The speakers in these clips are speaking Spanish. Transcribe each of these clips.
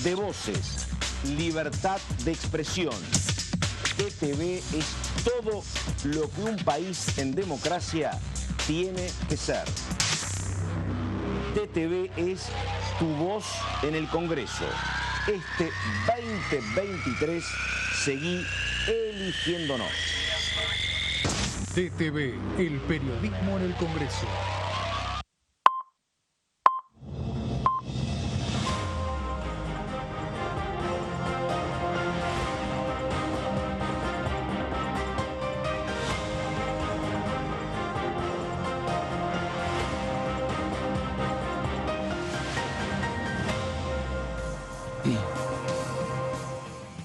de voces, libertad de expresión. TTV es todo lo que un país en democracia tiene que ser. TTV es tu voz en el Congreso. Este 2023 seguí eligiéndonos. TTV, el periodismo en el Congreso.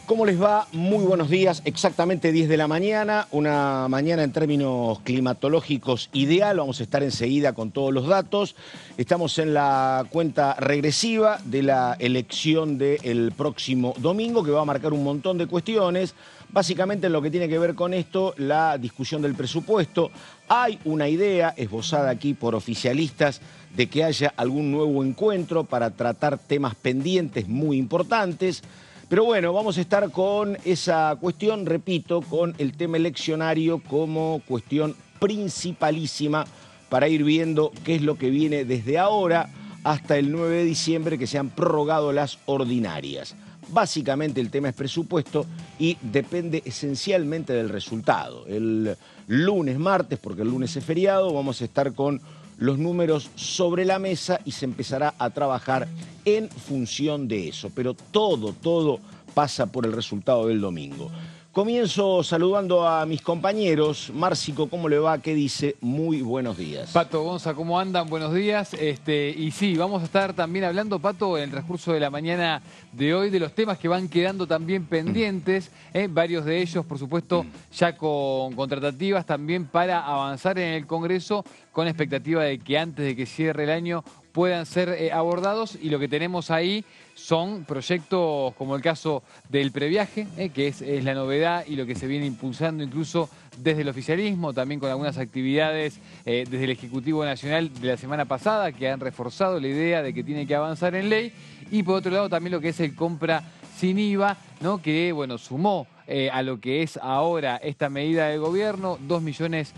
¿Cómo les va? Muy buenos días. Exactamente 10 de la mañana. Una mañana en términos climatológicos ideal. Vamos a estar enseguida con todos los datos. Estamos en la cuenta regresiva de la elección del próximo domingo, que va a marcar un montón de cuestiones. Básicamente en lo que tiene que ver con esto, la discusión del presupuesto. Hay una idea esbozada aquí por oficialistas de que haya algún nuevo encuentro para tratar temas pendientes muy importantes. Pero bueno, vamos a estar con esa cuestión, repito, con el tema eleccionario como cuestión principalísima para ir viendo qué es lo que viene desde ahora hasta el 9 de diciembre, que se han prorrogado las ordinarias. Básicamente el tema es presupuesto y depende esencialmente del resultado. El lunes, martes, porque el lunes es feriado, vamos a estar con los números sobre la mesa y se empezará a trabajar en función de eso. Pero todo pasa por el resultado del domingo. Comienzo saludando a mis compañeros. Márcico, ¿cómo le va? ¿Qué dice? Muy buenos días. Pato, Gonza, ¿cómo andan? Buenos días. Y sí, vamos a estar también hablando, Pato, en el transcurso de la mañana de hoy, de los temas que van quedando también pendientes. Varios de ellos, por supuesto, ya con tratativas también para avanzar en el Congreso, con expectativa de que antes de que cierre el año puedan ser abordados. Y lo que tenemos ahí son proyectos como el caso del previaje, que es la novedad y lo que se viene impulsando incluso desde el oficialismo, también con algunas actividades desde el Ejecutivo Nacional de la semana pasada que han reforzado la idea de que tiene que avanzar en ley. Y por otro lado también lo que es el compra sin IVA, ¿no? Que bueno, sumó a lo que es ahora esta medida del gobierno, 2,5 millones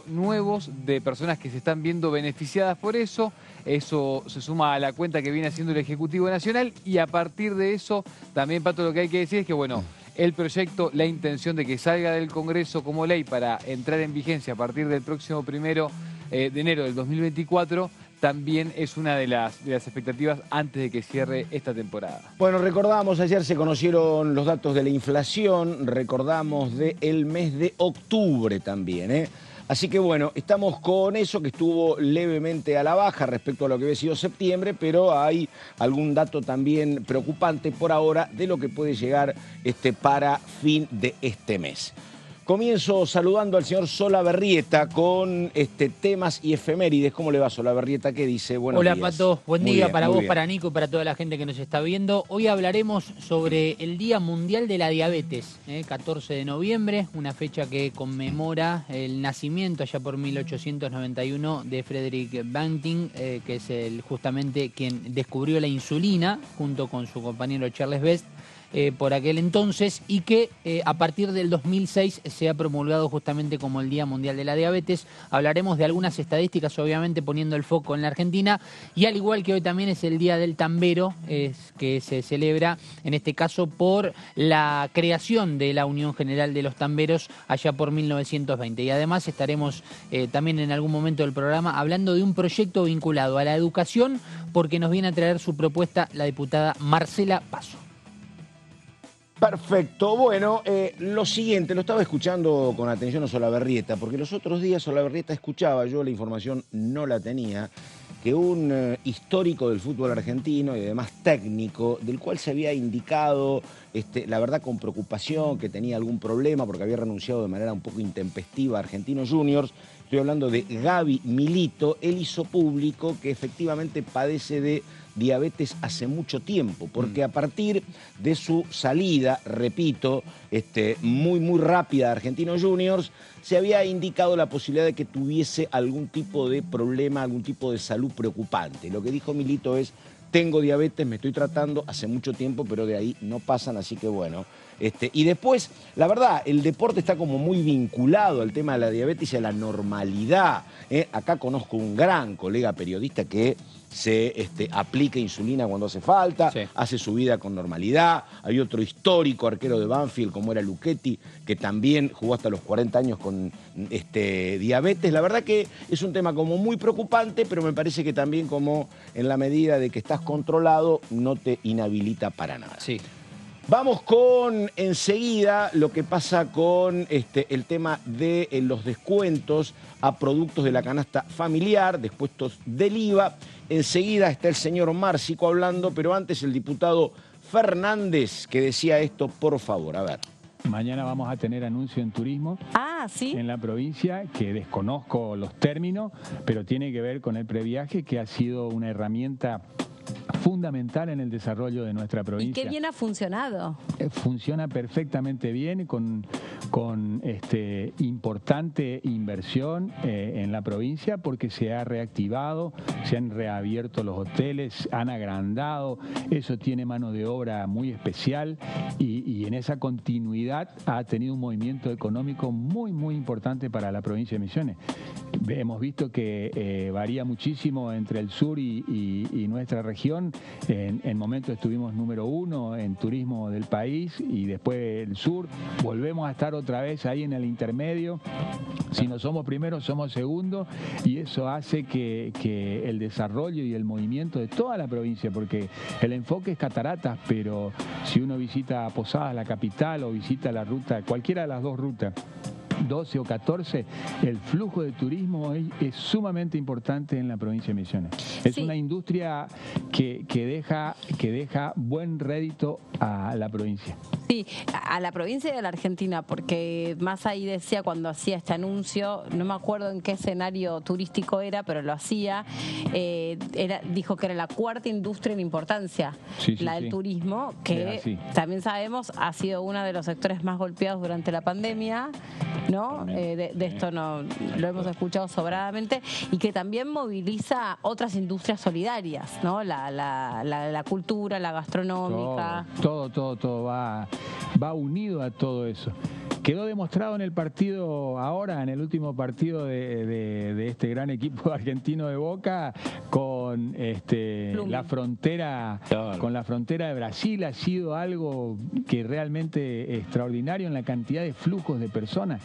nuevos de personas que se están viendo beneficiadas por eso. Eso se suma a la cuenta que viene haciendo el Ejecutivo Nacional y a partir de eso también, Pato, lo que hay que decir es que, bueno, el proyecto, la intención de que salga del Congreso como ley para entrar en vigencia a partir del próximo 1 de enero del 2024, también es una de las expectativas antes de que cierre esta temporada. Bueno, recordamos, ayer se conocieron los datos de la inflación, recordamos del mes de octubre también, Así que bueno, estamos con eso que estuvo levemente a la baja respecto a lo que había sido septiembre, pero hay algún dato también preocupante por ahora de lo que puede llegar para fin de este mes. Comienzo saludando al señor Solabarrieta con temas y efemérides. ¿Cómo le va, Solabarrieta? ¿Qué dice? Buenos días. Hola, Pato. Buen día para vos, para Nico y para toda la gente que nos está viendo. Hoy hablaremos sobre el Día Mundial de la Diabetes, 14 de noviembre, una fecha que conmemora el nacimiento allá por 1891 de Frederick Banting, que es justamente quien descubrió la insulina junto con su compañero Charles Best. Por aquel entonces y que a partir del 2006 se ha promulgado justamente como el Día Mundial de la Diabetes. Hablaremos de algunas estadísticas, obviamente poniendo el foco en la Argentina, y al igual que hoy también es el Día del Tambero, que se celebra en este caso por la creación de la Unión General de los Tamberos allá por 1920. Y además estaremos también en algún momento del programa hablando de un proyecto vinculado a la educación, porque nos viene a traer su propuesta la diputada Marcela Paso. Perfecto. Bueno, lo siguiente, lo estaba escuchando con atención a Solabarrieta, porque los otros días Solabarrieta escuchaba, yo la información no la tenía, que un histórico del fútbol argentino y además técnico, del cual se había indicado, la verdad con preocupación, que tenía algún problema porque había renunciado de manera un poco intempestiva a Argentinos Juniors, estoy hablando de Gaby Milito, él hizo público que efectivamente padece de diabetes hace mucho tiempo, porque a partir de su salida, repito, muy rápida de Argentinos Juniors, se había indicado la posibilidad de que tuviese algún tipo de problema, algún tipo de salud preocupante. Lo que dijo Milito es, tengo diabetes, me estoy tratando hace mucho tiempo, pero de ahí no pasan, así que bueno. Y después, la verdad, el deporte está como muy vinculado al tema de la diabetes y a la normalidad. Acá conozco un gran colega periodista que se aplica insulina cuando hace falta, sí, hace su vida con normalidad. Hay otro histórico arquero de Banfield, como era Luchetti, que también jugó hasta los 40 años con diabetes. La verdad que es un tema como muy preocupante, pero me parece que también como en la medida de que estás controlado, no te inhabilita para nada. Sí. Vamos con enseguida lo que pasa con el tema de los descuentos a productos de la canasta familiar, descuentos del IVA. Enseguida está el señor Márcico hablando, pero antes el diputado Fernández que decía esto, por favor, a ver. Mañana vamos a tener anuncio en turismo ¿sí? En la provincia, que desconozco los términos, pero tiene que ver con el previaje, que ha sido una herramienta fundamental en el desarrollo de nuestra provincia. Y qué bien ha funcionado. Funciona perfectamente bien, con importante inversión en la provincia, porque se ha reactivado, se han reabierto los hoteles, han agrandado, eso tiene mano de obra muy especial y en esa continuidad ha tenido un movimiento económico muy, muy importante para la provincia de Misiones. Hemos visto que varía muchísimo entre el sur y nuestra región. En momentos estuvimos número 1 en turismo del país y después el sur. Volvemos a estar otra vez ahí en el intermedio. Si no somos primeros, somos segundos, y eso hace que el desarrollo y el movimiento de toda la provincia, porque el enfoque es Cataratas, pero si uno visita Posadas, la capital, o visita la ruta, cualquiera de las dos rutas, 12 o 14, el flujo de turismo es sumamente importante en la provincia de Misiones. Es una industria que deja buen rédito a la provincia. Sí, a la provincia y a la Argentina, porque más ahí decía cuando hacía este anuncio, no me acuerdo en qué escenario turístico era, pero lo hacía, dijo que era la cuarta industria en importancia, la del turismo, que también sabemos ha sido uno de los sectores más golpeados durante la pandemia, ¿no? De esto no lo hemos escuchado sobradamente, y que también moviliza otras industrias solidarias, ¿no? La cultura, la gastronómica. Todo va unido a todo eso. Quedó demostrado en el partido ahora, en el último partido de este gran equipo argentino de Boca, con la frontera, con la frontera de Brasil. Ha sido algo que realmente extraordinario en la cantidad de flujos de personas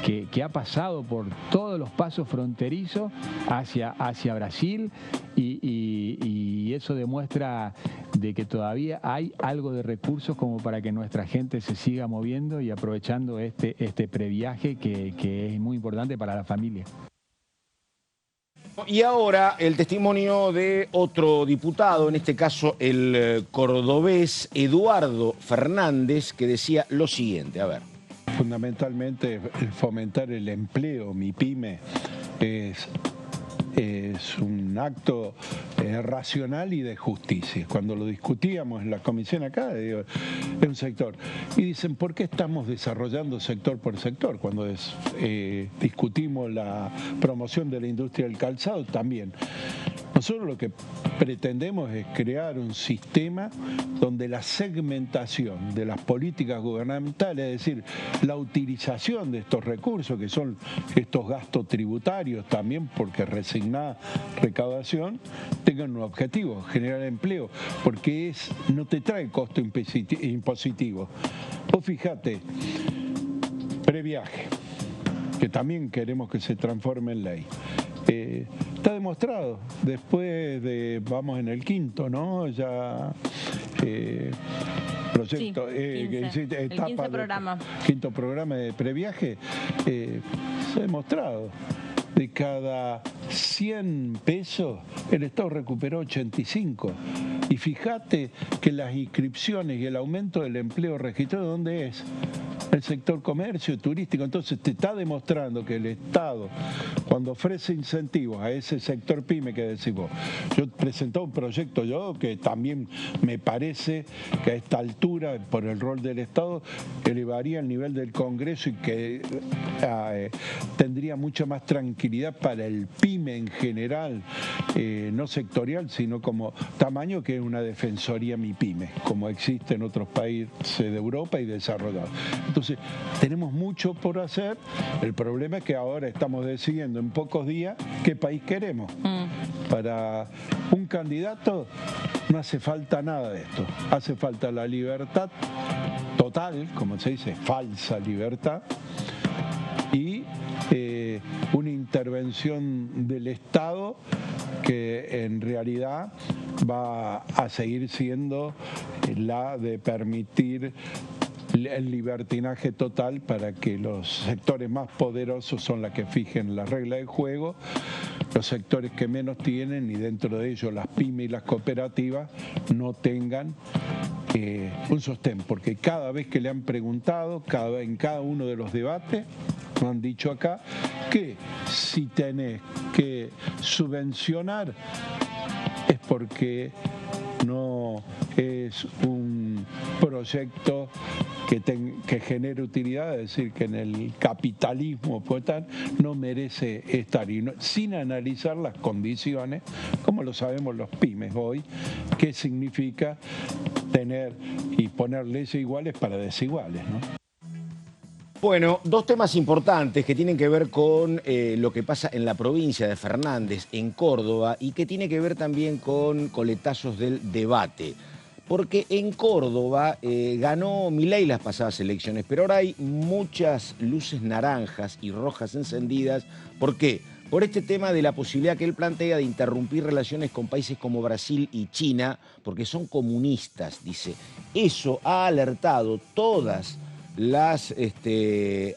que ha pasado por todos los pasos fronterizos hacia Brasil, y eso demuestra de que todavía hay algo de recursos como para que nuestra gente se siga moviendo y aprovechando este previaje que es muy importante para la familia. Y ahora el testimonio de otro diputado, en este caso el cordobés Eduardo Fernández, que decía lo siguiente, a ver. Fundamentalmente fomentar el empleo, mi pyme, es un acto racional y de justicia. Cuando lo discutíamos en la comisión acá, digo, es un sector. Y dicen, ¿por qué estamos desarrollando sector por sector? Cuando discutimos la promoción de la industria del calzado, también. Nosotros lo que pretendemos es crear un sistema donde la segmentación de las políticas gubernamentales, es decir, la utilización de estos recursos, que son estos gastos tributarios también, porque resignada recaudación, tengan un objetivo, generar empleo, porque no te trae costo impositivo. Vos fíjate, previaje, que también queremos que se transforme en ley. Está demostrado, después de, vamos en el quinto, ¿no? Ya proyecto, quinto programa de previaje, se ha demostrado. De cada 100 pesos, el Estado recuperó 85. Y fíjate que las inscripciones y el aumento del empleo registrado, ¿dónde es? El sector comercio, turístico. Entonces te está demostrando que el Estado, cuando ofrece incentivos a ese sector pyme que decís vos, yo presenté un proyecto que también me parece que a esta altura, por el rol del Estado, elevaría el nivel del Congreso y que tendría mucha más tranquilidad para el pyme en general, no sectorial, sino como tamaño, que es una defensoría MIPYME, como existe en otros países de Europa y desarrollados. Entonces, tenemos mucho por hacer. El problema es que ahora estamos decidiendo en pocos días qué país queremos. Para un candidato no hace falta nada de esto. Hace falta la libertad total, como se dice, falsa libertad, y una intervención del Estado que en realidad va a seguir siendo la de permitir el libertinaje total para que los sectores más poderosos son los que fijen la regla del juego, los sectores que menos tienen, y dentro de ellos las pymes y las cooperativas, no tengan un sostén, porque cada vez que le han preguntado, en cada uno de los debates, nos han dicho acá que si tenés que subvencionar es porque no es un proyecto que genere utilidad, es decir, que en el capitalismo no merece estar, y sin analizar las condiciones, como lo sabemos los pymes hoy, qué significa tener y poner leyes iguales para desiguales, ¿no? Bueno, dos temas importantes que tienen que ver con lo que pasa en la provincia de Fernández, en Córdoba, y que tiene que ver también con coletazos del debate. Porque en Córdoba ganó Milei las pasadas elecciones, pero ahora hay muchas luces naranjas y rojas encendidas. ¿Por qué? Por este tema de la posibilidad que él plantea de interrumpir relaciones con países como Brasil y China, porque son comunistas, dice. Eso ha alertado todas las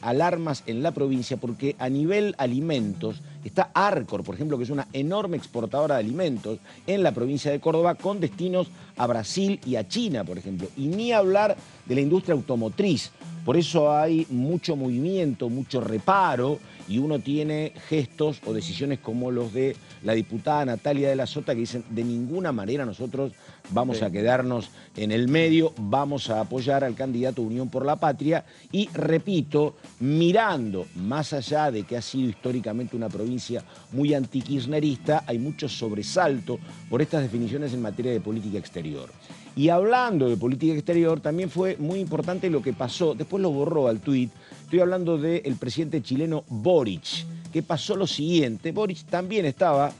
alarmas en la provincia, porque a nivel alimentos está Arcor, por ejemplo, que es una enorme exportadora de alimentos en la provincia de Córdoba, con destinos a Brasil y a China, por ejemplo, y ni hablar de la industria automotriz. Por eso hay mucho movimiento, mucho reparo, y uno tiene gestos o decisiones como los de la diputada Natalia de la Sota, que dicen: de ninguna manera nosotros vamos a quedarnos en el medio, vamos a apoyar al candidato Unión por la Patria. Y repito, mirando más allá de que ha sido históricamente una provincia muy antikirchnerista, hay mucho sobresalto por estas definiciones en materia de política exterior. Y hablando de política exterior, también fue muy importante lo que pasó, después lo borró al tuit. Estoy hablando del presidente chileno Boric, que pasó lo siguiente. Boric también estaba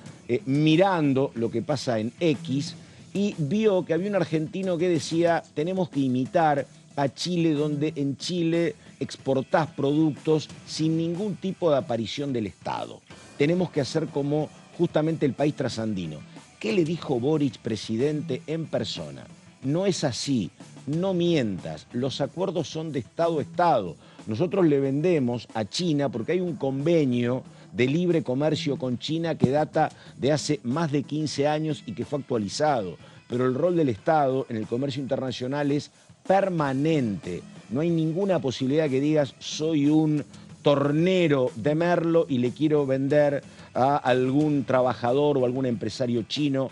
mirando lo que pasa en X y vio que había un argentino que decía: tenemos que imitar a Chile, donde en Chile exportás productos sin ningún tipo de aparición del Estado. Tenemos que hacer como justamente el país trasandino. ¿Qué le dijo Boric, presidente, en persona? No es así, no mientas, los acuerdos son de Estado a Estado. Nosotros le vendemos a China porque hay un convenio de libre comercio con China que data de hace más de 15 años y que fue actualizado. Pero el rol del Estado en el comercio internacional es permanente. No hay ninguna posibilidad que digas: soy un tornero de Merlo y le quiero vender a algún trabajador o algún empresario chino,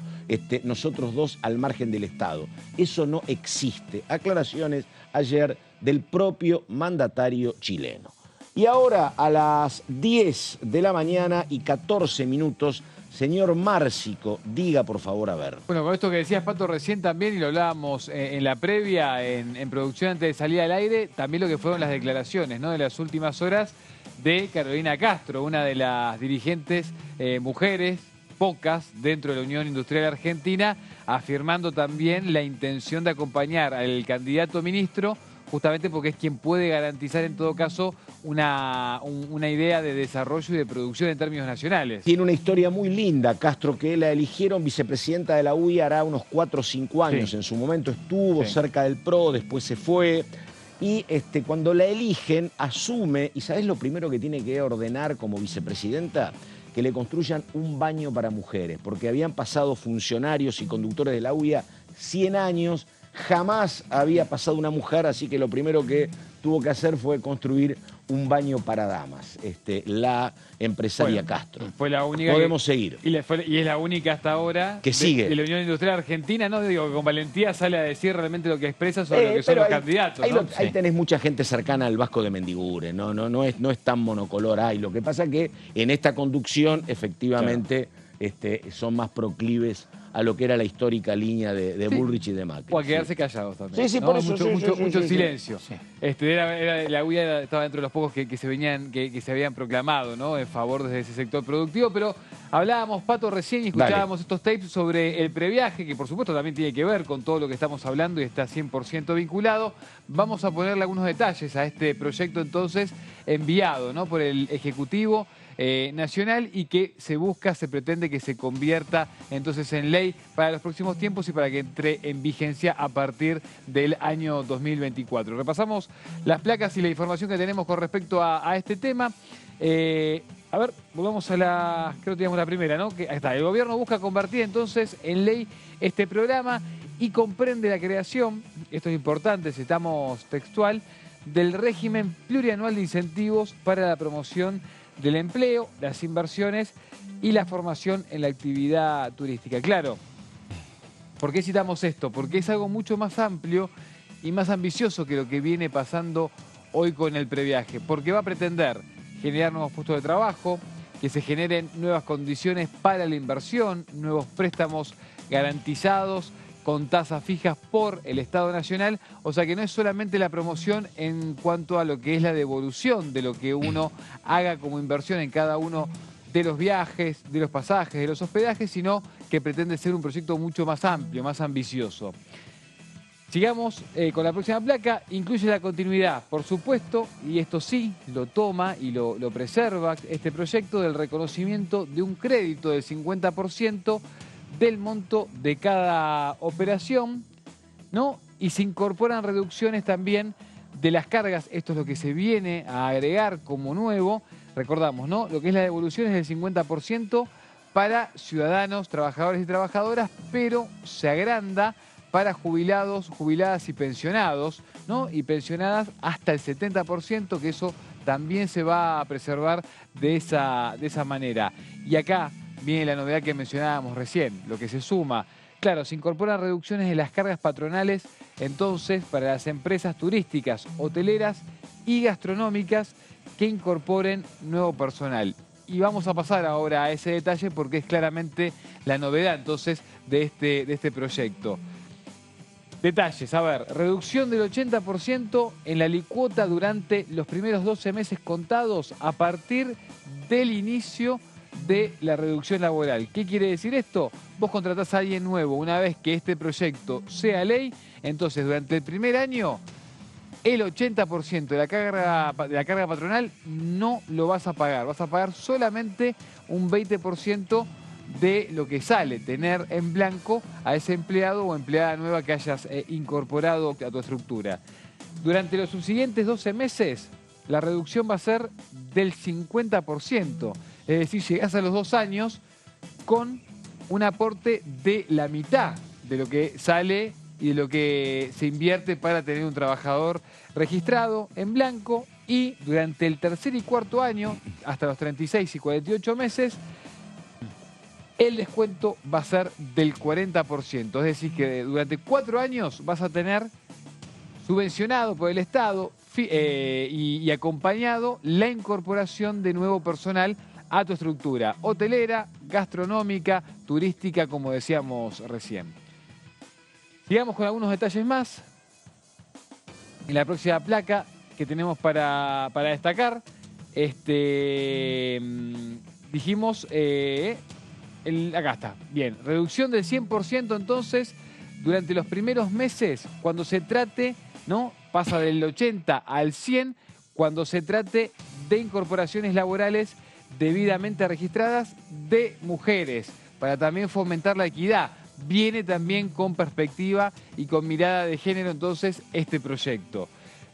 nosotros dos al margen del Estado. Eso no existe. Aclaraciones ayer del propio mandatario chileno. Y ahora, a las 10 de la mañana y 14 minutos, señor Márcico, diga por favor, a ver. Bueno, con esto que decías, Pato, recién también, y lo hablábamos en la previa, en producción antes de salir al aire, también lo que fueron las declaraciones, ¿no?, de las últimas horas de Carolina Castro, una de las dirigentes mujeres, pocas, dentro de la Unión Industrial Argentina, afirmando también la intención de acompañar al candidato ministro, justamente porque es quien puede garantizar en todo caso una idea de desarrollo y de producción en términos nacionales. Tiene una historia muy linda, Castro, que la eligieron vicepresidenta de la UIA hará unos 4 o 5 años. Sí. En su momento estuvo cerca del PRO, después se fue. Y cuando la eligen, asume, y ¿sabés lo primero que tiene que ordenar como vicepresidenta? Que le construyan un baño para mujeres, porque habían pasado funcionarios y conductores de la UIA 100 años, jamás había pasado una mujer, así que lo primero que tuvo que hacer fue construir un baño para damas, la empresaria Castro. Fue la única. Podemos seguir. Y es la única hasta ahora que sigue de la Unión Industrial Argentina, ¿no? Digo, que con valentía sale a decir realmente lo que expresa sobre lo que son los candidatos. Ahí tenés mucha gente cercana al Vasco de Mendiguren, no es tan monocolor ahí. Lo que pasa es que en esta conducción, efectivamente, son más proclives a lo que era la histórica línea de Bullrich y de Macri. O a quedarse callados también. Sí, ¿no? por eso. Mucho silencio. Sí. La UIA estaba dentro de los pocos que se habían proclamado, ¿no? En favor desde ese sector productivo, pero hablábamos, Pato, recién y escuchábamos estos tapes sobre el previaje, que por supuesto también tiene que ver con todo lo que estamos hablando y está 100% vinculado. Vamos a ponerle algunos detalles a este proyecto entonces enviado, ¿no? Por el Ejecutivo Nacional y que se pretende que se convierta entonces en ley para los próximos tiempos y para que entre en vigencia a partir del año 2024. Repasamos las placas y la información que tenemos con respecto a este tema. A ver, volvamos a creo que teníamos la primera, ¿no? Ahí está, el gobierno busca convertir entonces en ley este programa y comprende la creación, esto es importante, citamos textual, del régimen plurianual de incentivos para la promoción del empleo, las inversiones y la formación en la actividad turística. Claro, ¿por qué citamos esto? Porque es algo mucho más amplio y más ambicioso que lo que viene pasando hoy con el previaje, porque va a pretender generar nuevos puestos de trabajo, que se generen nuevas condiciones para la inversión, nuevos préstamos garantizados con tasas fijas por el Estado Nacional, o sea que no es solamente la promoción en cuanto a lo que es la devolución de lo que uno haga como inversión en cada uno de los viajes, de los pasajes, de los hospedajes, sino que pretende ser un proyecto mucho más amplio, más ambicioso. Sigamos con la próxima placa, incluye la continuidad, por supuesto, y esto sí lo toma y lo preserva este proyecto del reconocimiento de un crédito del 50% del monto de cada operación, ¿no? Y se incorporan reducciones también de las cargas, esto es lo que se viene a agregar como nuevo, recordamos, ¿no? Lo que es la devolución es del 50% para ciudadanos, trabajadores y trabajadoras, pero se agranda para jubilados, jubiladas y pensionados, ¿no? Y pensionadas hasta el 70%, que eso también se va a preservar de esa manera. Y acá viene la novedad que mencionábamos recién, lo que se suma. Claro, se incorporan reducciones de las cargas patronales, entonces, para las empresas turísticas, hoteleras y gastronómicas que incorporen nuevo personal. Y vamos a pasar ahora a ese detalle porque es claramente la novedad, entonces, de este proyecto. Detalles, a ver, reducción del 80% en la alicuota durante los primeros 12 meses contados a partir del inicio de la reducción laboral. ¿Qué quiere decir esto? Vos contratás a alguien nuevo una vez que este proyecto sea ley, entonces durante el primer año el 80% de la carga patronal no lo vas a pagar. Vas a pagar solamente un 20% de lo que sale, tener en blanco a ese empleado o empleada nueva que hayas incorporado a tu estructura. Durante los subsiguientes 12 meses, la reducción va a ser del 50%. Es decir, llegás a los 2 años con un aporte de la mitad de lo que sale y de lo que se invierte para tener un trabajador registrado en blanco, y durante el tercer y cuarto año, hasta los 36 y 48 meses, el descuento va a ser del 40%. Es decir, que durante 4 años vas a tener subvencionado por el Estado y acompañado la incorporación de nuevo personal a tu estructura hotelera, gastronómica, turística, como decíamos recién. Sigamos con algunos detalles más. En la próxima placa que tenemos para destacar, dijimos, acá está, bien, reducción del 100% entonces durante los primeros meses cuando se trate, ¿no? Pasa del 80 al 100 cuando se trate de incorporaciones laborales debidamente registradas de mujeres, para también fomentar la equidad. Viene también con perspectiva y con mirada de género entonces este proyecto.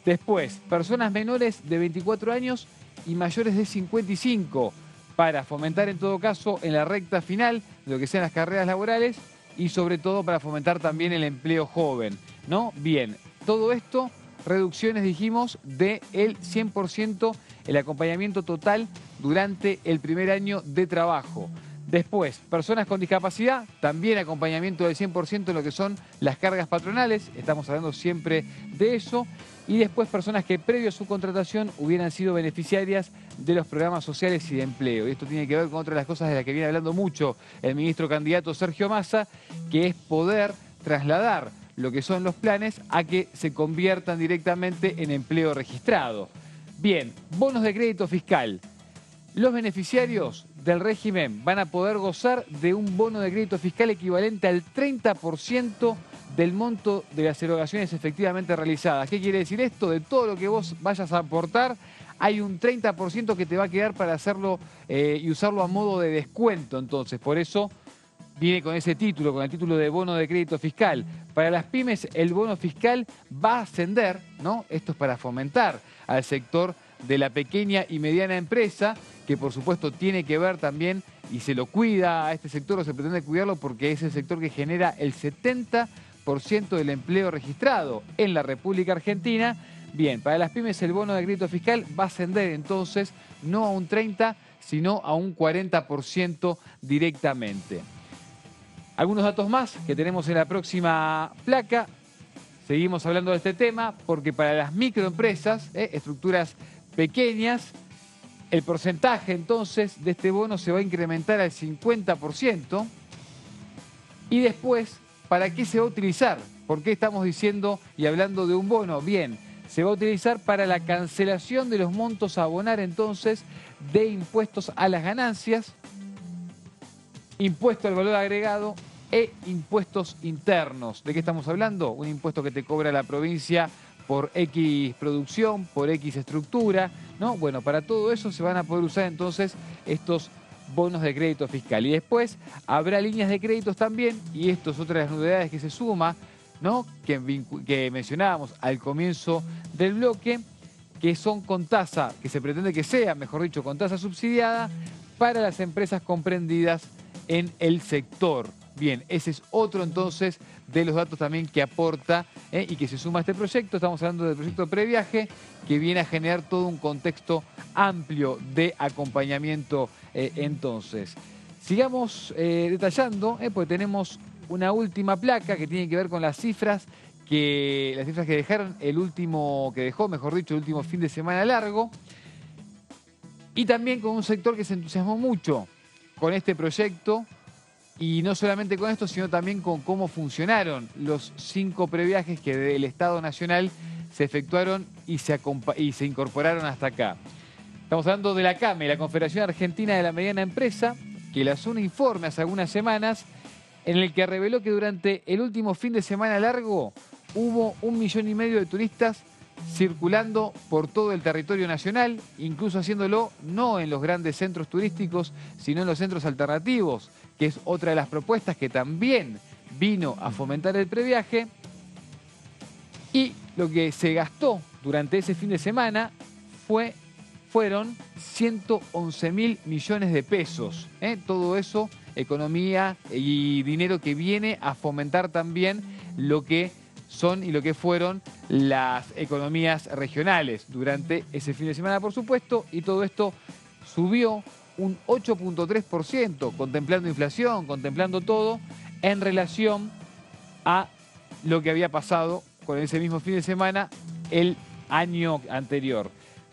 Después, personas menores de 24 años y mayores de 55, para fomentar en todo caso en la recta final de lo que sean las carreras laborales y sobre todo para fomentar también el empleo joven, ¿no? Bien, todo esto reducciones, dijimos, del 100% el acompañamiento total durante el primer año de trabajo. Después, personas con discapacidad, también acompañamiento del 100% en lo que son las cargas patronales, estamos hablando siempre de eso. Y después, personas que previo a su contratación hubieran sido beneficiarias de los programas sociales y de empleo. Y esto tiene que ver con otra de las cosas de las que viene hablando mucho el ministro candidato Sergio Massa, que es poder trasladar lo que son los planes a que se conviertan directamente en empleo registrado. Bien, bonos de crédito fiscal. Los beneficiarios del régimen van a poder gozar de un bono de crédito fiscal equivalente al 30% del monto de las erogaciones efectivamente realizadas. ¿Qué quiere decir esto? De todo lo que vos vayas a aportar, hay un 30% que te va a quedar para hacerlo y usarlo a modo de descuento. Entonces, por eso viene con ese título, con el título de bono de crédito fiscal. Para las pymes, el bono fiscal va a ascender, ¿no? Esto es para fomentar al sector de la pequeña y mediana empresa, que por supuesto tiene que ver también, y se lo cuida a este sector, o se pretende cuidarlo, porque es el sector que genera el 70% del empleo registrado en la República Argentina. Bien, para las pymes el bono de crédito fiscal va a ascender entonces no a un 30%, sino a un 40% directamente. Algunos datos más que tenemos en la próxima placa. Seguimos hablando de este tema porque para las microempresas, estructuras pequeñas, el porcentaje entonces de este bono se va a incrementar al 50%. Y después, ¿para qué se va a utilizar? ¿Por qué estamos diciendo y hablando de un bono? Bien, se va a utilizar para la cancelación de los montos a abonar entonces de impuestos a las ganancias, impuesto al valor agregado e impuestos internos. ¿De qué estamos hablando? Un impuesto que te cobra la provincia por X producción, por X estructura, ¿no? Bueno, para todo eso se van a poder usar entonces estos bonos de crédito fiscal. Y después habrá líneas de créditos también, y esto es otra de las novedades que se suma, ¿no? Que mencionábamos al comienzo del bloque, que son con tasa, que se pretende que sea, mejor dicho, con tasa subsidiada para las empresas comprendidas en el sector. Bien, ese es otro entonces de los datos también que aporta y que se suma a este proyecto. Estamos hablando del proyecto Previaje, que viene a generar todo un contexto amplio de acompañamiento entonces. Sigamos detallando, porque tenemos una última placa que tiene que ver con las cifras que dejaron el último fin de semana largo, y también con un sector que se entusiasmó mucho con este proyecto. Y no solamente con esto, sino también con cómo funcionaron los 5 previajes que del Estado Nacional se efectuaron y se incorporaron hasta acá. Estamos hablando de la CAME, la Confederación Argentina de la Mediana Empresa, que lanzó un informe hace algunas semanas en el que reveló que durante el último fin de semana largo hubo 1,5 millones de turistas circulando por todo el territorio nacional, incluso haciéndolo no en los grandes centros turísticos, sino en los centros alternativos, que es otra de las propuestas que también vino a fomentar el previaje. Y lo que se gastó durante ese fin de semana fueron 111.000 millones de pesos. Todo eso, economía y dinero que viene a fomentar también lo que son y lo que fueron las economías regionales durante ese fin de semana, por supuesto, y todo esto subió un 8.3%, contemplando inflación, contemplando todo, en relación a lo que había pasado con ese mismo fin de semana el año anterior.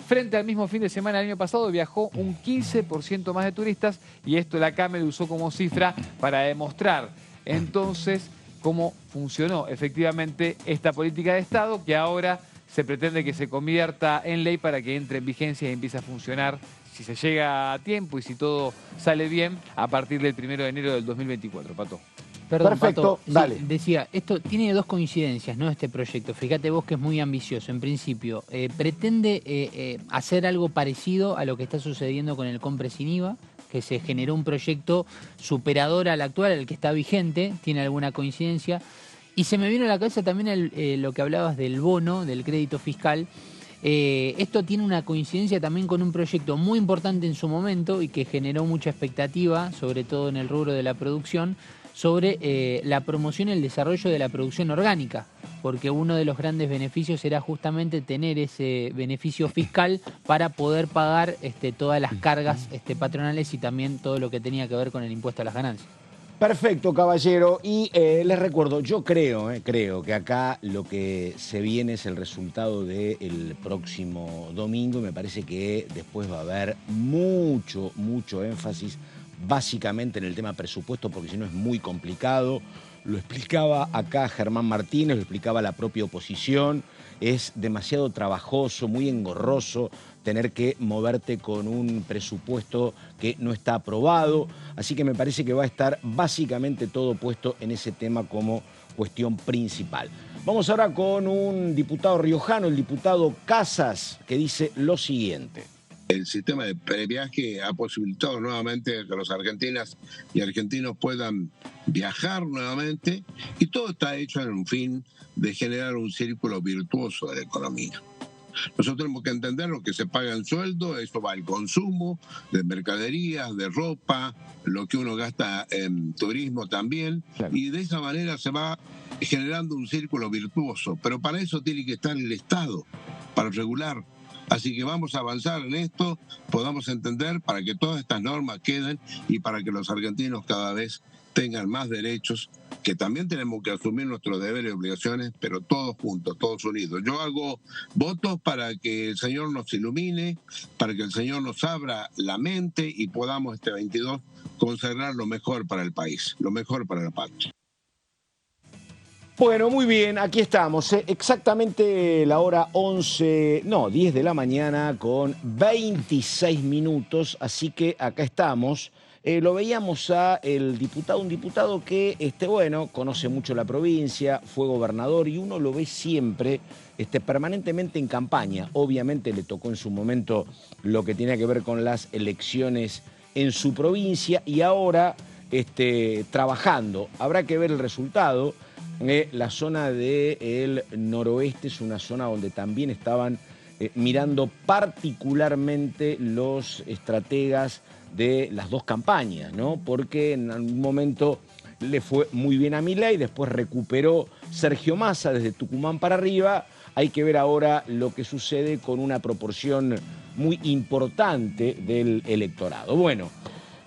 Frente al mismo fin de semana del año pasado viajó un 15% más de turistas, y esto la CAME lo usó como cifra para demostrar entonces cómo funcionó efectivamente esta política de Estado, que ahora se pretende que se convierta en ley para que entre en vigencia y empiece a funcionar, si se llega a tiempo y si todo sale bien, a partir del 1 de enero del 2024, Pato. Perdón, Perfecto, Pato, dale. Sí, decía, esto tiene 2 coincidencias, ¿no? Este proyecto. Fíjate vos que es muy ambicioso. En principio, pretende hacer algo parecido a lo que está sucediendo con el Compre sin IVA, que se generó un proyecto superador al actual, al que está vigente, tiene alguna coincidencia. Y se me vino a la cabeza también lo que hablabas del bono, del crédito fiscal. Esto tiene una coincidencia también con un proyecto muy importante en su momento y que generó mucha expectativa, sobre todo en el rubro de la producción, sobre la promoción y el desarrollo de la producción orgánica. porque uno de los grandes beneficios era justamente tener ese beneficio fiscal para poder pagar todas las cargas patronales y también todo lo que tenía que ver con el impuesto a las ganancias. Perfecto, caballero. Y les recuerdo, yo creo que acá lo que se viene es el resultado del próximo domingo y me parece que después va a haber mucho énfasis básicamente en el tema presupuesto, porque si no es muy complicado. Lo explicaba acá Germán Martínez, lo explicaba la propia oposición. Es demasiado trabajoso, muy engorroso tener que moverte con un presupuesto que no está aprobado. Así que me parece que va a estar básicamente todo puesto en ese tema como cuestión principal. Vamos ahora con un diputado riojano, el diputado Casas, que dice lo siguiente. El sistema de previaje ha posibilitado nuevamente que los argentinas y argentinos puedan viajar nuevamente y todo está hecho en un fin de generar un círculo virtuoso de la economía. Nosotros tenemos que entender lo que se paga en sueldo, eso va al consumo de mercaderías, de ropa, lo que uno gasta en turismo también, claro. Y de esa manera se va generando un círculo virtuoso, pero para eso tiene que estar el Estado, para regular. Así que vamos a avanzar en esto, podamos entender para que todas estas normas queden y para que los argentinos cada vez tengan más derechos, que también tenemos que asumir nuestros deberes y obligaciones, pero todos juntos, todos unidos. Yo hago votos para que el Señor nos ilumine, para que el Señor nos abra la mente y podamos este 22 consagrar lo mejor para el país, lo mejor para la patria. Bueno, muy bien, aquí estamos. Exactamente la hora 10 de la mañana con 26 minutos, así que acá estamos. Lo veíamos a un diputado que, conoce mucho la provincia, fue gobernador y uno lo ve siempre, permanentemente en campaña. Obviamente le tocó en su momento lo que tiene que ver con las elecciones en su provincia y ahora trabajando. Habrá que ver el resultado. La zona del noroeste es una zona donde también estaban mirando particularmente los estrategas de las dos campañas, ¿no? Porque en algún momento le fue muy bien a Milei, después recuperó Sergio Massa desde Tucumán para arriba. Hay que ver ahora lo que sucede con una proporción muy importante del electorado. Bueno,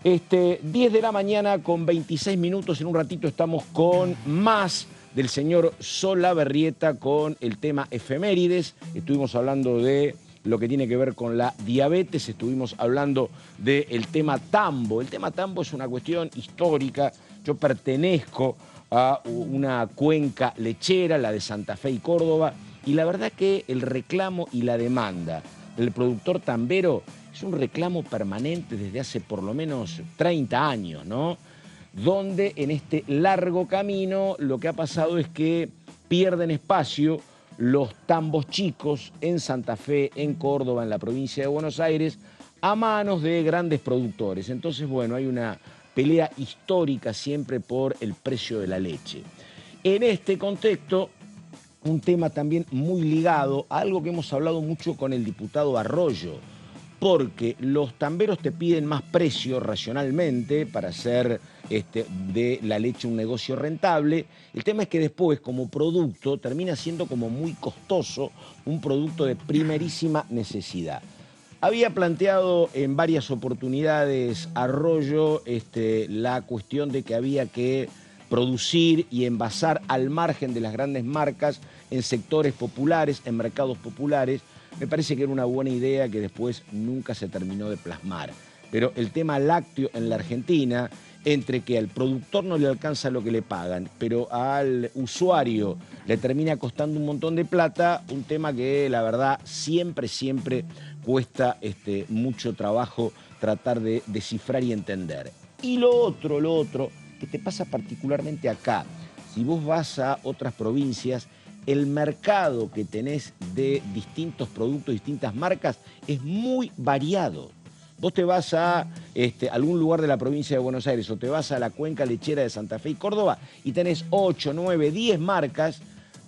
10 de la mañana con 26 minutos, en un ratito estamos con más del señor Solabarrieta con el tema efemérides. Estuvimos hablando de lo que tiene que ver con la diabetes, estuvimos hablando del tema tambo. El tema tambo es una cuestión histórica. Yo pertenezco a una cuenca lechera, la de Santa Fe y Córdoba, y la verdad que el reclamo y la demanda del productor tambero es un reclamo permanente desde hace por lo menos 30 años, ¿no? Donde en este largo camino lo que ha pasado es que pierden espacio los tambos chicos en Santa Fe, en Córdoba, en la provincia de Buenos Aires, a manos de grandes productores. Entonces, hay una pelea histórica siempre por el precio de la leche. En este contexto, un tema también muy ligado a algo que hemos hablado mucho con el diputado Arroyo, porque los tamberos te piden más precio racionalmente para hacer de la leche un negocio rentable. El tema es que después, como producto, termina siendo como muy costoso, un producto de primerísima necesidad. Había planteado en varias oportunidades Arroyo la cuestión de que había que producir y envasar al margen de las grandes marcas en sectores populares, en mercados populares. Me parece que era una buena idea que después nunca se terminó de plasmar. Pero el tema lácteo en la Argentina, entre que al productor no le alcanza lo que le pagan, pero al usuario le termina costando un montón de plata, un tema que la verdad siempre cuesta mucho trabajo tratar de descifrar y entender. Y lo otro que te pasa particularmente acá, si vos vas a otras provincias, el mercado que tenés de distintos productos, distintas marcas, es muy variado. Vos te vas a algún lugar de la provincia de Buenos Aires o te vas a la cuenca lechera de Santa Fe y Córdoba y tenés 8, 9, 10 marcas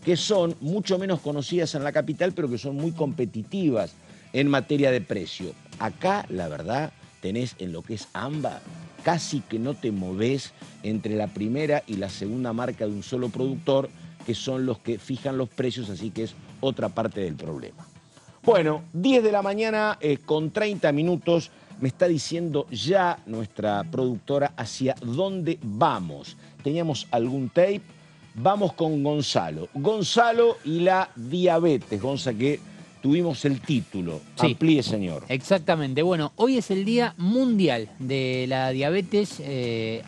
que son mucho menos conocidas en la capital, pero que son muy competitivas en materia de precio. Acá, la verdad, tenés en lo que es AMBA, casi que no te movés entre la primera y la segunda marca de un solo productor, que son los que fijan los precios, así que es otra parte del problema. Bueno, 10 de la mañana con 30 minutos, me está diciendo ya nuestra productora hacia dónde vamos. Teníamos algún tape, vamos con Gonzalo. Gonzalo y la diabetes, Gonzalo, que tuvimos el título. Sí. Amplíe, señor. Exactamente. Bueno, hoy es el Día Mundial de la Diabetes.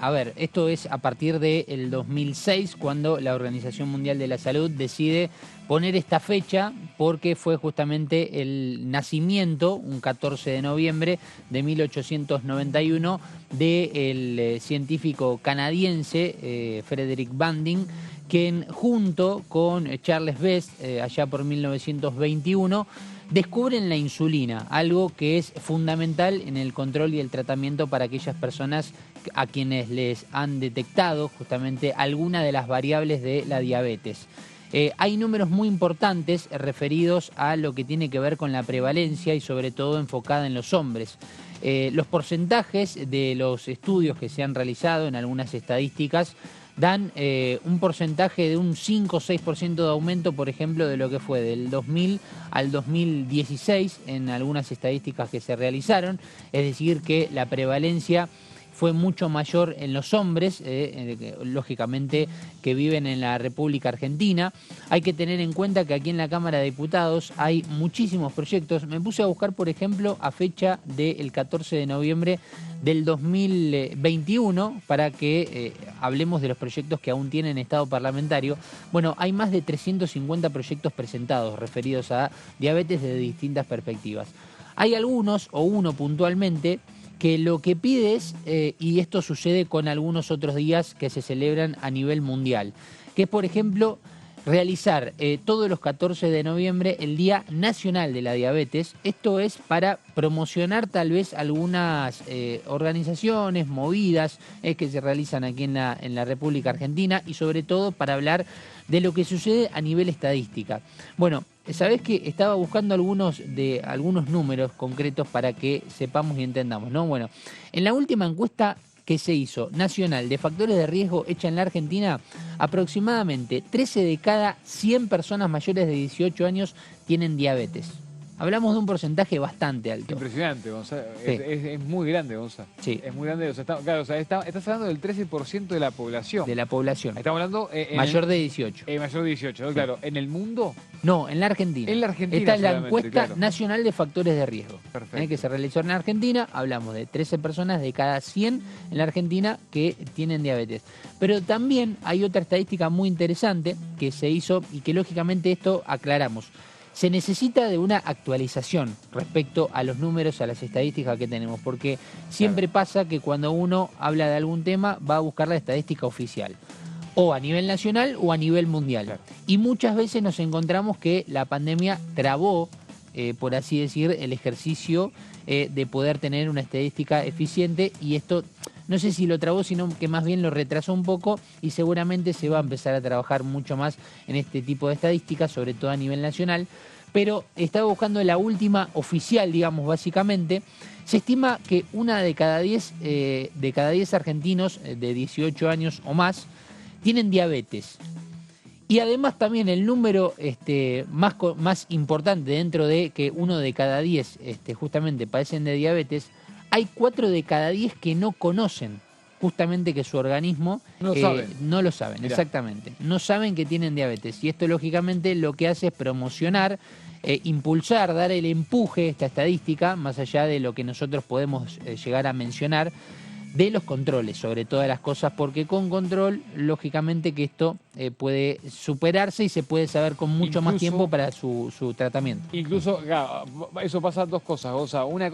A ver, esto es a partir del 2006, cuando la Organización Mundial de la Salud decide poner esta fecha porque fue justamente el nacimiento, un 14 de noviembre de 1891, del científico canadiense Frederick Banting, quien junto con Charles Best, allá por 1921, descubren la insulina, algo que es fundamental en el control y el tratamiento para aquellas personas a quienes les han detectado justamente alguna de las variables de la diabetes. Hay números muy importantes referidos a lo que tiene que ver con la prevalencia y sobre todo enfocada en los hombres. Los porcentajes de los estudios que se han realizado en algunas estadísticas dan un porcentaje de un 5 o 6% de aumento, por ejemplo, de lo que fue del 2000 al 2016 en algunas estadísticas que se realizaron. Es decir, que la prevalencia fue mucho mayor en los hombres, lógicamente, que viven en la República Argentina. Hay que tener en cuenta que aquí en la Cámara de Diputados hay muchísimos proyectos. Me puse a buscar, por ejemplo, a fecha del 14 de noviembre del 2021, para que hablemos de los proyectos que aún tienen estado parlamentario. Bueno, hay más de 350 proyectos presentados referidos a diabetes desde distintas perspectivas. Hay algunos, o uno puntualmente, que lo que pide es, y esto sucede con algunos otros días que se celebran a nivel mundial, que es, por ejemplo, realizar todos los 14 de noviembre el Día Nacional de la Diabetes. Esto es para promocionar tal vez algunas organizaciones, movidas que se realizan aquí en la República Argentina, y sobre todo para hablar de lo que sucede a nivel estadística. Bueno, sabés que estaba buscando algunos números concretos para que sepamos y entendamos, ¿no? Bueno, en la última encuesta que se hizo nacional de factores de riesgo hecha en la Argentina, aproximadamente 13 de cada 100 personas mayores de 18 años tienen diabetes. Hablamos de un porcentaje bastante alto. Impresionante, Gonzalo. Sí. Es muy grande, Gonzalo. Sí. Es muy grande. O sea, estás hablando del 13% de la población. De la población. Estamos hablando... mayor de 18. Mayor de 18, ¿no? Sí. Claro. ¿En el mundo? No, en la Argentina. En la Argentina. Esta es la encuesta nacional de factores de riesgo. Perfecto. Que se realizó en la Argentina. Hablamos de 13 personas de cada 100 en la Argentina que tienen diabetes. Pero también hay otra estadística muy interesante que se hizo y que lógicamente esto aclaramos. Se necesita de una actualización respecto a los números, a las estadísticas que tenemos, porque siempre pasa que cuando uno habla de algún tema va a buscar la estadística oficial, o a nivel nacional o a nivel mundial. Claro. Y muchas veces nos encontramos que la pandemia trabó, por así decir, el ejercicio de poder tener una estadística eficiente, y esto no sé si lo trabó, sino que más bien lo retrasó un poco, y seguramente se va a empezar a trabajar mucho más en este tipo de estadísticas, sobre todo a nivel nacional. Pero estaba buscando la última oficial, digamos, básicamente. Se estima que una de cada 10 argentinos de 18 años o más tienen diabetes. Y además también el número más importante, dentro de que uno de cada 10 justamente padecen de diabetes, hay 4 de cada 10 que no conocen justamente que su organismo no lo saben. Mirá. Exactamente. No saben que tienen diabetes. Y esto lógicamente lo que hace es promocionar, impulsar, dar el empuje a esta estadística, más allá de lo que nosotros podemos llegar a mencionar, de los controles, sobre todas las cosas, porque con control, lógicamente que esto puede superarse y se puede saber con mucho más tiempo para su tratamiento. Incluso, claro, eso pasa dos cosas. O sea, una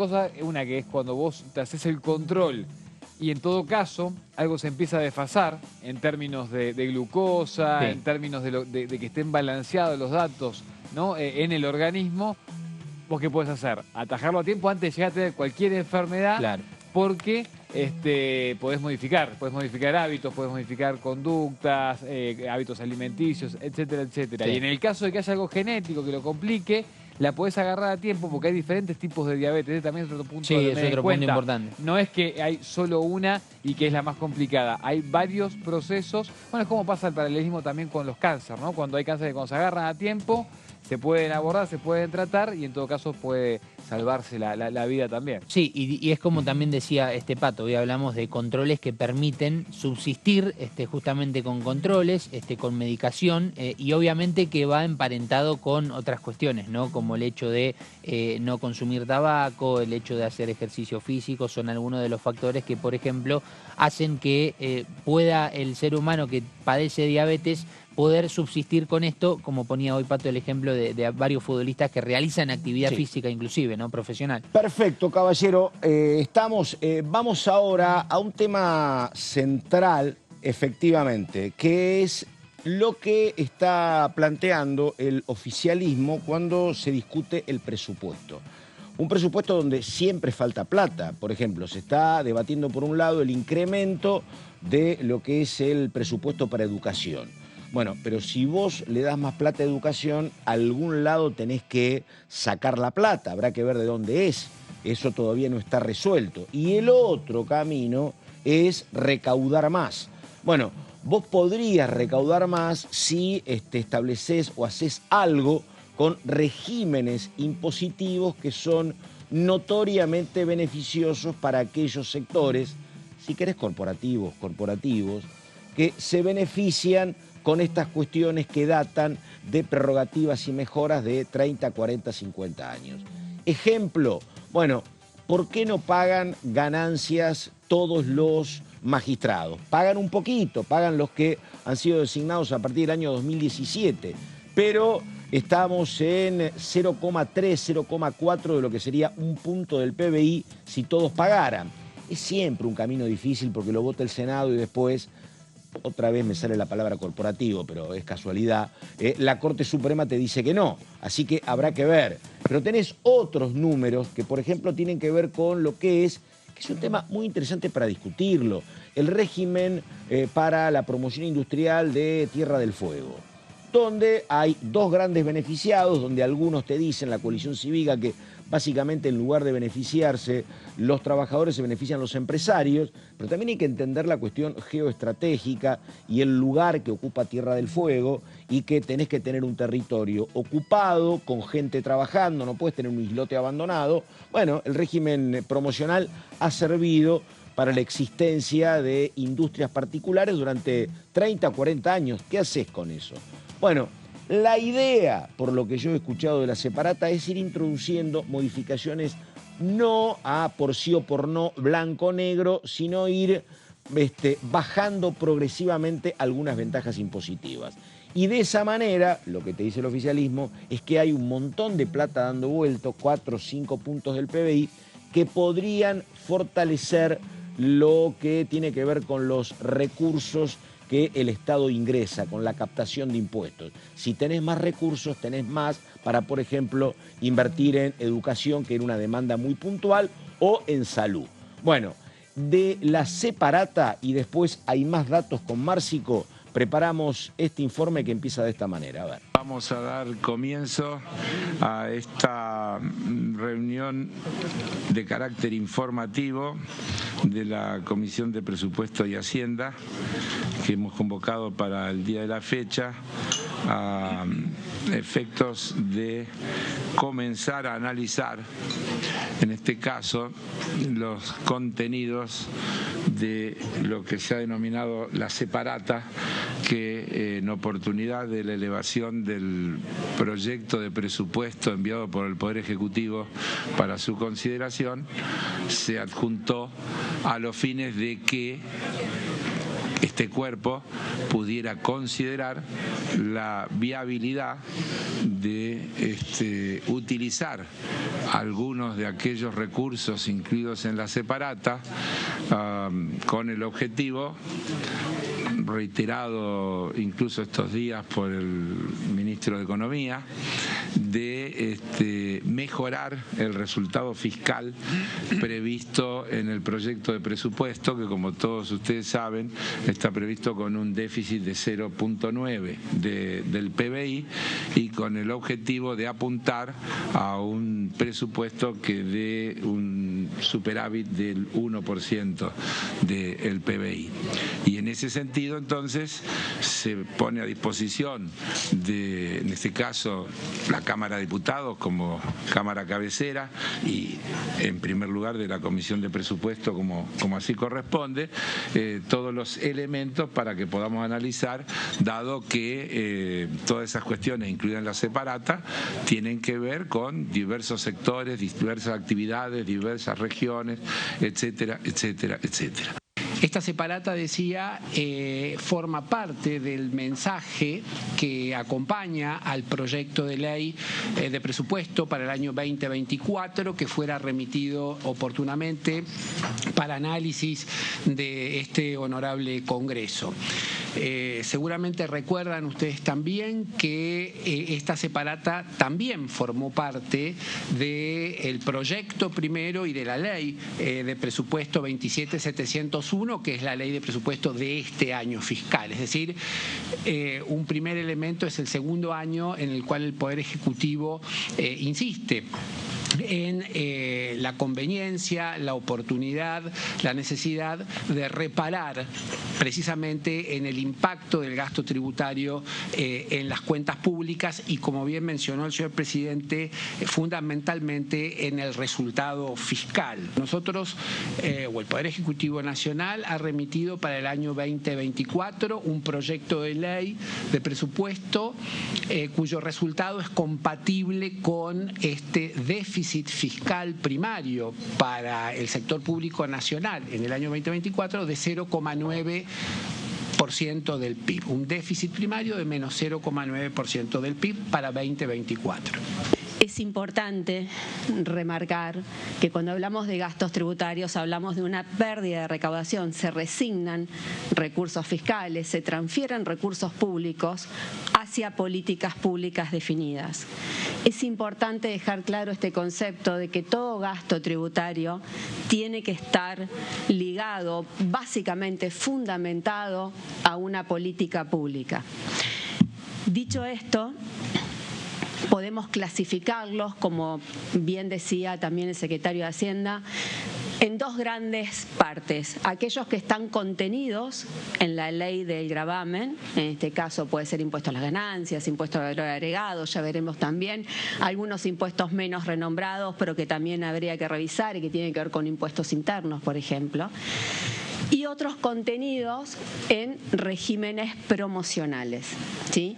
que es cuando vos te haces el control y en todo caso algo se empieza a desfasar en términos de glucosa, sí, en términos de que estén balanceados los datos, ¿no? En el organismo. ¿Vos qué podés hacer? Atajarlo a tiempo antes de llegar a tener cualquier enfermedad. Claro. Porque podés modificar hábitos, podés modificar conductas, hábitos alimenticios, etcétera, etcétera. Sí. Y en el caso de que haya algo genético que lo complique, la podés agarrar a tiempo porque hay diferentes tipos de diabetes. También es otro punto Sí, a es tener otro en cuenta. punto importante. No es que hay solo una y que es la más complicada. Hay varios procesos. Bueno, es como pasa el paralelismo también con los cánceres, ¿no? Cuando hay cáncer que cuando se agarran a tiempo, se pueden abordar, se pueden tratar y en todo caso puede salvarse la vida también. Sí, y es como también decía Pato, hoy hablamos de controles que permiten subsistir justamente con controles, con medicación y obviamente que va emparentado con otras cuestiones, ¿no? Como el hecho de no consumir tabaco, el hecho de hacer ejercicio físico, son algunos de los factores que, por ejemplo, hacen que pueda el ser humano que padece diabetes poder subsistir con esto, como ponía hoy Pato el ejemplo de varios futbolistas que realizan actividad física inclusive, ¿no? Profesional. Perfecto, caballero. Vamos ahora a un tema central, efectivamente, que es lo que está planteando el oficialismo cuando se discute el presupuesto. Un presupuesto donde siempre falta plata. Por ejemplo, se está debatiendo por un lado el incremento de lo que es el presupuesto para educación. Bueno, pero si vos le das más plata a educación, a algún lado tenés que sacar la plata, habrá que ver de dónde es. Eso todavía no está resuelto. Y el otro camino es recaudar más. Bueno, vos podrías recaudar más si estableces o haces algo con regímenes impositivos que son notoriamente beneficiosos para aquellos sectores, si querés corporativos, que se benefician con estas cuestiones que datan de prerrogativas y mejoras de 30, 40, 50 años. Ejemplo, bueno, ¿por qué no pagan ganancias todos los magistrados? Pagan un poquito, pagan los que han sido designados a partir del año 2017, pero estamos en 0,3, 0,4 de lo que sería un punto del PBI si todos pagaran. Es siempre un camino difícil porque lo vota el Senado y después, otra vez me sale la palabra corporativo, pero es casualidad, la Corte Suprema te dice que no, así que habrá que ver. Pero tenés otros números que, por ejemplo, tienen que ver con lo que es un tema muy interesante para discutirlo, el régimen para la promoción industrial de Tierra del Fuego, donde hay dos grandes beneficiados, donde algunos te dicen, la coalición cívica, que básicamente en lugar de beneficiarse los trabajadores se benefician los empresarios, pero también hay que entender la cuestión geoestratégica y el lugar que ocupa Tierra del Fuego y que tenés que tener un territorio ocupado, con gente trabajando, no puedes tener un islote abandonado. Bueno, el régimen promocional ha servido para la existencia de industrias particulares durante 30 o 40 años. ¿Qué haces con eso? Bueno, la idea, por lo que yo he escuchado de la separata, es ir introduciendo modificaciones no a por sí o por no, blanco o negro, sino ir bajando progresivamente algunas ventajas impositivas. Y de esa manera, lo que te dice el oficialismo es que hay un montón de plata dando vuelto, 4 o 5 puntos del PBI, que podrían fortalecer lo que tiene que ver con los recursos que el Estado ingresa, con la captación de impuestos. Si tenés más recursos, tenés más para, por ejemplo, invertir en educación, que era una demanda muy puntual, o en salud. Bueno, de la separata, y después hay más datos con Márcico, preparamos este informe que empieza de esta manera. A ver. Vamos a dar comienzo a esta reunión de carácter informativo de la Comisión de Presupuesto y Hacienda que hemos convocado para el día de la fecha a efectos de comenzar a analizar, en este caso, los contenidos de lo que se ha denominado la separata, que en oportunidad de la elevación del proyecto de presupuesto enviado por el Poder Ejecutivo para su consideración, se adjuntó a los fines de que este cuerpo pudiera considerar la viabilidad de utilizar algunos de aquellos recursos incluidos en la separata con el objetivo, reiterado incluso estos días por el ministro de Economía, de mejorar el resultado fiscal previsto en el proyecto de presupuesto, que como todos ustedes saben está previsto con un déficit de 0,9 del PBI y con el objetivo de apuntar a un presupuesto que dé un superávit del 1% del PBI. Y en ese sentido entonces se pone a disposición de, en este caso, la Cámara de Diputados como Cámara cabecera y en primer lugar de la Comisión de Presupuesto como así corresponde, todos los elementos para que podamos analizar, dado que todas esas cuestiones, incluidas la separata, tienen que ver con diversos sectores, diversas actividades, diversas regiones, etcétera, etcétera, etcétera. Esta separata, decía, forma parte del mensaje que acompaña al proyecto de ley de presupuesto para el año 2024, que fuera remitido oportunamente para análisis de este honorable Congreso. Seguramente recuerdan ustedes también que esta separata también formó parte del proyecto primero y de la ley de presupuesto 27701, que es la ley de presupuesto de este año fiscal. Es decir, un primer elemento es el segundo año en el cual el Poder Ejecutivo insiste en la conveniencia, la oportunidad, la necesidad de reparar precisamente en el impacto del gasto tributario en las cuentas públicas y, como bien mencionó el señor presidente, fundamentalmente en el resultado fiscal. Nosotros, o el Poder Ejecutivo Nacional, ha remitido para el año 2024 un proyecto de ley de presupuesto cuyo resultado es compatible con este déficit fiscal primario para el sector público nacional en el año 2024 de 0,9% del PIB, un déficit primario de menos 0,9% del PIB para 2024. Es importante remarcar que cuando hablamos de gastos tributarios hablamos de una pérdida de recaudación, se resignan recursos fiscales, se transfieren recursos públicos hacia políticas públicas definidas. Es importante dejar claro este concepto de que todo gasto tributario tiene que estar ligado, básicamente fundamentado a una política pública. Dicho esto, podemos clasificarlos, como bien decía también el secretario de Hacienda, en dos grandes partes. Aquellos que están contenidos en la ley del gravamen, en este caso puede ser impuesto a las ganancias, impuesto al valor agregado, ya veremos también algunos impuestos menos renombrados, pero que también habría que revisar y que tienen que ver con impuestos internos, por ejemplo. Y otros contenidos en regímenes promocionales, ¿sí?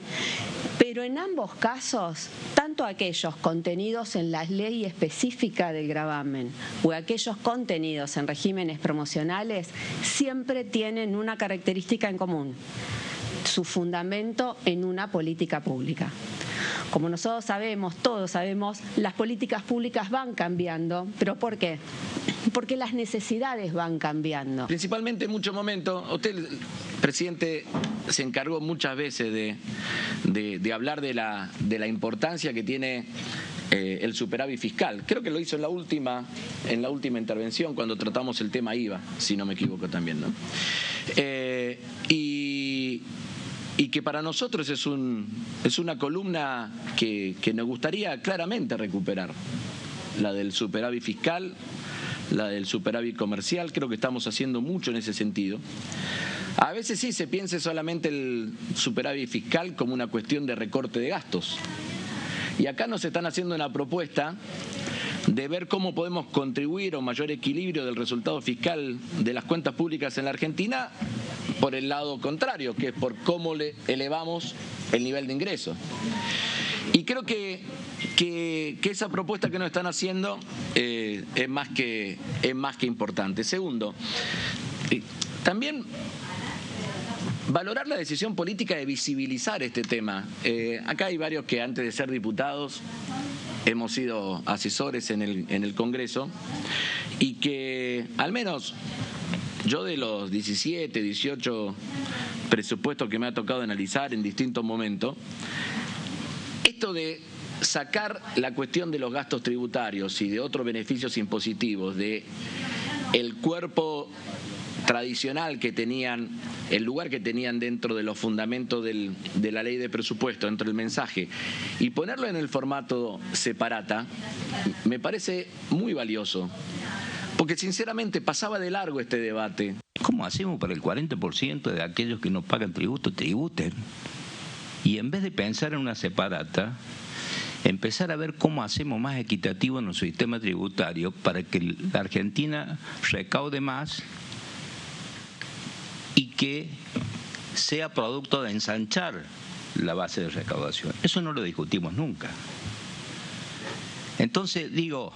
Pero en ambos casos, tanto aquellos contenidos en la ley específica del gravamen o aquellos contenidos en regímenes promocionales siempre tienen una característica en común: su fundamento en una política pública. Como nosotros sabemos, todos sabemos, las políticas públicas van cambiando. ¿Pero por qué? Porque las necesidades van cambiando. Principalmente en muchos momentos, usted, presidente, se encargó muchas veces de hablar de la importancia que tiene el superávit fiscal. Creo que lo hizo en la última intervención cuando tratamos el tema IVA, si no me equivoco también, ¿no? Y que para nosotros es una columna que nos gustaría claramente recuperar, la del superávit fiscal, la del superávit comercial. Creo que estamos haciendo mucho en ese sentido. A veces sí se piensa solamente el superávit fiscal como una cuestión de recorte de gastos. Y acá nos están haciendo una propuesta de ver cómo podemos contribuir a un mayor equilibrio del resultado fiscal de las cuentas públicas en la Argentina por el lado contrario, que es por cómo le elevamos el nivel de ingresos. Y creo que esa propuesta que nos están haciendo es más que importante. Segundo, también valorar la decisión política de visibilizar este tema. Acá hay varios que antes de ser diputados hemos sido asesores en el Congreso y que al menos yo de los 17, 18 presupuestos que me ha tocado analizar en distintos momentos, esto de sacar la cuestión de los gastos tributarios y de otros beneficios impositivos de el cuerpo tradicional que tenían, el lugar que tenían dentro de los fundamentos de la ley de presupuesto, dentro del mensaje, y ponerlo en el formato separata, me parece muy valioso. Porque sinceramente pasaba de largo este debate. ¿Cómo hacemos para el 40% de aquellos que no pagan tributo tributen? Y en vez de pensar en una separata, empezar a ver cómo hacemos más equitativo nuestro sistema tributario para que la Argentina recaude más y que sea producto de ensanchar la base de recaudación. Eso no lo discutimos nunca. Entonces, digo,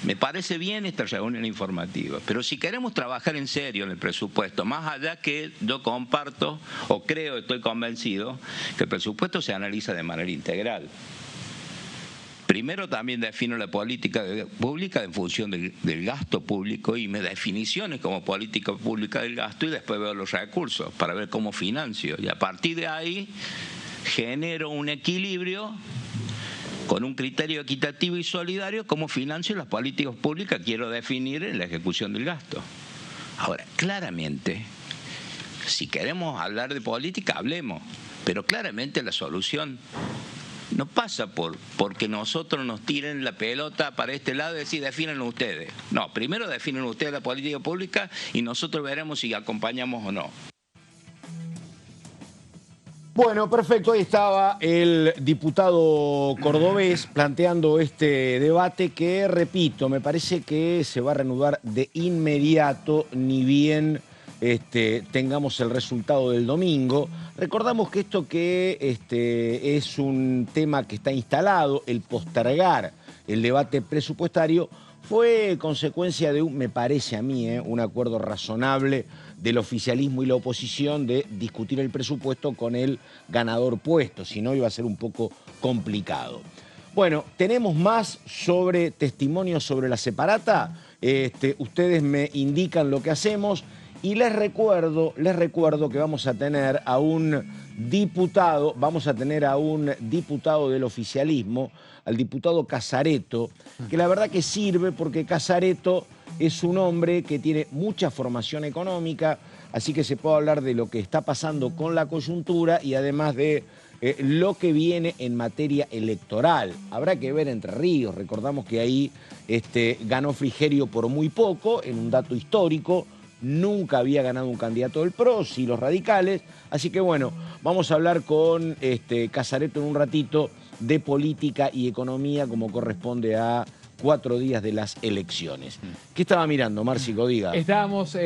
me parece bien esta reunión informativa, pero si queremos trabajar en serio en el presupuesto, más allá que yo comparto, o creo, estoy convencido, que el presupuesto se analiza de manera integral. Primero también defino la política pública en función del gasto público y me definiciones como política pública del gasto y después veo los recursos para ver cómo financio. Y a partir de ahí genero un equilibrio con un criterio equitativo y solidario, cómo financio las políticas públicas que quiero definir en la ejecución del gasto. Ahora, claramente, si queremos hablar de política, hablemos, pero claramente la solución no pasa porque nosotros nos tiren la pelota para este lado y decir, definen ustedes. No, primero definen ustedes la política pública y nosotros veremos si acompañamos o no. Bueno, perfecto. Ahí estaba el diputado cordobés planteando este debate que, repito, me parece que se va a reanudar de inmediato, ni bien tengamos el resultado del domingo. Recordamos que esto es un tema que está instalado, el postergar el debate presupuestario, fue consecuencia de me parece a mí, un acuerdo razonable del oficialismo y la oposición de discutir el presupuesto con el ganador puesto, si no iba a ser un poco complicado. Bueno, tenemos más sobre testimonios sobre la separata. Ustedes me indican lo que hacemos y les recuerdo que vamos a tener a un diputado del oficialismo, al diputado Casareto, que la verdad que sirve porque Casareto es un hombre que tiene mucha formación económica, así que se puede hablar de lo que está pasando con la coyuntura y además de lo que viene en materia electoral. Habrá que ver Entre Ríos, recordamos que ahí ganó Frigerio por muy poco, en un dato histórico, nunca había ganado un candidato del PRO, sí los radicales, así que bueno, vamos a hablar con Casareto en un ratito de política y economía como corresponde a 4 días de las elecciones. ¿Qué estaba mirando, Marci Codiga? Estábamos,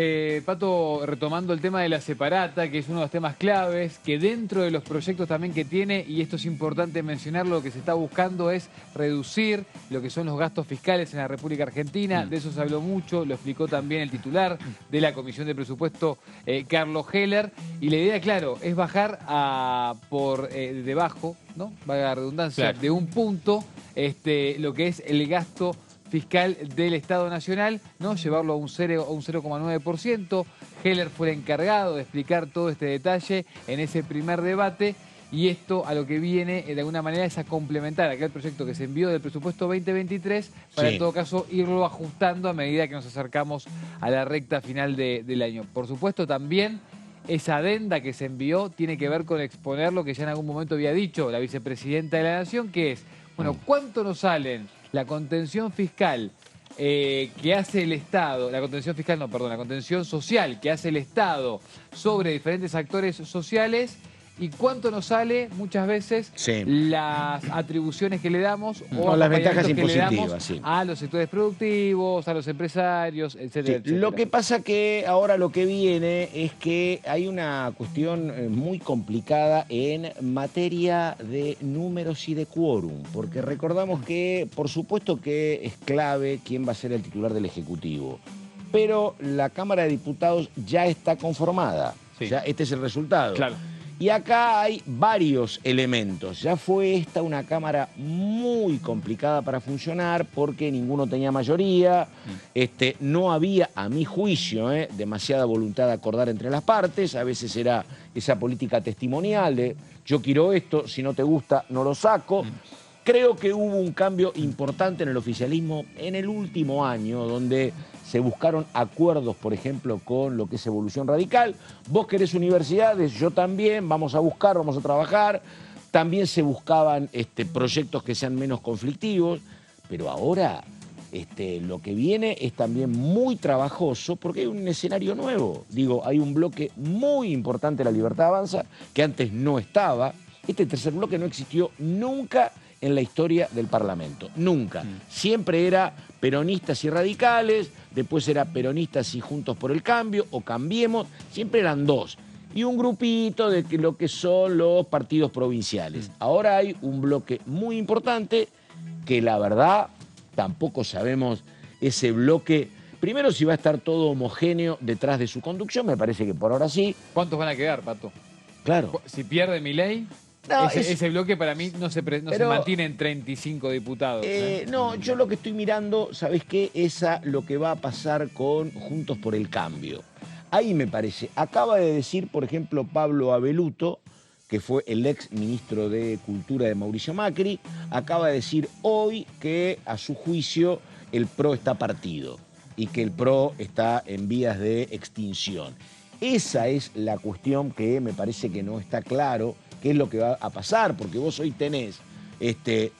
Pato, retomando el tema de la separata, que es uno de los temas claves, que dentro de los proyectos también que tiene, y esto es importante mencionarlo, lo que se está buscando es reducir lo que son los gastos fiscales en la República Argentina. De eso se habló mucho, lo explicó también el titular de la Comisión de Presupuesto, Carlos Heller, y la idea, claro, es bajar por debajo, ¿no? Valga la redundancia, claro, de un punto lo que es el gasto fiscal del Estado Nacional, ¿no? Llevarlo a un 0,9%. Heller fue el encargado de explicar todo este detalle en ese primer debate y esto a lo que viene de alguna manera es a complementar aquel proyecto que se envió del presupuesto 2023 para en todo caso irlo ajustando a medida que nos acercamos a la recta final del año. Por supuesto también esa adenda que se envió tiene que ver con exponer lo que ya en algún momento había dicho la vicepresidenta de la Nación, que es, bueno, ¿cuánto nos salen la contención fiscal que hace el Estado, la contención social que hace el Estado sobre diferentes actores sociales? ¿Y cuánto nos sale muchas veces las atribuciones que le damos o las ventajas impositivas que le damos a los sectores productivos, a los empresarios, etcétera, etcétera? Lo que pasa que ahora lo que viene es que hay una cuestión muy complicada en materia de números y de quórum, porque recordamos que por supuesto que es clave quién va a ser el titular del Ejecutivo, pero la Cámara de Diputados ya está conformada, ya este es el resultado. Claro. Y acá hay varios elementos. Ya fue esta una Cámara muy complicada para funcionar porque ninguno tenía mayoría. No había, a mi juicio, demasiada voluntad de acordar entre las partes. A veces era esa política testimonial de yo quiero esto, si no te gusta no lo saco. Creo que hubo un cambio importante en el oficialismo en el último año, donde se buscaron acuerdos, por ejemplo, con lo que es Evolución Radical. Vos querés universidades, yo también, vamos a buscar, vamos a trabajar. También se buscaban proyectos que sean menos conflictivos, pero ahora lo que viene es también muy trabajoso porque hay un escenario nuevo. Digo, hay un bloque muy importante de La Libertad Avanza que antes no estaba. Este tercer bloque no existió nunca en la historia del Parlamento, nunca. Siempre era peronistas y radicales, después era peronistas y Juntos por el Cambio, o Cambiemos, siempre eran dos. Y un grupito de lo que son los partidos provinciales. Ahora hay un bloque muy importante que la verdad tampoco sabemos ese bloque. Primero, si va a estar todo homogéneo detrás de su conducción, me parece que por ahora sí. ¿Cuántos van a quedar, Pato? Claro. Si pierde Milei... No, ese bloque para mí no se mantiene en 35 diputados. No, yo lo que estoy mirando, ¿sabés qué? Es lo que va a pasar con Juntos por el Cambio. Ahí me parece. Acaba de decir, por ejemplo, Pablo Abeluto, que fue el ex ministro de Cultura de Mauricio Macri, acaba de decir hoy que a su juicio el PRO está partido y que el PRO está en vías de extinción. Esa es la cuestión que me parece que no está claro qué es lo que va a pasar, porque vos hoy tenés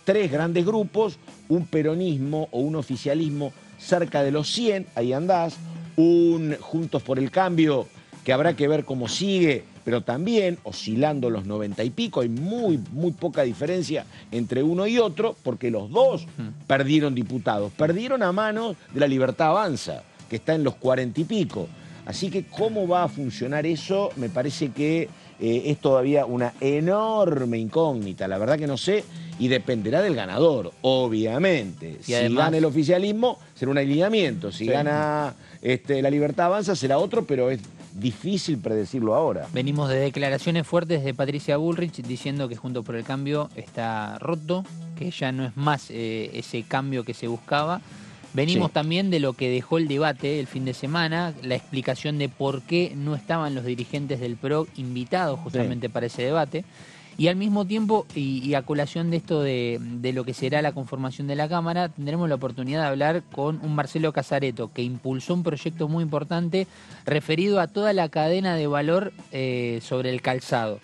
tres grandes grupos, un peronismo o un oficialismo cerca de los 100, ahí andás, un Juntos por el Cambio que habrá que ver cómo sigue, pero también oscilando los 90 y pico, hay muy poca diferencia entre uno y otro, porque los dos perdieron diputados, perdieron a manos de La Libertad Avanza, que está en los 40 y pico. Así que cómo va a funcionar eso, me parece que es todavía una enorme incógnita. La verdad que no sé y dependerá del ganador, obviamente. Si gana el oficialismo, será un alineamiento. Si gana La Libertad Avanza, será otro, pero es difícil predecirlo ahora. Venimos de declaraciones fuertes de Patricia Bullrich diciendo que Juntos por el Cambio está roto, que ya no es más ese cambio que se buscaba. Venimos también de lo que dejó el debate el fin de semana, la explicación de por qué no estaban los dirigentes del PRO invitados justamente para ese debate. Y al mismo tiempo, y a colación de esto de lo que será la conformación de la Cámara, tendremos la oportunidad de hablar con un Marcelo Casareto, que impulsó un proyecto muy importante referido a toda la cadena de valor sobre el calzado,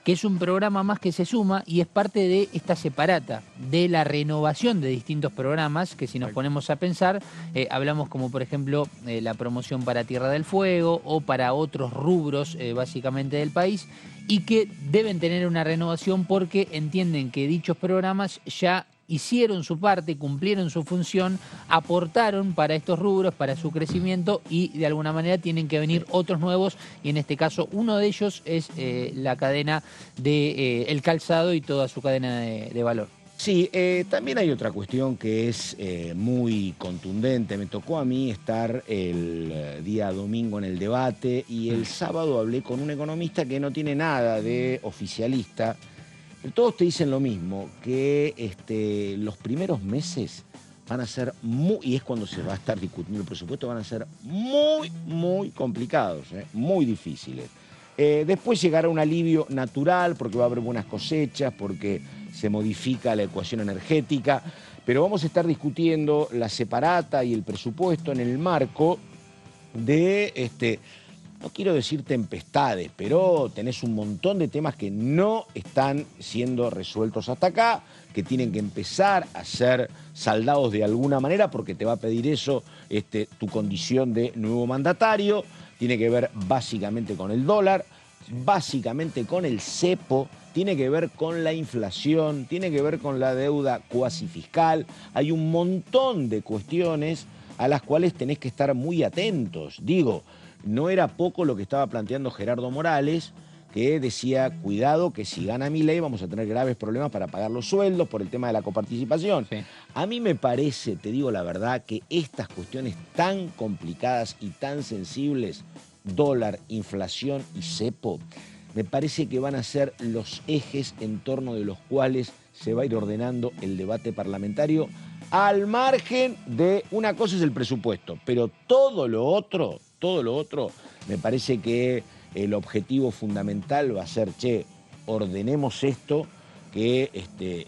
que es un programa más que se suma y es parte de esta separata, de la renovación de distintos programas, que si nos ponemos a pensar, hablamos como por ejemplo la promoción para Tierra del Fuego o para otros rubros básicamente del país, y que deben tener una renovación porque entienden que dichos programas ya hicieron su parte, cumplieron su función, aportaron para estos rubros, para su crecimiento, y de alguna manera tienen que venir otros nuevos, y en este caso uno de ellos es la cadena de el calzado y toda su cadena de valor. Sí, también hay otra cuestión que es muy contundente. Me tocó a mí estar el día domingo en el debate y el sábado hablé con un economista que no tiene nada de oficialista. Pero todos te dicen lo mismo, que los primeros meses van a ser y es cuando se va a estar discutiendo el presupuesto, van a ser muy complicados, muy difíciles. Después llegará un alivio natural porque va a haber buenas cosechas, porque se modifica la ecuación energética, pero vamos a estar discutiendo la separata y el presupuesto en el marco de no quiero decir tempestades, pero tenés un montón de temas que no están siendo resueltos hasta acá, que tienen que empezar a ser saldados de alguna manera porque te va a pedir eso tu condición de nuevo mandatario. Tiene que ver básicamente con el dólar, básicamente con el cepo, tiene que ver con la inflación, tiene que ver con la deuda cuasi fiscal. Hay un montón de cuestiones a las cuales tenés que estar muy atentos. Digo, no era poco lo que estaba planteando Gerardo Morales, que decía, cuidado que si gana Milei vamos a tener graves problemas para pagar los sueldos por el tema de la coparticipación. Sí. A mí me parece, te digo la verdad, que estas cuestiones tan complicadas y tan sensibles, dólar, inflación y cepo, me parece que van a ser los ejes en torno de los cuales se va a ir ordenando el debate parlamentario, al margen de una cosa es el presupuesto, pero todo lo otro, me parece que el objetivo fundamental va a ser, ordenemos esto, que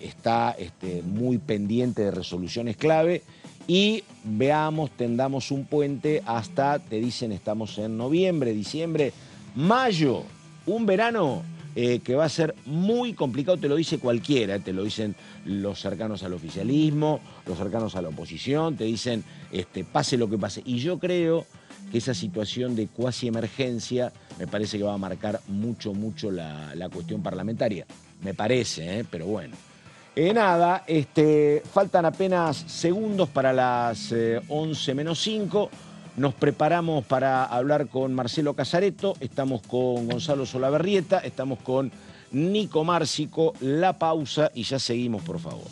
está muy pendiente de resoluciones clave, y veamos, tendamos un puente hasta, te dicen, estamos en noviembre, diciembre, mayo, un verano que va a ser muy complicado, te lo dice cualquiera, te lo dicen los cercanos al oficialismo, los cercanos a la oposición, te dicen, pase lo que pase. Y yo creo que esa situación de cuasi emergencia me parece que va a marcar mucho la cuestión parlamentaria. Me parece, pero bueno. Nada, faltan apenas segundos para las 11 menos 5. Nos preparamos para hablar con Marcelo Casareto, estamos con Gonzalo Solabarrieta, estamos con Nico Márcico. La pausa y ya seguimos, por favor.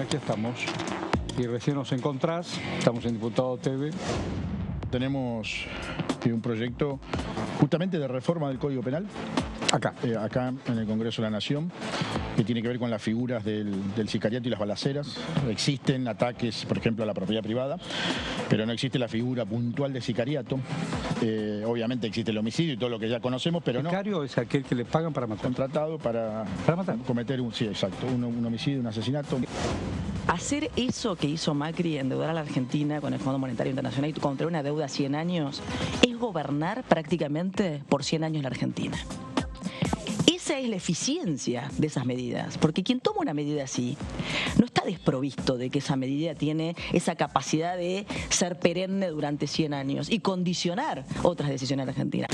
Aquí estamos y recién nos encontrás, estamos en Diputado TV. Tenemos un proyecto justamente de reforma del Código Penal, acá en el Congreso de la Nación, que tiene que ver con las figuras del sicariato y las balaceras. Existen ataques, por ejemplo, a la propiedad privada, pero no existe la figura puntual de sicariato. Obviamente existe el homicidio y todo lo que ya conocemos, pero no. ¿Sicario es aquel que le pagan para matar? Contratado para matar. Cometer un homicidio, un asesinato. Hacer eso que hizo Macri, endeudar a la Argentina con el Fondo Monetario Internacional y contraer una deuda a 100 años, es gobernar prácticamente por 100 años la Argentina. Esa es la eficiencia de esas medidas, porque quien toma una medida así no está desprovisto de que esa medida tiene esa capacidad de ser perenne durante 100 años y condicionar otras decisiones de Argentina.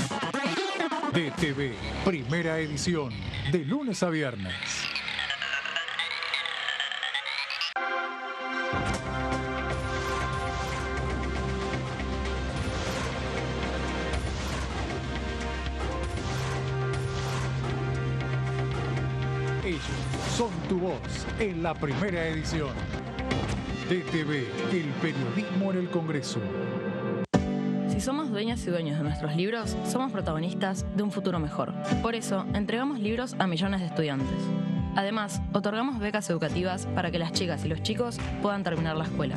DTV, primera edición, de lunes a viernes. Ellos son tu voz en la primera edición. DTV, el periodismo en el Congreso. Si somos dueñas y dueños de nuestros libros, somos protagonistas de un futuro mejor. Por eso, entregamos libros a millones de estudiantes. Además, otorgamos becas educativas para que las chicas y los chicos puedan terminar la escuela.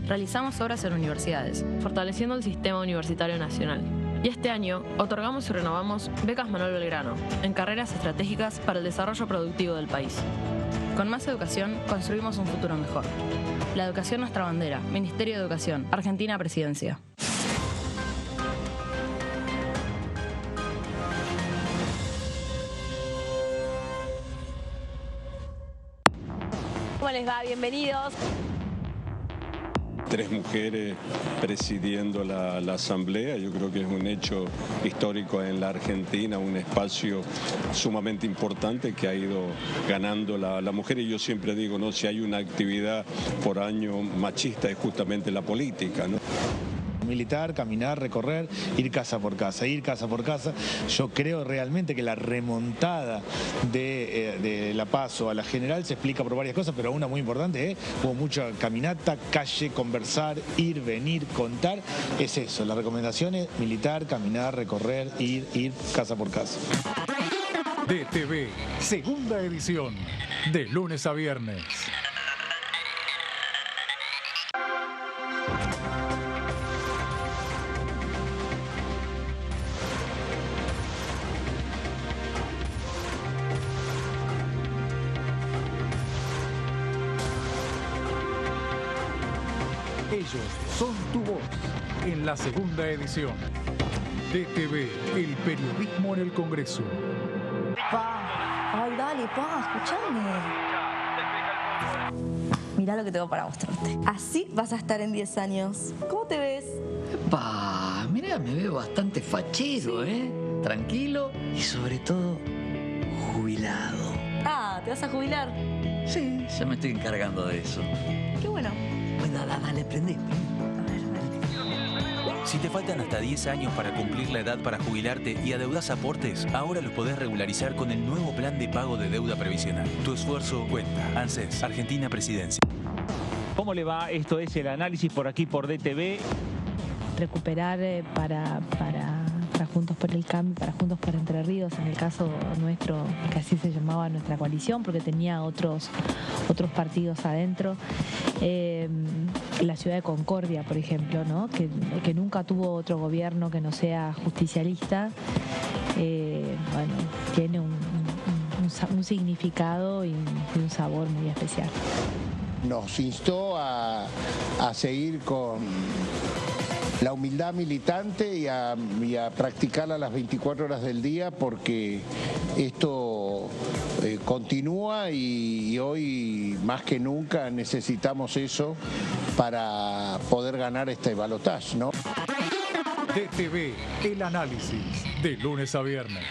Realizamos obras en universidades, fortaleciendo el sistema universitario nacional. Y este año, otorgamos y renovamos becas Manuel Belgrano, en carreras estratégicas para el desarrollo productivo del país. Con más educación, construimos un futuro mejor. La educación nuestra bandera. Ministerio de Educación. Argentina Presidencia. ¿Cómo les va? Bienvenidos. 3 mujeres presidiendo la asamblea, yo creo que es un hecho histórico en la Argentina, un espacio sumamente importante que ha ido ganando la mujer, y yo siempre digo, ¿no?, si hay una actividad por año machista es justamente la política, ¿no? Militar, caminar, recorrer, ir casa por casa. Yo creo realmente que la remontada de la PASO a la general se explica por varias cosas, pero una muy importante, hubo mucha caminata, calle, conversar, ir, venir, contar. Es eso, la recomendación es militar, caminar, recorrer, ir casa por casa. DTV, segunda edición, de lunes a viernes. Ellos son tu voz en la segunda edición. DTV, el periodismo en el Congreso. Ay, dale, escuchame. Mirá lo que tengo para mostrarte. Así vas a estar en 10 años. ¿Cómo te ves? Mirá, me veo bastante fachero, tranquilo y sobre todo jubilado. Ah, ¿te vas a jubilar? Sí, ya me estoy encargando de eso. Qué bueno. Bueno, dale, prendí. Si te faltan hasta 10 años para cumplir la edad para jubilarte y adeudas aportes, ahora los podés regularizar con el nuevo plan de pago de deuda previsional. Tu esfuerzo cuenta. ANSES, Argentina Presidencia. ¿Cómo le va? Esto es el análisis por aquí por DTV. Recuperar para Juntos por el Cambio, para Juntos por Entre Ríos, en el caso nuestro, que así se llamaba nuestra coalición, porque tenía otros partidos adentro. La ciudad de Concordia, por ejemplo, ¿no? que nunca tuvo otro gobierno que no sea justicialista, bueno, tiene un significado y un sabor muy especial. Nos instó a seguir con la humildad militante y a practicarla las 24 horas del día, porque esto continúa y hoy más que nunca necesitamos eso para poder ganar este balotaje, ¿no? DTV, el análisis, de lunes a viernes.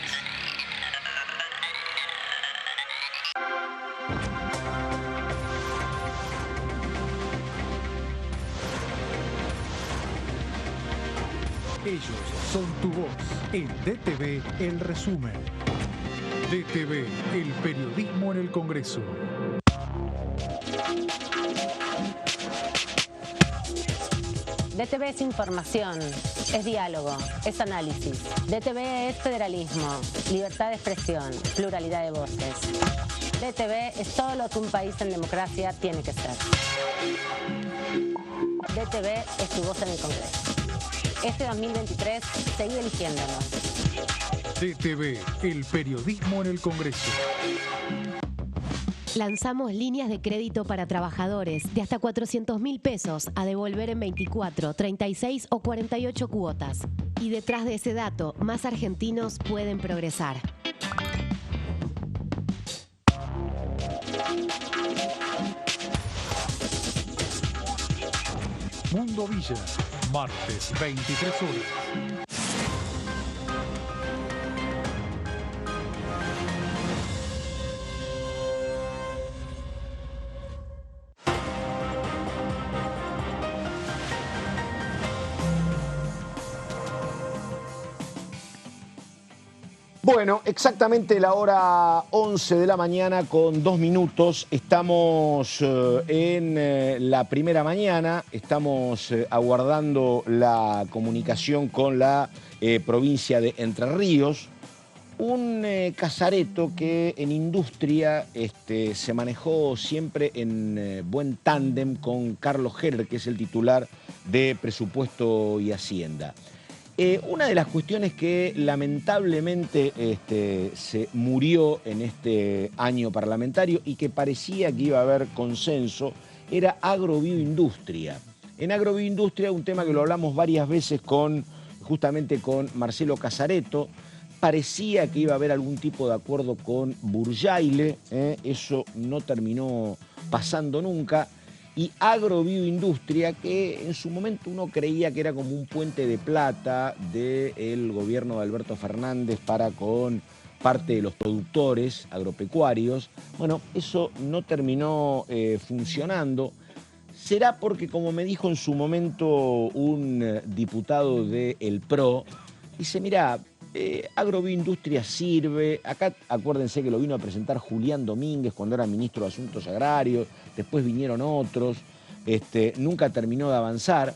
Ellos son tu voz. En DTV, el resumen. DTV, el periodismo en el Congreso. DTV es información, es diálogo, es análisis. DTV es federalismo, libertad de expresión, pluralidad de voces. DTV es todo lo que un país en democracia tiene que ser. DTV es tu voz en el Congreso. Este 2023, seguí eligiéndonos. DTV, el periodismo en el Congreso. Lanzamos líneas de crédito para trabajadores de hasta 400.000 pesos a devolver en 24, 36 o 48 cuotas. Y detrás de ese dato, más argentinos pueden progresar. Mundo Villa, martes 23 horas. Bueno, exactamente la hora 11 de la mañana con 2 minutos. Estamos en la primera mañana, estamos aguardando la comunicación con la provincia de Entre Ríos. Un casareto que en industria se manejó siempre en buen tándem con Carlos Heller, que es el titular de Presupuesto y Hacienda. Una de las cuestiones que lamentablemente se murió en este año parlamentario y que parecía que iba a haber consenso era agrobioindustria. En agrobioindustria, un tema que lo hablamos varias veces justamente con Marcelo Casareto, parecía que iba a haber algún tipo de acuerdo con Burjaile, eso no terminó pasando nunca. Y agrobioindustria, que en su momento uno creía que era como un puente de plata del gobierno de Alberto Fernández para con parte de los productores agropecuarios. Bueno, eso no terminó funcionando. Será porque, como me dijo en su momento un diputado del PRO, dice, mirá, agrobioindustria sirve. Acá acuérdense que lo vino a presentar Julián Domínguez cuando era ministro de Asuntos Agrarios, después vinieron otros, nunca terminó de avanzar.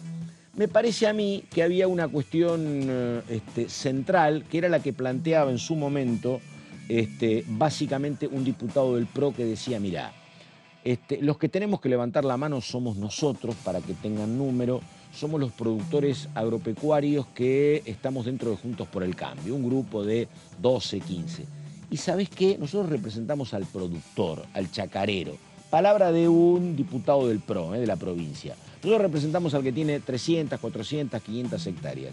Me parece a mí que había una cuestión central, que era la que planteaba en su momento básicamente un diputado del PRO que decía, mirá, los que tenemos que levantar la mano somos nosotros para que tengan número. Somos los productores agropecuarios que estamos dentro de Juntos por el Cambio, un grupo de 12, 15. Y ¿sabés qué? Nosotros representamos al productor, al chacarero. Palabra de un diputado del PRO, de la provincia. Nosotros representamos al que tiene 300, 400, 500 hectáreas.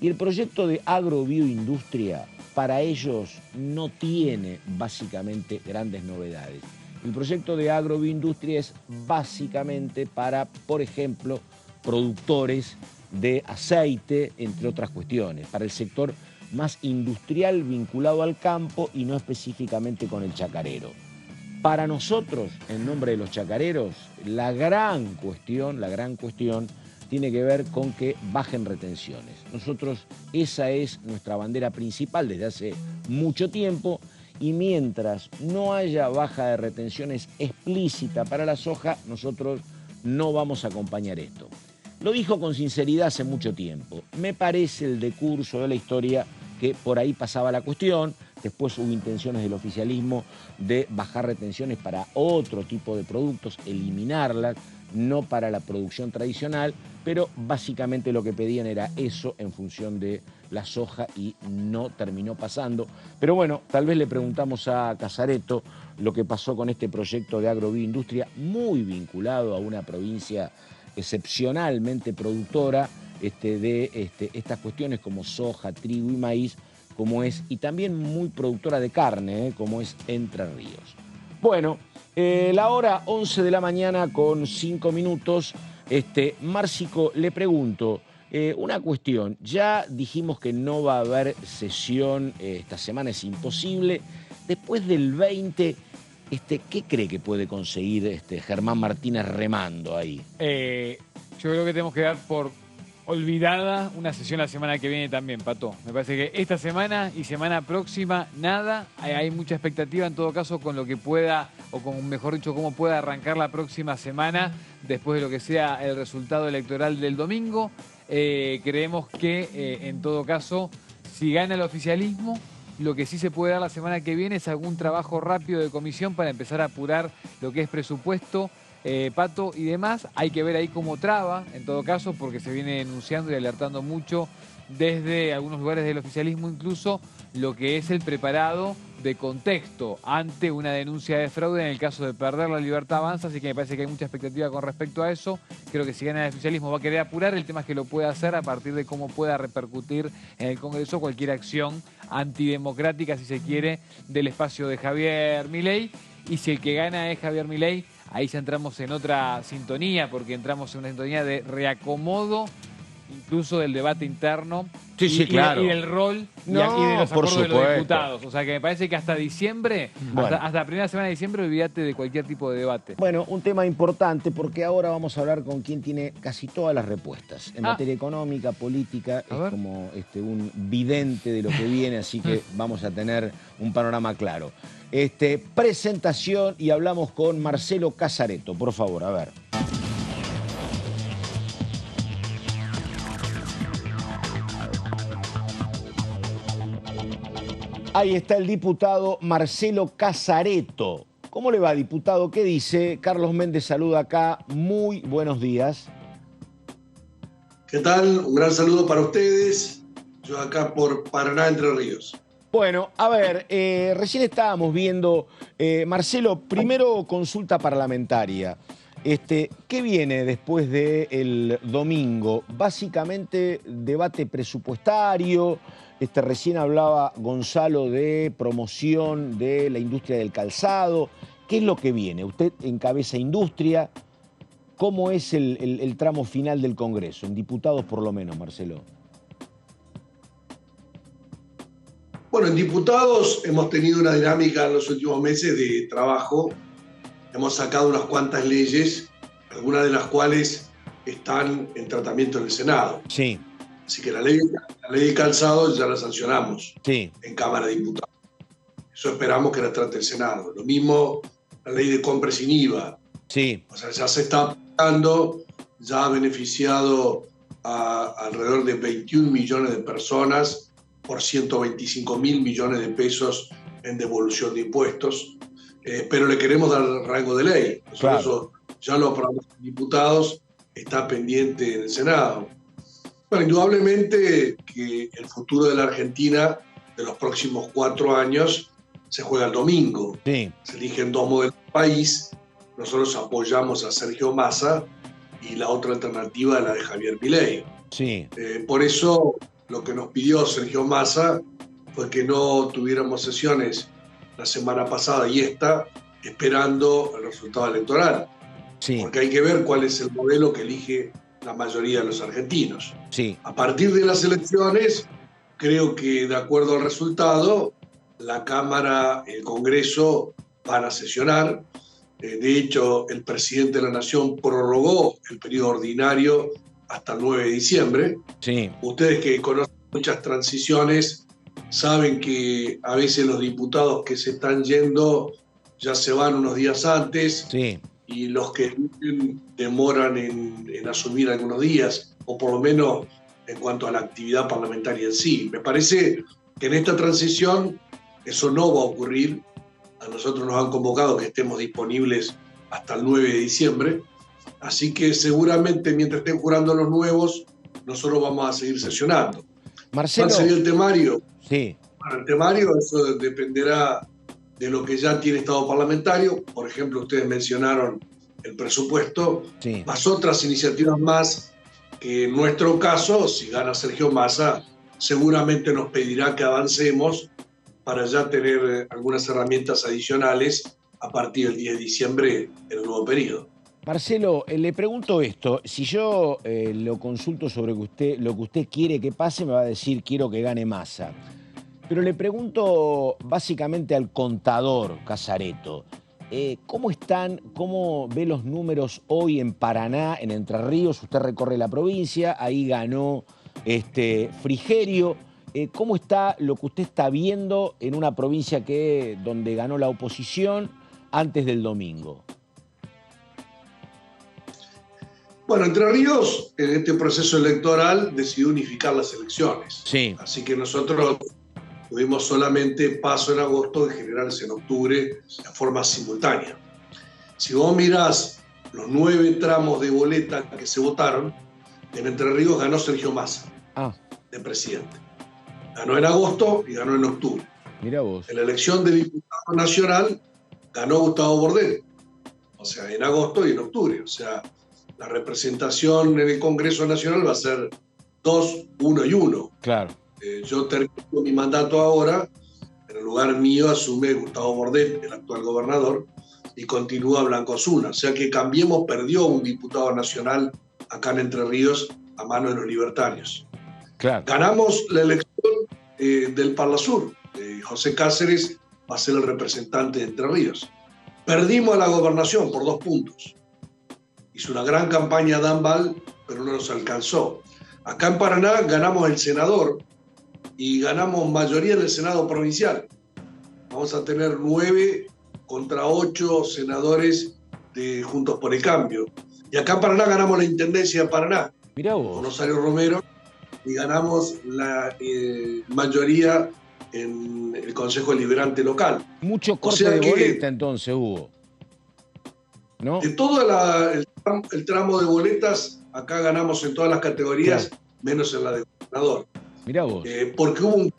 Y el proyecto de agrobioindustria para ellos no tiene básicamente grandes novedades. El proyecto de agrobioindustria es básicamente para, por ejemplo, productores de aceite, entre otras cuestiones, para el sector más industrial vinculado al campo y no específicamente con el chacarero. Para nosotros, en nombre de los chacareros, la gran cuestión tiene que ver con que bajen retenciones. Nosotros, esa es nuestra bandera principal desde hace mucho tiempo, y mientras no haya baja de retenciones explícita para la soja, nosotros no vamos a acompañar esto. Lo dijo con sinceridad hace mucho tiempo. Me parece el decurso de la historia que por ahí pasaba la cuestión. Después hubo intenciones del oficialismo de bajar retenciones para otro tipo de productos, eliminarlas, no para la producción tradicional, pero básicamente lo que pedían era eso en función de la soja y no terminó pasando. Pero bueno, tal vez le preguntamos a Casareto lo que pasó con este proyecto de agrobioindustria muy vinculado a una provincia excepcionalmente productora de estas cuestiones como soja, trigo y maíz, como es, y también muy productora de carne, como es Entre Ríos. Bueno, la hora 11 de la mañana con 5 minutos. Márcico, le pregunto una cuestión. Ya dijimos que no va a haber sesión esta semana, es imposible. Después del 20, ¿qué cree que puede conseguir Germán Martínez remando ahí? Yo creo que tenemos que dar por olvidada una sesión la semana que viene también, Pato. Me parece que esta semana y semana próxima nada. Hay mucha expectativa en todo caso con lo que pueda, o con mejor dicho, cómo pueda arrancar la próxima semana después de lo que sea el resultado electoral del domingo. Creemos que en todo caso, si gana el oficialismo, lo que sí se puede dar la semana que viene es algún trabajo rápido de comisión para empezar a apurar lo que es presupuesto, Pato y demás. Hay que ver ahí cómo traba, en todo caso, porque se viene denunciando y alertando mucho desde algunos lugares del oficialismo incluso lo que es el preparado de contexto ante una denuncia de fraude en el caso de perder la Libertad Avanza, así que me parece que hay mucha expectativa con respecto a eso. Creo que si gana el oficialismo va a querer apurar, el tema es que lo pueda hacer a partir de cómo pueda repercutir en el Congreso cualquier acción antidemocrática, si se quiere, del espacio de Javier Milei. Y si el que gana es Javier Milei, ahí ya entramos en otra sintonía, porque entramos en una sintonía de reacomodo, incluso del debate interno. Sí, claro. Y del rol y de los acuerdos de los diputados. O sea que me parece que hasta diciembre, hasta la primera semana de diciembre, olvídate de cualquier tipo de debate. Bueno, un tema importante, porque ahora vamos a hablar con quien tiene casi todas las respuestas. En materia económica, política, es como un vidente de lo que viene, así que vamos a tener un panorama claro. Presentación, y hablamos con Marcelo Casareto. Por favor, a ver. Ahí está el diputado Marcelo Casareto. ¿Cómo le va, diputado? ¿Qué dice? Carlos Méndez saluda acá. Muy buenos días. ¿Qué tal? Un gran saludo para ustedes. Yo acá por Paraná, Entre Ríos. Bueno, a ver, recién estábamos viendo, Marcelo, primero consulta parlamentaria. ¿Qué viene después del domingo? Básicamente debate presupuestario. Recién hablaba Gonzalo de promoción de la industria del calzado. ¿Qué es lo que viene? Usted encabeza industria. ¿Cómo es el tramo final del Congreso? En diputados por lo menos, Marcelo. Bueno, en diputados hemos tenido una dinámica en los últimos meses de trabajo. Hemos sacado unas cuantas leyes, algunas de las cuales están en tratamiento en el Senado. Sí. Así que la ley de calzado ya la sancionamos en Cámara de Diputados. Eso esperamos que la trate el Senado. Lo mismo la ley de compra sin IVA. Sí. O sea, ya se está aplicando, ya ha beneficiado a alrededor de 21 millones de personas por 125.000 millones de pesos en devolución de impuestos. Pero le queremos dar rango de ley. Nosotros eso ya lo aprobamos en diputados, está pendiente en el Senado. Bueno, indudablemente que el futuro de la Argentina de los próximos 4 años se juega el domingo. Sí. Se eligen 2 modelos de país. Nosotros apoyamos a Sergio Massa y la otra alternativa es la de Javier Milei. Sí. Por eso lo que nos pidió Sergio Massa fue que no tuviéramos sesiones la semana pasada y esta, esperando el resultado electoral. Sí. Porque hay que ver cuál es el modelo que elige la mayoría de los argentinos. Sí. A partir de las elecciones creo que de acuerdo al resultado, la Cámara, el Congreso van a sesionar. De hecho, el presidente de la Nación prorrogó el periodo ordinario hasta el 9 de diciembre. Sí. Ustedes que conocen muchas transiciones saben que a veces los diputados que se están yendo ya se van unos días antes. Sí. Y los que demoran en asumir algunos días, o por lo menos en cuanto a la actividad parlamentaria en sí. Me parece que en esta transición eso no va a ocurrir. A nosotros nos han convocado que estemos disponibles hasta el 9 de diciembre, así que seguramente mientras estén jurando los nuevos, nosotros vamos a seguir sesionando. Marcelo. ¿Cuál sería el temario? Sí. Para el temario eso dependerá de lo que ya tiene Estado parlamentario. Por ejemplo, ustedes mencionaron el presupuesto, sí, más otras iniciativas más que en nuestro caso, si gana Sergio Massa, seguramente nos pedirá que avancemos para ya tener algunas herramientas adicionales a partir del 10 de diciembre en el nuevo periodo. Marcelo, le pregunto esto, si yo lo consulto sobre lo que usted quiere que pase, me va a decir quiero que gane Massa. Pero le pregunto básicamente al contador Casareto, ¿cómo ve los números hoy en Paraná, en Entre Ríos? Usted recorre la provincia, ahí ganó Frigerio. ¿Cómo está lo que usted está viendo en una provincia donde ganó la oposición antes del domingo? Bueno, Entre Ríos, en este proceso electoral, decidió unificar las elecciones. Sí. Así que nosotros tuvimos solamente paso en agosto, de generales en octubre, de forma simultánea. Si vos mirás los 9 tramos de boleta que se votaron, en Entre Ríos ganó Sergio Massa, de presidente. Ganó en agosto y ganó en octubre. Mirá vos. En la elección de diputado nacional ganó Gustavo Bordet, o sea, en agosto y en octubre. O sea, la representación en el Congreso Nacional va a ser 2, 1 y 1. Claro. Yo termino mi mandato ahora, en el lugar mío asume Gustavo Bordet, el actual gobernador, y continúa Blanco Osuna. O sea que Cambiemos perdió un diputado nacional acá en Entre Ríos a manos de los libertarios. Claro. Ganamos la elección del Parla Sur. José Cáceres va a ser el representante de Entre Ríos. Perdimos la gobernación por 2 puntos. Hizo una gran campaña Dan Val, pero no nos alcanzó. Acá en Paraná ganamos el senador y ganamos mayoría en el Senado provincial. Vamos a tener 9 contra 8 senadores de Juntos por el Cambio. Y acá en Paraná ganamos la Intendencia de Paraná. Mirá vos. Con Rosario Romero, y ganamos la mayoría en el Consejo Deliberante local. Mucho corte de boleta entonces hubo, ¿no? De todo el tramo de boletas, acá ganamos en todas las categorías, claro, menos en la de gobernador. Mirá vos. Porque hubo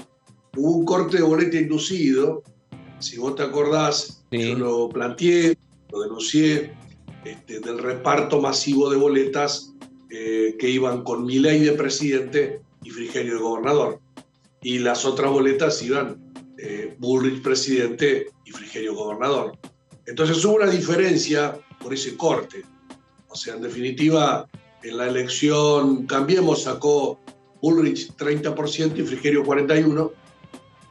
un corte de boleta inducido, si vos te acordás, sí, yo lo planteé, lo denuncié, del reparto masivo de boletas que iban con Milei de presidente y Frigerio de gobernador. Y las otras boletas iban Bullrich presidente y Frigerio gobernador. Entonces hubo una diferencia por ese corte. O sea, en definitiva, en la elección Cambiemos sacó Bullrich 30% y Frigerio 41%,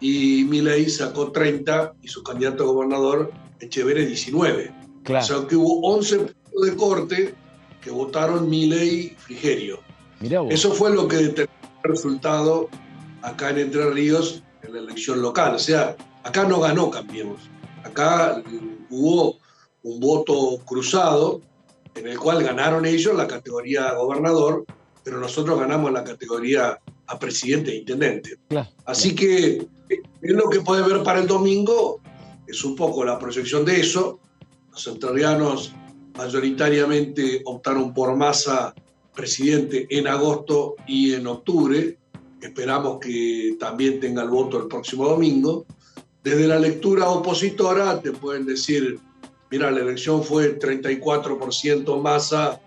y Milei sacó 30% y su candidato a gobernador Echeverri 19%. Claro. O sea que hubo 11 puntos de corte que votaron Milei y Frigerio. Eso fue lo que determinó el resultado acá en Entre Ríos en la elección local. O sea, acá no ganó Cambiemos. Acá hubo un voto cruzado en el cual ganaron ellos la categoría gobernador, pero nosotros ganamos la categoría a presidente e intendente. Claro. Así que es lo que puede ver para el domingo, es un poco la proyección de eso. Los entrerrianos mayoritariamente optaron por Massa presidente en agosto y en octubre. Esperamos que también tenga el voto el próximo domingo. Desde la lectura opositora te pueden decir, mira, la elección fue 34% Massa,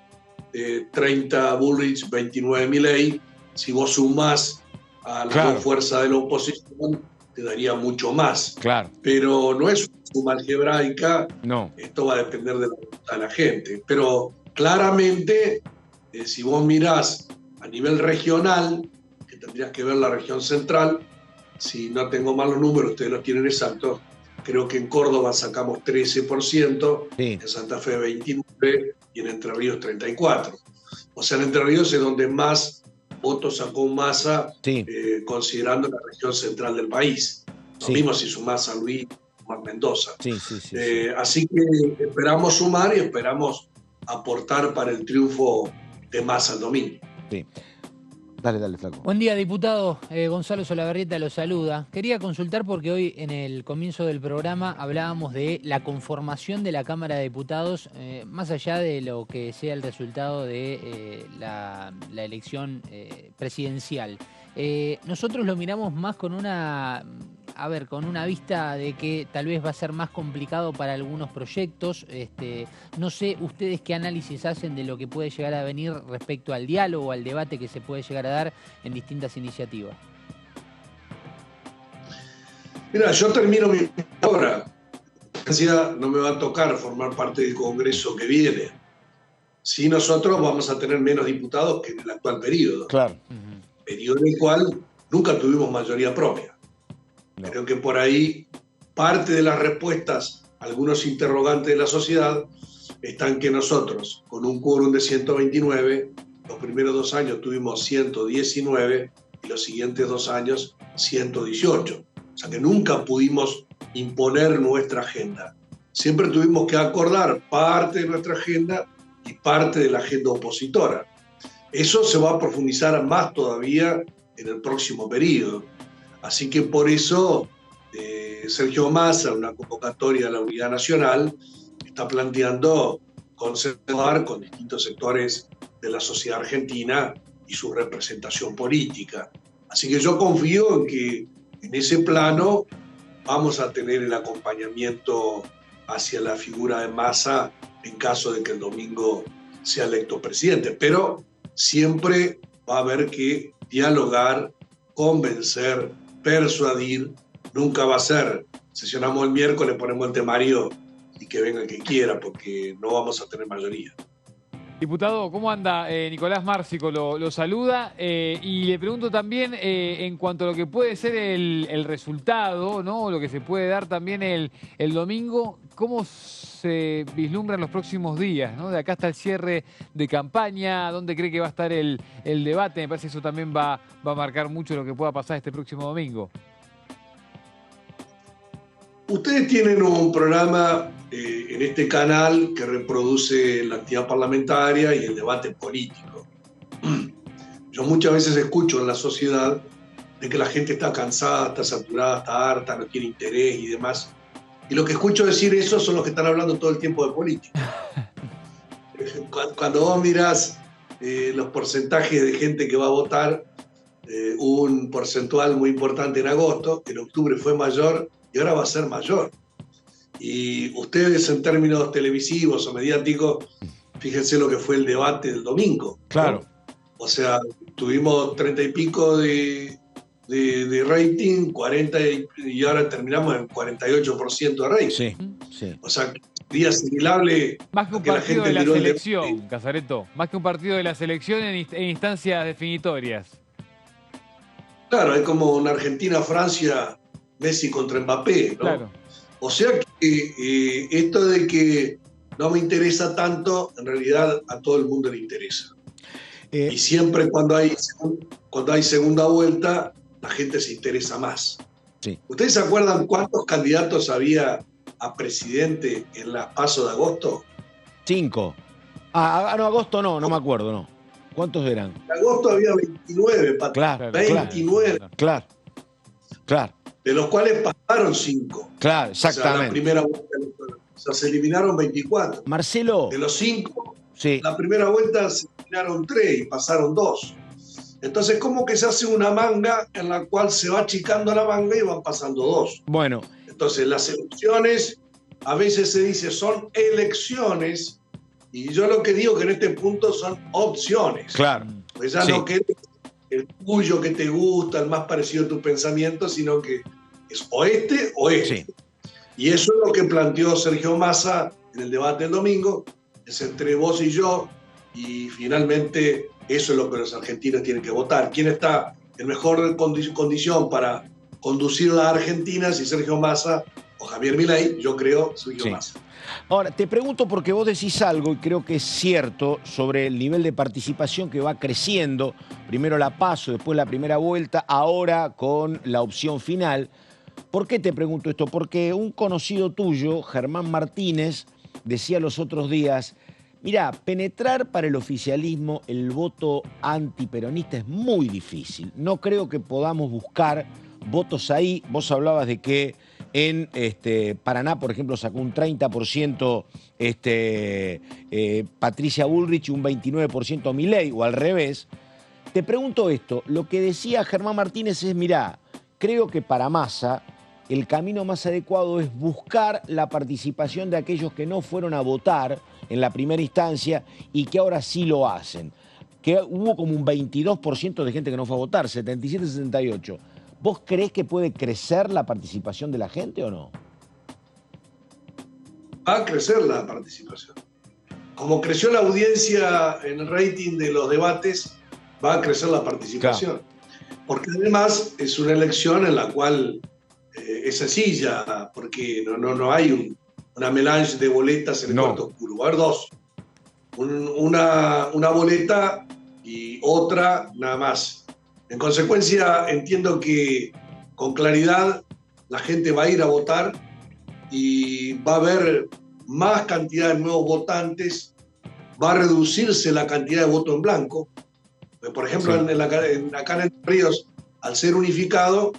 30 Bullrich, 29 Milei. Si vos sumás a la fuerza de la oposición, te daría mucho más. Claro. Pero no es una suma algebraica. No. Esto va a depender de la voluntad de la gente. Pero claramente, si vos mirás a nivel regional, que tendrías que ver la región central. Si no tengo mal los números, ustedes los tienen exactos. Creo que en Córdoba sacamos 13%, en Santa Fe 29% y en Entre Ríos 34%. O sea, en Entre Ríos es donde más votos sacó Massa, considerando la región central del país. Lo mismo si sumás San Luis, sumás Mendoza. Así que esperamos sumar y esperamos aportar para el triunfo de Massa el domingo. Dale, Flaco. Buen día, diputado. Gonzalo Solabarrieta lo saluda. Quería consultar porque hoy en el comienzo del programa hablábamos de la conformación de la Cámara de Diputados, más allá de lo que sea el resultado de la elección presidencial. Nosotros lo miramos más con una vista de que tal vez va a ser más complicado para algunos proyectos. No sé ustedes qué análisis hacen de lo que puede llegar a venir respecto al diálogo, al debate que se puede llegar a dar en distintas iniciativas. Mira, yo termino mi obra. No me va a tocar formar parte del Congreso que viene. Si nosotros vamos a tener menos diputados que en el actual periodo. Claro. Periodo en el cual nunca tuvimos mayoría propia. No. Creo que por ahí parte de las respuestas a algunos interrogantes de la sociedad están que nosotros, con un quórum de 129, los primeros 2 años tuvimos 119 y los siguientes 2 años 118. O sea que nunca pudimos imponer nuestra agenda. Siempre tuvimos que acordar parte de nuestra agenda y parte de la agenda opositora. Eso se va a profundizar más todavía en el próximo periodo. Así que por eso Sergio Massa, una convocatoria a la unidad nacional, está planteando consensuar con distintos sectores de la sociedad argentina y su representación política. Así que yo confío en que en ese plano vamos a tener el acompañamiento hacia la figura de Massa en caso de que el domingo sea electo presidente. Pero siempre va a haber que dialogar, convencer, persuadir. Nunca va a ser sesionamos el miércoles, ponemos el temario y que venga el que quiera, porque no vamos a tener mayoría. Diputado, ¿cómo anda? Nicolás Márcico lo saluda y le pregunto también en cuanto a lo que puede ser el resultado, ¿no? Lo que se puede dar también el domingo, ¿cómo se vislumbran los próximos días, ¿no? De acá hasta el cierre de campaña, ¿dónde cree que va a estar el debate? Me parece que eso también va a marcar mucho lo que pueda pasar este próximo domingo. Ustedes tienen un programa en este canal que reproduce la actividad parlamentaria y el debate político. Yo muchas veces escucho en la sociedad de que la gente está cansada, está saturada, está harta, no tiene interés y demás. Y lo que escucho decir eso son los que están hablando todo el tiempo de política. Cuando vos mirás los porcentajes de gente que va a votar, un porcentual muy importante en agosto, en octubre fue mayor y ahora va a ser mayor. Y ustedes en términos televisivos o mediáticos, fíjense lo que fue el debate del domingo. Claro. ¿No? O sea, tuvimos 30 y pico de rating, 40 y ahora terminamos en 48% de rating. Sí, sí. O sea, día asimilable. Más que un partido de la selección, Casareto. Más que un partido de la selección en instancias definitorias. Claro, es como una Argentina-Francia, Messi contra Mbappé, ¿no? Claro. O sea que esto de que no me interesa tanto, en realidad a todo el mundo le interesa. Y siempre cuando hay segunda vuelta, la gente se interesa más. Sí. ¿Ustedes se acuerdan cuántos candidatos había a presidente en las PASO de agosto? 5. No, agosto no me acuerdo, no. ¿Cuántos eran? En agosto había 29, Pato. Claro, 29. Claro. De los cuales pasaron 5. Claro, exactamente. O sea, la primera vuelta electoral. O sea, se eliminaron 24. Marcelo. De los 5, sí. La primera vuelta se eliminaron 3 y pasaron 2. Entonces, como que se hace una manga en la cual se va achicando la manga y van pasando 2. Bueno. Entonces, las elecciones, a veces se dice son elecciones, y yo lo que digo que en este punto son opciones. Claro. Pues ya sí. no que el tuyo que te gusta, el más parecido a tu pensamiento, sino que es o este o este. Sí. Y eso es lo que planteó Sergio Massa en el debate del domingo, es entre vos y yo, y finalmente eso es lo que los argentinos tienen que votar. ¿Quién está en mejor condición para conducir la Argentina, si Sergio Massa o Javier Milei, yo creo Sergio Massa. Ahora, te pregunto porque vos decís algo, y creo que es cierto, sobre el nivel de participación que va creciendo, primero la PASO, después la primera vuelta, ahora con la opción final. ¿Por qué te pregunto esto? Porque un conocido tuyo, Germán Martínez, decía los otros días, mirá, penetrar para el oficialismo el voto antiperonista es muy difícil. No creo que podamos buscar votos ahí. Vos hablabas de que en Paraná, por ejemplo, sacó un 30% Patricia Bullrich y un 29% Milei, o al revés. Te pregunto esto, lo que decía Germán Martínez es, mirá, creo que para Massa el camino más adecuado es buscar la participación de aquellos que no fueron a votar en la primera instancia y que ahora sí lo hacen. Que hubo como un 22% de gente que no fue a votar, 77-68%. ¿Vos creés que puede crecer la participación de la gente o no? Va a crecer la participación. Como creció la audiencia en el rating de los debates, va a crecer la participación. Porque además es una elección en la cual es sencilla, porque no hay una melange de boletas en el cuarto oscuro. Va a haber dos. Una boleta y otra nada más. En consecuencia, entiendo que con claridad la gente va a ir a votar y va a haber más cantidad de nuevos votantes, va a reducirse la cantidad de voto en blanco. Por ejemplo, acá en Entre Ríos, al ser unificado,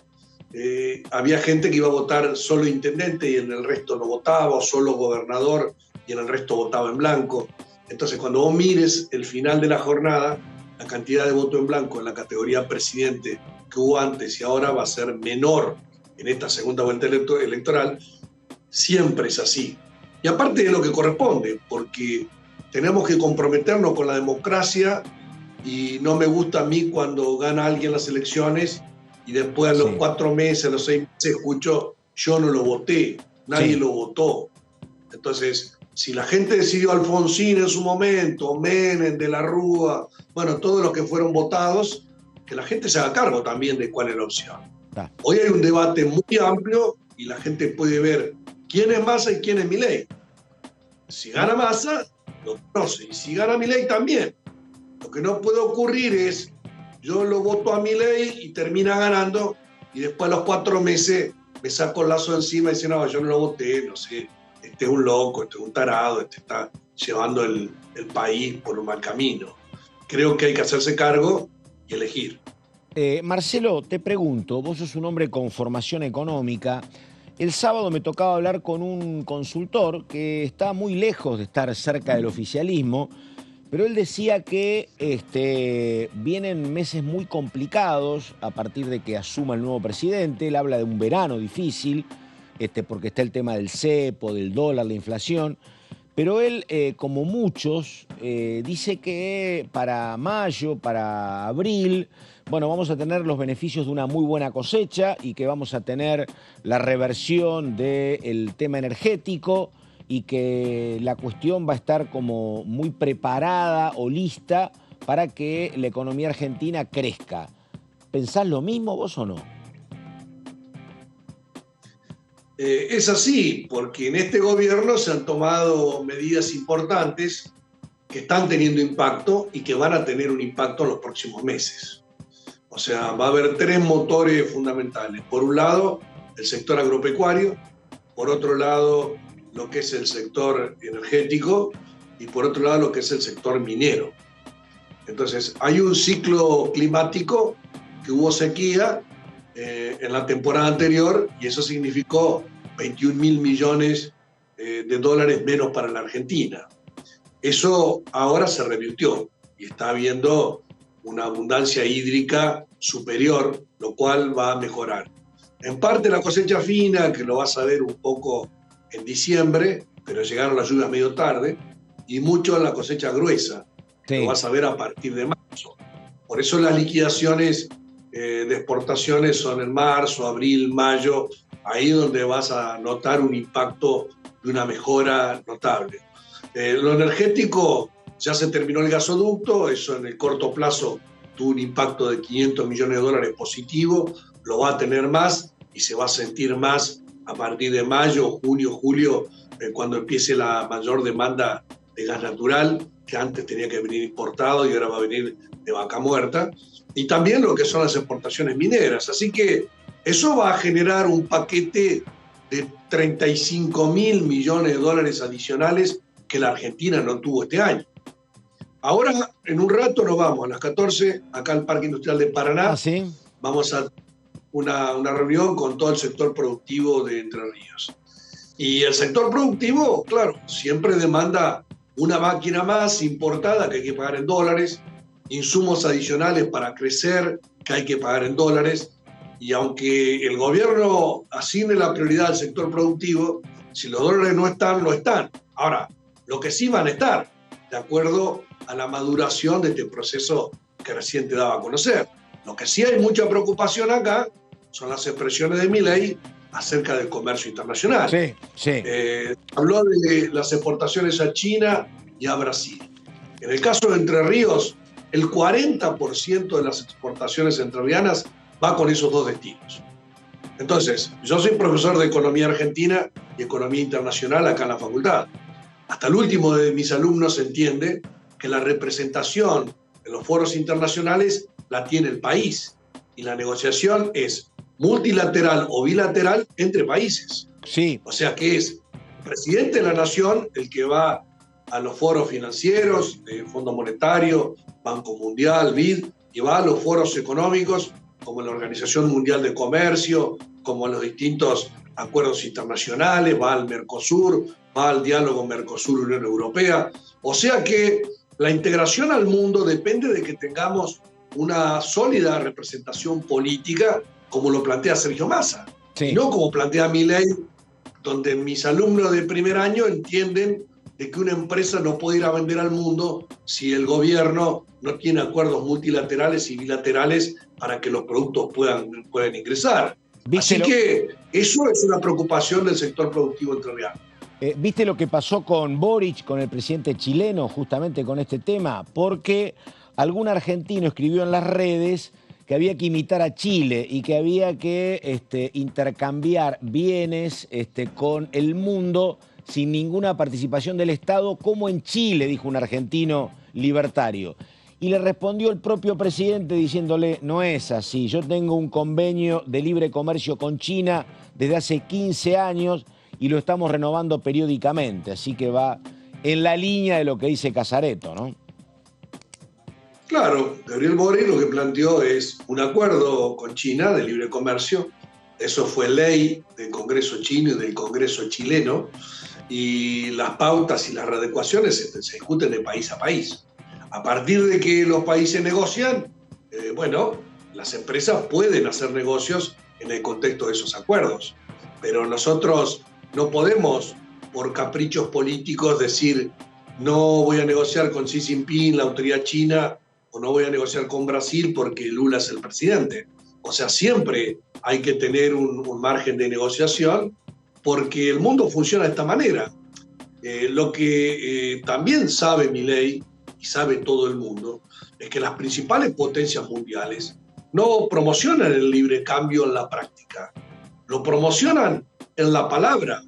había gente que iba a votar solo intendente y en el resto no votaba, o solo gobernador y en el resto votaba en blanco. Entonces, cuando vos mires el final de la jornada, la cantidad de voto en blanco en la categoría presidente que hubo antes y ahora va a ser menor en esta segunda vuelta electoral. Siempre es así. Y aparte de lo que corresponde, porque tenemos que comprometernos con la democracia y no me gusta a mí cuando gana alguien las elecciones y después a los 4 meses, a los 6 meses escucho, yo no lo voté, nadie lo votó. Entonces, si la gente decidió Alfonsín en su momento, Menem, De la Rúa, bueno, todos los que fueron votados, que la gente se haga cargo también de cuál es la opción. Hoy hay un debate muy amplio y la gente puede ver quién es Massa y quién es Milei. Si gana Massa, lo conoce, y si gana Milei también. Lo que no puede ocurrir es, yo lo voto a Milei y termina ganando, y después a los 4 meses me saco el lazo encima y dice, no, yo no lo voté, no sé. Este es un loco, este es un tarado, este está llevando el país por un mal camino. Creo que hay que hacerse cargo y elegir. Marcelo, te pregunto, vos sos un hombre con formación económica. El sábado me tocaba hablar con un consultor que está muy lejos de estar cerca del oficialismo, pero él decía que vienen meses muy complicados a partir de que asuma el nuevo presidente. Él habla de un verano difícil, porque está el tema del cepo, del dólar, la inflación. Pero él, como muchos, dice que para mayo, para abril, bueno, vamos a tener los beneficios de una muy buena cosecha y que vamos a tener la reversión del tema energético y que la cuestión va a estar como muy preparada o lista para que la economía argentina crezca. ¿Pensás lo mismo vos o no? Es así, porque en este gobierno se han tomado medidas importantes que están teniendo impacto y que van a tener un impacto en los próximos meses. O sea, va a haber 3 motores fundamentales. Por un lado, el sector agropecuario, por otro lado, lo que es el sector energético y por otro lado, lo que es el sector minero. Entonces, hay un ciclo climático que hubo sequía en la temporada anterior y eso significó 21.000 millones de dólares menos para la Argentina. Eso ahora se revirtió y está habiendo una abundancia hídrica superior, lo cual va a mejorar. En parte la cosecha fina, que lo vas a ver un poco en diciembre, pero llegaron las lluvias medio tarde, y mucho en la cosecha gruesa, que lo vas a ver a partir de marzo. Por eso las liquidaciones de exportaciones son en marzo, abril, mayo, ahí donde vas a notar un impacto de una mejora notable. Lo energético, ya se terminó el gasoducto, eso en el corto plazo tuvo un impacto de 500 millones de dólares positivo, lo va a tener más y se va a sentir más a partir de mayo, junio, julio, cuando empiece la mayor demanda de gas natural, que antes tenía que venir importado y ahora va a venir de vaca muerta, y también lo que son las exportaciones mineras. Así que eso va a generar un paquete de 35.000 millones de dólares adicionales que la Argentina no tuvo este año. Ahora, en un rato nos vamos, a las 14, acá al Parque Industrial de Paraná. ¿Ah, sí? Vamos a una reunión con todo el sector productivo de Entre Ríos. Y el sector productivo, claro, siempre demanda una máquina más importada que hay que pagar en dólares, insumos adicionales para crecer que hay que pagar en dólares, y aunque el gobierno asigne la prioridad al sector productivo, si los dólares no están, no están. Ahora, lo que sí van a estar, de acuerdo a la maduración de este proceso que recién te daba a conocer. Lo que sí hay mucha preocupación acá son las expresiones de Milei acerca del comercio internacional. Sí, sí. Habló de las exportaciones a China y a Brasil. En el caso de Entre Ríos, el 40% de las exportaciones entrerrianas va con esos dos destinos. Entonces, yo soy profesor de Economía Argentina y Economía Internacional acá en la facultad. Hasta el último de mis alumnos entiende que la representación en los foros internacionales la tiene el país y la negociación es multilateral o bilateral entre países. Sí. O sea que es el presidente de la nación el que va a los foros financieros, Fondo Monetario, Banco Mundial, BID, y va a los foros económicos como la Organización Mundial de Comercio, como los distintos acuerdos internacionales, va al Mercosur, va al diálogo Mercosur-Unión Europea. O sea que la integración al mundo depende de que tengamos una sólida representación política, como lo plantea Sergio Massa, y no como plantea Milei, donde mis alumnos de primer año entienden de que una empresa no puede ir a vender al mundo si el gobierno no tiene acuerdos multilaterales y bilaterales para que los productos puedan ingresar. Así que eso es una preocupación del sector productivo entrerriano. ¿Viste lo que pasó con Boric, con el presidente chileno, justamente con este tema? Porque algún argentino escribió en las redes que había que imitar a Chile y que había que intercambiar bienes con el mundo sin ninguna participación del Estado, como en Chile, dijo un argentino libertario. Y le respondió el propio presidente diciéndole, no es así, yo tengo un convenio de libre comercio con China desde hace 15 años y lo estamos renovando periódicamente, así que va en la línea de lo que dice Casareto, ¿no? Claro, Gabriel Boric lo que planteó es un acuerdo con China de libre comercio, eso fue ley del Congreso chino y del Congreso chileno, y las pautas y las readecuaciones se discuten de país a país. A partir de que los países negocian, las empresas pueden hacer negocios en el contexto de esos acuerdos, pero nosotros no podemos, por caprichos políticos, decir no voy a negociar con Xi Jinping, la autoridad china, o no voy a negociar con Brasil porque Lula es el presidente. O sea, siempre hay que tener un margen de negociación porque el mundo funciona de esta manera. Lo que también sabe Milei y sabe todo el mundo es que las principales potencias mundiales no promocionan el libre cambio en la práctica, lo promocionan en la palabra,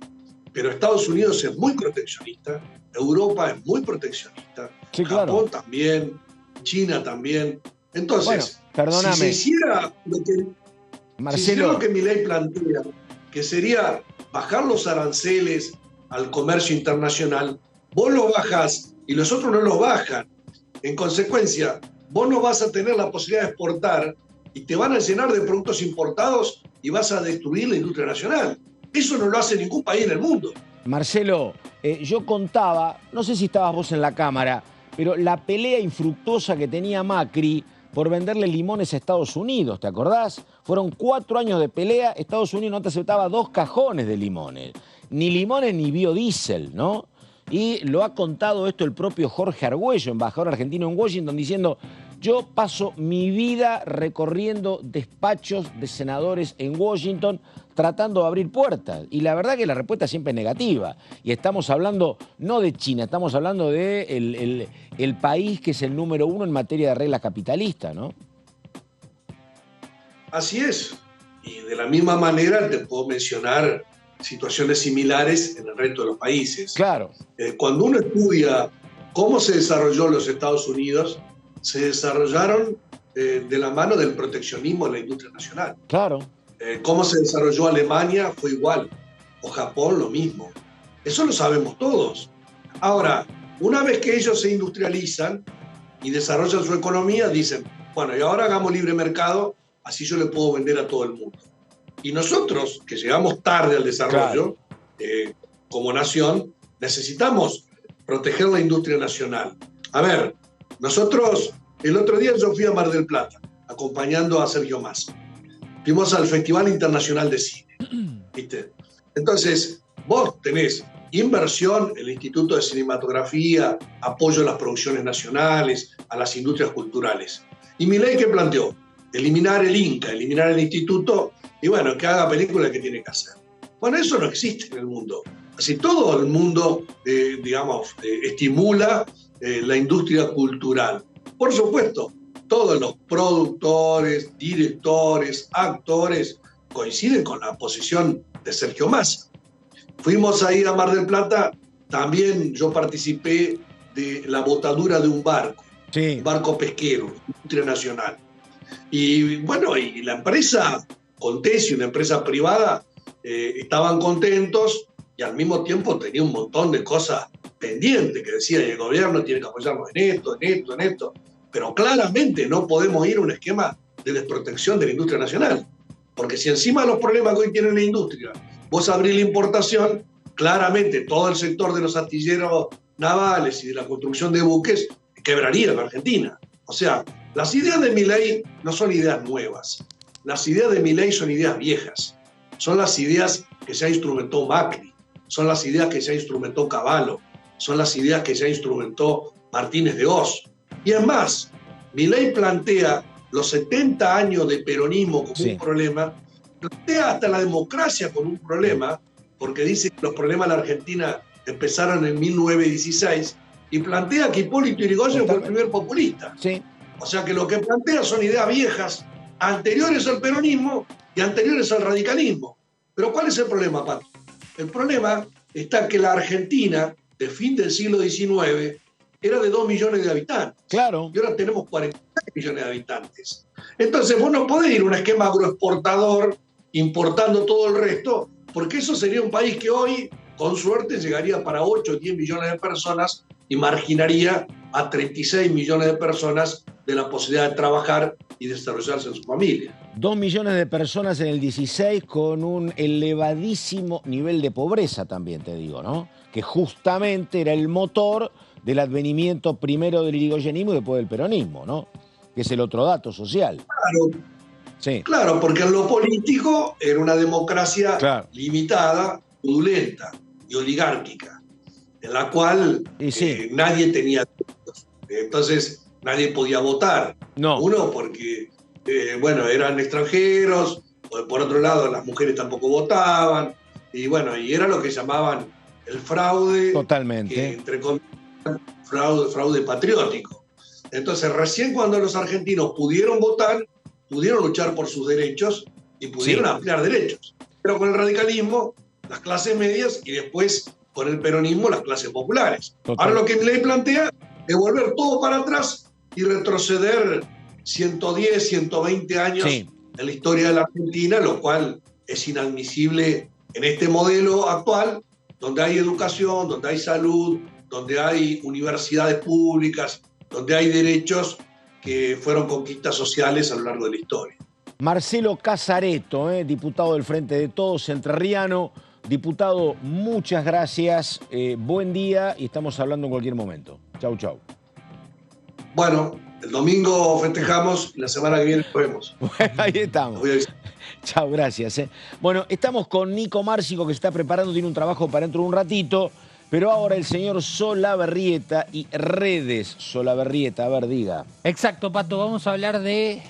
pero Estados Unidos es muy proteccionista, Europa es muy proteccionista, sí, claro. Japón también, China también. Entonces, perdóname. si se hiciera lo que Milei plantea, que sería bajar los aranceles al comercio internacional, vos los bajás y los otros no los bajan. En consecuencia, vos no vas a tener la posibilidad de exportar y te van a llenar de productos importados y vas a destruir la industria nacional. Eso no lo hace ningún país en el mundo. Marcelo, yo contaba, no sé si estabas vos en la cámara, pero la pelea infructuosa que tenía Macri por venderle limones a Estados Unidos, ¿te acordás? Fueron 4 años de pelea, Estados Unidos no te aceptaba 2 cajones de limones ni biodiesel, ¿no? Y lo ha contado esto el propio Jorge Argüello, embajador argentino en Washington, diciendo, yo paso mi vida recorriendo despachos de senadores en Washington tratando de abrir puertas. Y la verdad que la respuesta siempre es negativa. Y estamos hablando no de China, estamos hablando de el país que es el número 1 en materia de reglas capitalistas, ¿no? Así es. Y de la misma manera te puedo mencionar situaciones similares en el resto de los países. Claro. Cuando uno estudia cómo se desarrolló los Estados Unidos, se desarrollaron de la mano del proteccionismo de la industria nacional. Claro. Cómo se desarrolló Alemania fue igual, o Japón lo mismo. Eso lo sabemos todos. Ahora, una vez que ellos se industrializan y desarrollan su economía, dicen, bueno, y ahora hagamos libre mercado, así yo le puedo vender a todo el mundo. Y nosotros, que llegamos tarde al desarrollo, como nación, necesitamos proteger la industria nacional. A ver, nosotros, el otro día yo fui a Mar del Plata, acompañando a Sergio Massa. Fuimos al Festival Internacional de Cine, ¿viste? Entonces, vos tenés inversión en el Instituto de Cinematografía, apoyo a las producciones nacionales, a las industrias culturales. ¿Y Milei qué planteó? Eliminar el INCA, eliminar el instituto, y bueno, que haga películas que tiene que hacer. Bueno, eso no existe en el mundo. Así todo el mundo, estimula la industria cultural. Por supuesto, todos los productores, directores, actores coinciden con la posición de Sergio Massa. Fuimos ahí a Mar del Plata, también yo participé de la botadura de un barco, un barco pesquero, industria nacional. Y bueno, y la empresa Contesi, una empresa privada, estaban contentos y al mismo tiempo tenía un montón de cosas pendientes que decía, el gobierno tiene que apoyarnos en esto, en esto. Pero claramente no podemos ir a un esquema de desprotección de la industria nacional. Porque si encima de los problemas que hoy tiene la industria, vos abrís la importación, claramente todo el sector de los astilleros navales y de la construcción de buques quebraría en Argentina. O sea, las ideas de Milei no son ideas nuevas. Las ideas de Milei son ideas viejas. Son las ideas que ya instrumentó Macri. Son las ideas que ya instrumentó Cavallo. Son las ideas que ya instrumentó Martínez de Hoz. Y es más, Milei plantea los 70 años de peronismo como un problema, plantea hasta la democracia como un problema, porque dice que los problemas de la Argentina empezaron en 1916, y plantea que Hipólito Yrigoyen fue el primer populista. Sí. O sea que lo que plantea son ideas viejas, anteriores al peronismo y anteriores al radicalismo. Pero ¿cuál es el problema, Pato? El problema está que la Argentina, de fin del siglo XIX, era de 2 millones de habitantes. Claro. Y ahora tenemos 46 millones de habitantes. Entonces vos no podés ir a un esquema agroexportador importando todo el resto, porque eso sería un país que hoy, con suerte, llegaría para 8 o 10 millones de personas y marginaría a 36 millones de personas de la posibilidad de trabajar y desarrollarse en su familia. 2 millones de personas en el 16 con un elevadísimo nivel de pobreza también, te digo, ¿no? Que justamente era el motor del advenimiento primero del irigoyenismo y después del peronismo, ¿no? Que es el otro dato social. Claro. Sí. Claro, porque en lo político era una democracia limitada, pudulenta y oligárquica, en la cual nadie tenía derechos. Entonces nadie podía votar. No. Uno porque, eran extranjeros, por otro lado las mujeres tampoco votaban, y bueno, y era lo que llamaban el fraude. Totalmente. Que, entre comillas, fraude patriótico. Entonces recién cuando los argentinos pudieron votar, pudieron luchar por sus derechos y pudieron ampliar derechos. Pero con el radicalismo, las clases medias, y después con el peronismo, las clases populares. Ahora lo que Milei plantea es volver todo para atrás y retroceder 110, 120 años en la historia de la Argentina, lo cual es inadmisible en este modelo actual, donde hay educación, donde hay salud, donde hay universidades públicas, donde hay derechos que fueron conquistas sociales a lo largo de la historia. Marcelo Casareto, diputado del Frente de Todos, entrerriano. Diputado, muchas gracias, buen día y estamos hablando en cualquier momento. Chau, chau. Bueno, el domingo festejamos y la semana que viene nos vemos. Bueno, ahí estamos. Chau, gracias. Bueno, estamos con Nico Márcico que se está preparando, tiene un trabajo para dentro de un ratito. Pero ahora el señor Solabarrieta y redes Solabarrieta, a ver, diga. Exacto, Pato, vamos a hablar de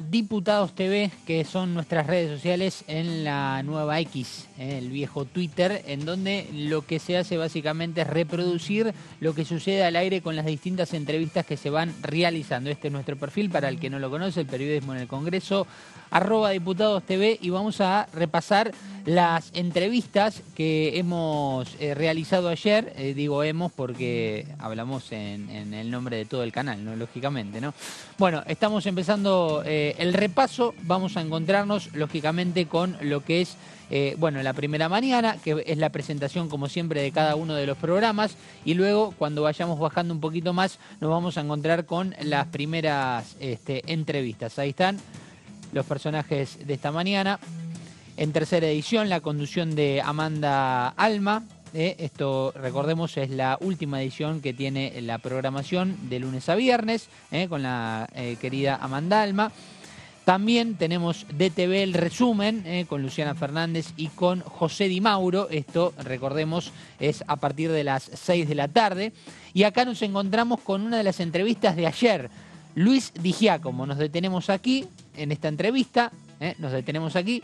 @diputadostv, que son nuestras redes sociales en la nueva X, el viejo Twitter, en donde lo que se hace básicamente es reproducir lo que sucede al aire con las distintas entrevistas que se van realizando. Este es nuestro perfil, para el que no lo conoce, el periodismo en el Congreso, @diputadostv, y vamos a repasar las entrevistas que hemos realizado ayer. Digo hemos porque hablamos en el nombre de todo el canal, ¿no? Lógicamente, ¿no? Bueno, estamos empezando el repaso. Vamos a encontrarnos, lógicamente, con lo que es la primera mañana, que es la presentación, como siempre, de cada uno de los programas. Y luego, cuando vayamos bajando un poquito más, nos vamos a encontrar con las primeras entrevistas. Ahí están los personajes de esta mañana. En tercera edición, la conducción de Amanda Alma. Esto, recordemos, es la última edición que tiene la programación de lunes a viernes, con la querida Amanda Alma. También tenemos DTV El Resumen, con Luciana Fernández y con José Di Mauro. Esto, recordemos, es a partir de las 6 de la tarde. Y acá nos encontramos con una de las entrevistas de ayer. Luis Di Giacomo. Nos detenemos aquí, en esta entrevista, nos detenemos aquí.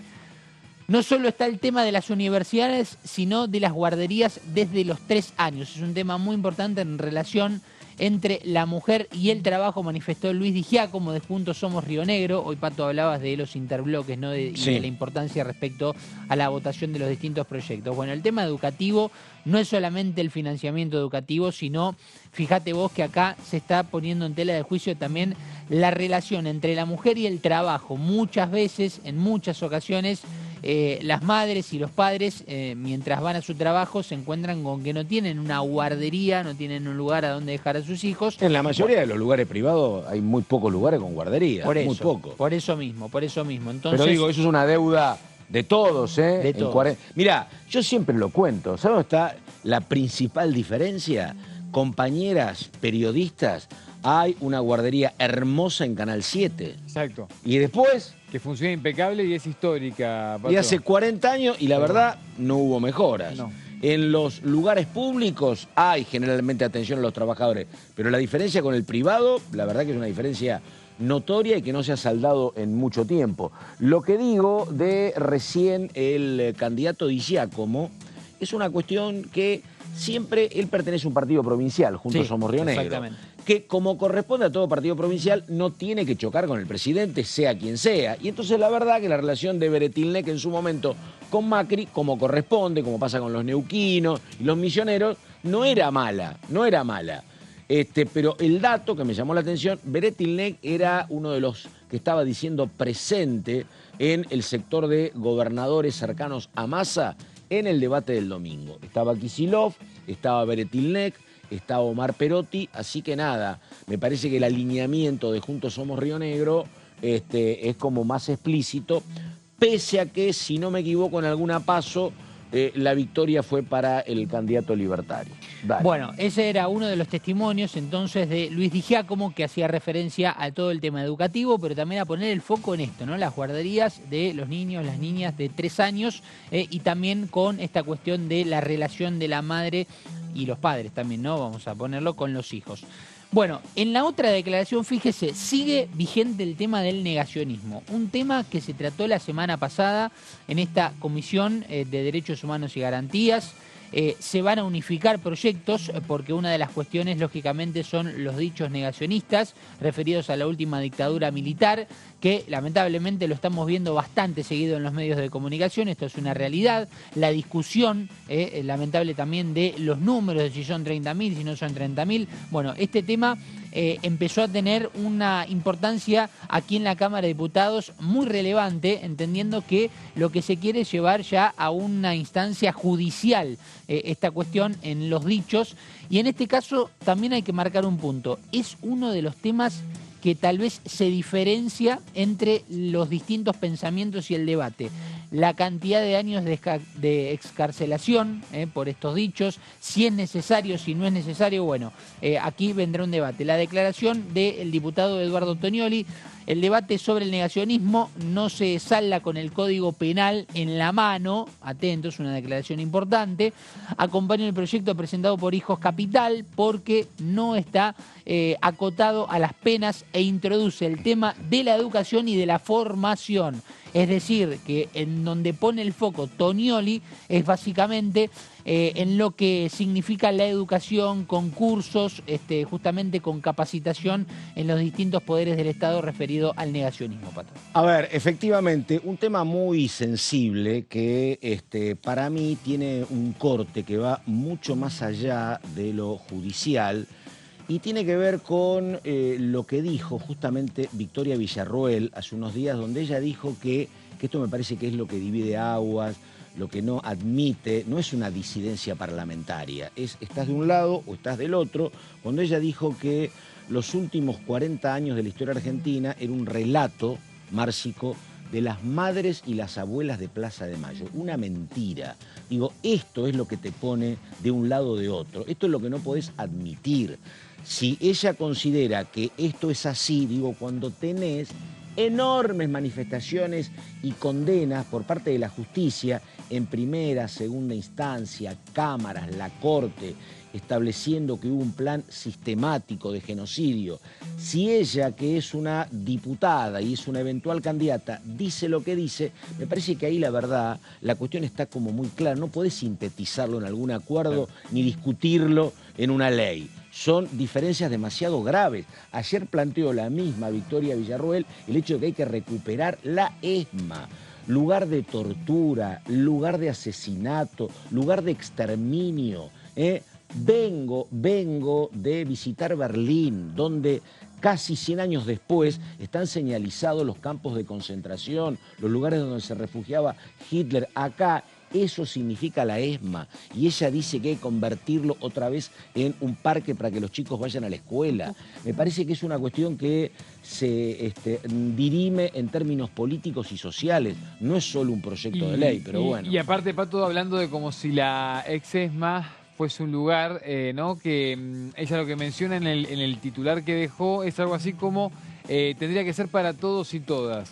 No solo está el tema de las universidades, sino de las guarderías desde los 3 años. Es un tema muy importante en relación entre la mujer y el trabajo, manifestó Luis Di Giacomo de Juntos Somos Río Negro. Hoy, Pato, hablabas de los interbloques, ¿no? Y de la importancia respecto a la votación de los distintos proyectos. Bueno, el tema educativo no es solamente el financiamiento educativo, sino, fíjate vos que acá se está poniendo en tela de juicio también la relación entre la mujer y el trabajo. Muchas veces, en muchas ocasiones, las madres y los padres, mientras van a su trabajo, se encuentran con que no tienen una guardería, no tienen un lugar a donde dejar a sus hijos. En la mayoría de los lugares privados hay muy pocos lugares con guardería, muy poco. Por eso mismo. Entonces, pero digo, eso es una deuda de todos, ¿eh? De todos. Mirá, yo siempre lo cuento. ¿Sabes dónde está la principal diferencia? Compañeras periodistas, hay una guardería hermosa en Canal 7. Exacto. Y después... que funciona impecable y es histórica, Pato. Y hace 40 años, y la verdad, no hubo mejoras. No. En los lugares públicos hay generalmente atención a los trabajadores, pero la diferencia con el privado, la verdad que es una diferencia notoria y que no se ha saldado en mucho tiempo. Lo que digo de recién el candidato Di Giacomo es una cuestión que siempre él pertenece a un partido provincial, Juntos Somos Río Negro, que como corresponde a todo partido provincial no tiene que chocar con el presidente, sea quien sea. Y entonces la verdad que la relación de Beretilnec en su momento con Macri, como corresponde, como pasa con los neuquinos y los misioneros, no era mala. Pero el dato que me llamó la atención, Beretilnec era uno de los que estaba diciendo presente en el sector de gobernadores cercanos a Massa en el debate del domingo. Estaba Kicillof, estaba Beretilnec, estaba Omar Perotti, así que nada, me parece que el alineamiento de Juntos Somos Río Negro es como más explícito, pese a que, si no me equivoco, en alguna paso la victoria fue para el candidato libertario. Dale. Bueno, ese era uno de los testimonios entonces de Luis Di Giacomo, que hacía referencia a todo el tema educativo, pero también a poner el foco en esto, ¿no? Las guarderías de los niños, las niñas de 3 años, y también con esta cuestión de la relación de la madre y los padres también, ¿no? Vamos a ponerlo con los hijos. Bueno, en la otra declaración, fíjese, sigue vigente el tema del negacionismo, un tema que se trató la semana pasada en esta Comisión de Derechos Humanos y Garantías. Se van a unificar proyectos porque una de las cuestiones, lógicamente, son los dichos negacionistas referidos a la última dictadura militar, que lamentablemente lo estamos viendo bastante seguido en los medios de comunicación. Esto es una realidad. La discusión, lamentable también, de los números, de si son 30.000, si no son 30.000. Bueno, este tema empezó a tener una importancia aquí en la Cámara de Diputados muy relevante, entendiendo que lo que se quiere es llevar ya a una instancia judicial esta cuestión en los dichos. Y en este caso también hay que marcar un punto. Es uno de los temas que tal vez se diferencia entre los distintos pensamientos y el debate. La cantidad de años de excarcelación por estos dichos, si es necesario, si no es necesario, bueno, aquí vendrá un debate. La declaración del diputado Eduardo Tonioli, el debate sobre el negacionismo no se salda con el Código Penal en la mano, atentos, una declaración importante, acompaña el proyecto presentado por Hijos Capital porque no está acotado a las penas e introduce el tema de la educación y de la formación. Es decir, que en donde pone el foco Tonioli es básicamente en lo que significa la educación, con cursos, justamente con capacitación en los distintos poderes del Estado referido al negacionismo, Pato. A ver, efectivamente, un tema muy sensible que para mí tiene un corte que va mucho más allá de lo judicial y tiene que ver con lo que dijo justamente Victoria Villarroel hace unos días, donde ella dijo que esto me parece que es lo que divide aguas, lo que no admite, no es una disidencia parlamentaria, estás de un lado o estás del otro, cuando ella dijo que los últimos 40 años de la historia argentina era un relato, Márcico, de las madres y las abuelas de Plaza de Mayo. Una mentira. Digo, esto es lo que te pone de un lado o de otro. Esto es lo que no podés admitir. Si ella considera que esto es así, digo, cuando tenés enormes manifestaciones y condenas por parte de la justicia en primera, segunda instancia, cámaras, la Corte, estableciendo que hubo un plan sistemático de genocidio. Si ella, que es una diputada y es una eventual candidata, dice lo que dice, me parece que ahí la verdad, la cuestión está como muy clara. No podés sintetizarlo en algún acuerdo ni discutirlo en una ley. Son diferencias demasiado graves. Ayer planteó la misma Victoria Villarroel el hecho de que hay que recuperar la ESMA. Lugar de tortura, lugar de asesinato, lugar de exterminio. Vengo de visitar Berlín, donde casi 100 años después están señalizados los campos de concentración, los lugares donde se refugiaba Hitler. Acá eso significa la ESMA. Y ella dice que hay que convertirlo otra vez en un parque para que los chicos vayan a la escuela. Me parece que es una cuestión que se dirime en términos políticos y sociales. No es solo un proyecto de ley, pero bueno. Y aparte, Pato, hablando de como si la ex-ESMA fuese un lugar, ¿no? Que ella lo que menciona en el titular que dejó es algo así como tendría que ser para todos y todas.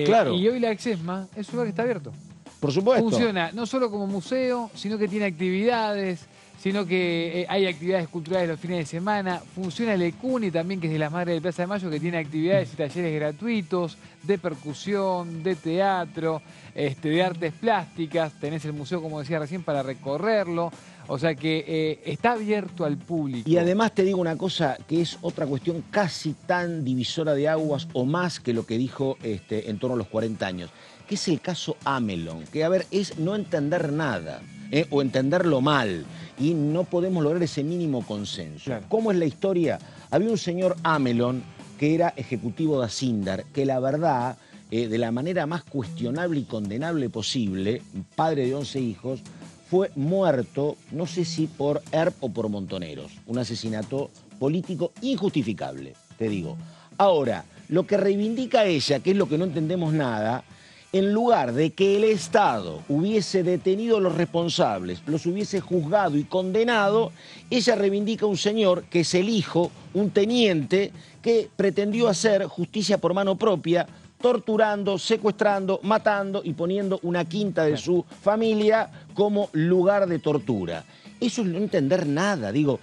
Claro. Y hoy la ex-ESMA es un lugar que está abierto. Por supuesto. Funciona no solo como museo, sino que tiene actividades, sino que hay actividades culturales los fines de semana. Funciona el ECUNI también, que es de las Madres de Plaza de Mayo, que tiene actividades y talleres gratuitos de percusión, de teatro, de artes plásticas. Tenés el museo, como decía recién, para recorrerlo. O sea que está abierto al público. Y además te digo una cosa que es otra cuestión casi tan divisora de aguas o más que lo que dijo en torno a los 40 años, que es el caso Amelon, que a ver, es no entender nada o entenderlo mal y no podemos lograr ese mínimo consenso. Claro. ¿Cómo es la historia? Había un señor Amelon que era ejecutivo de Asindar, que la verdad, de la manera más cuestionable y condenable posible, padre de 11 hijos, fue muerto, no sé si por ERP o por Montoneros, un asesinato político injustificable, te digo. Ahora, lo que reivindica ella, que es lo que no entendemos nada, en lugar de que el Estado hubiese detenido a los responsables, los hubiese juzgado y condenado, ella reivindica un señor que es el hijo, un teniente, que pretendió hacer justicia por mano propia, torturando, secuestrando, matando y poniendo una quinta de su familia como lugar de tortura. Eso es no entender nada, digo.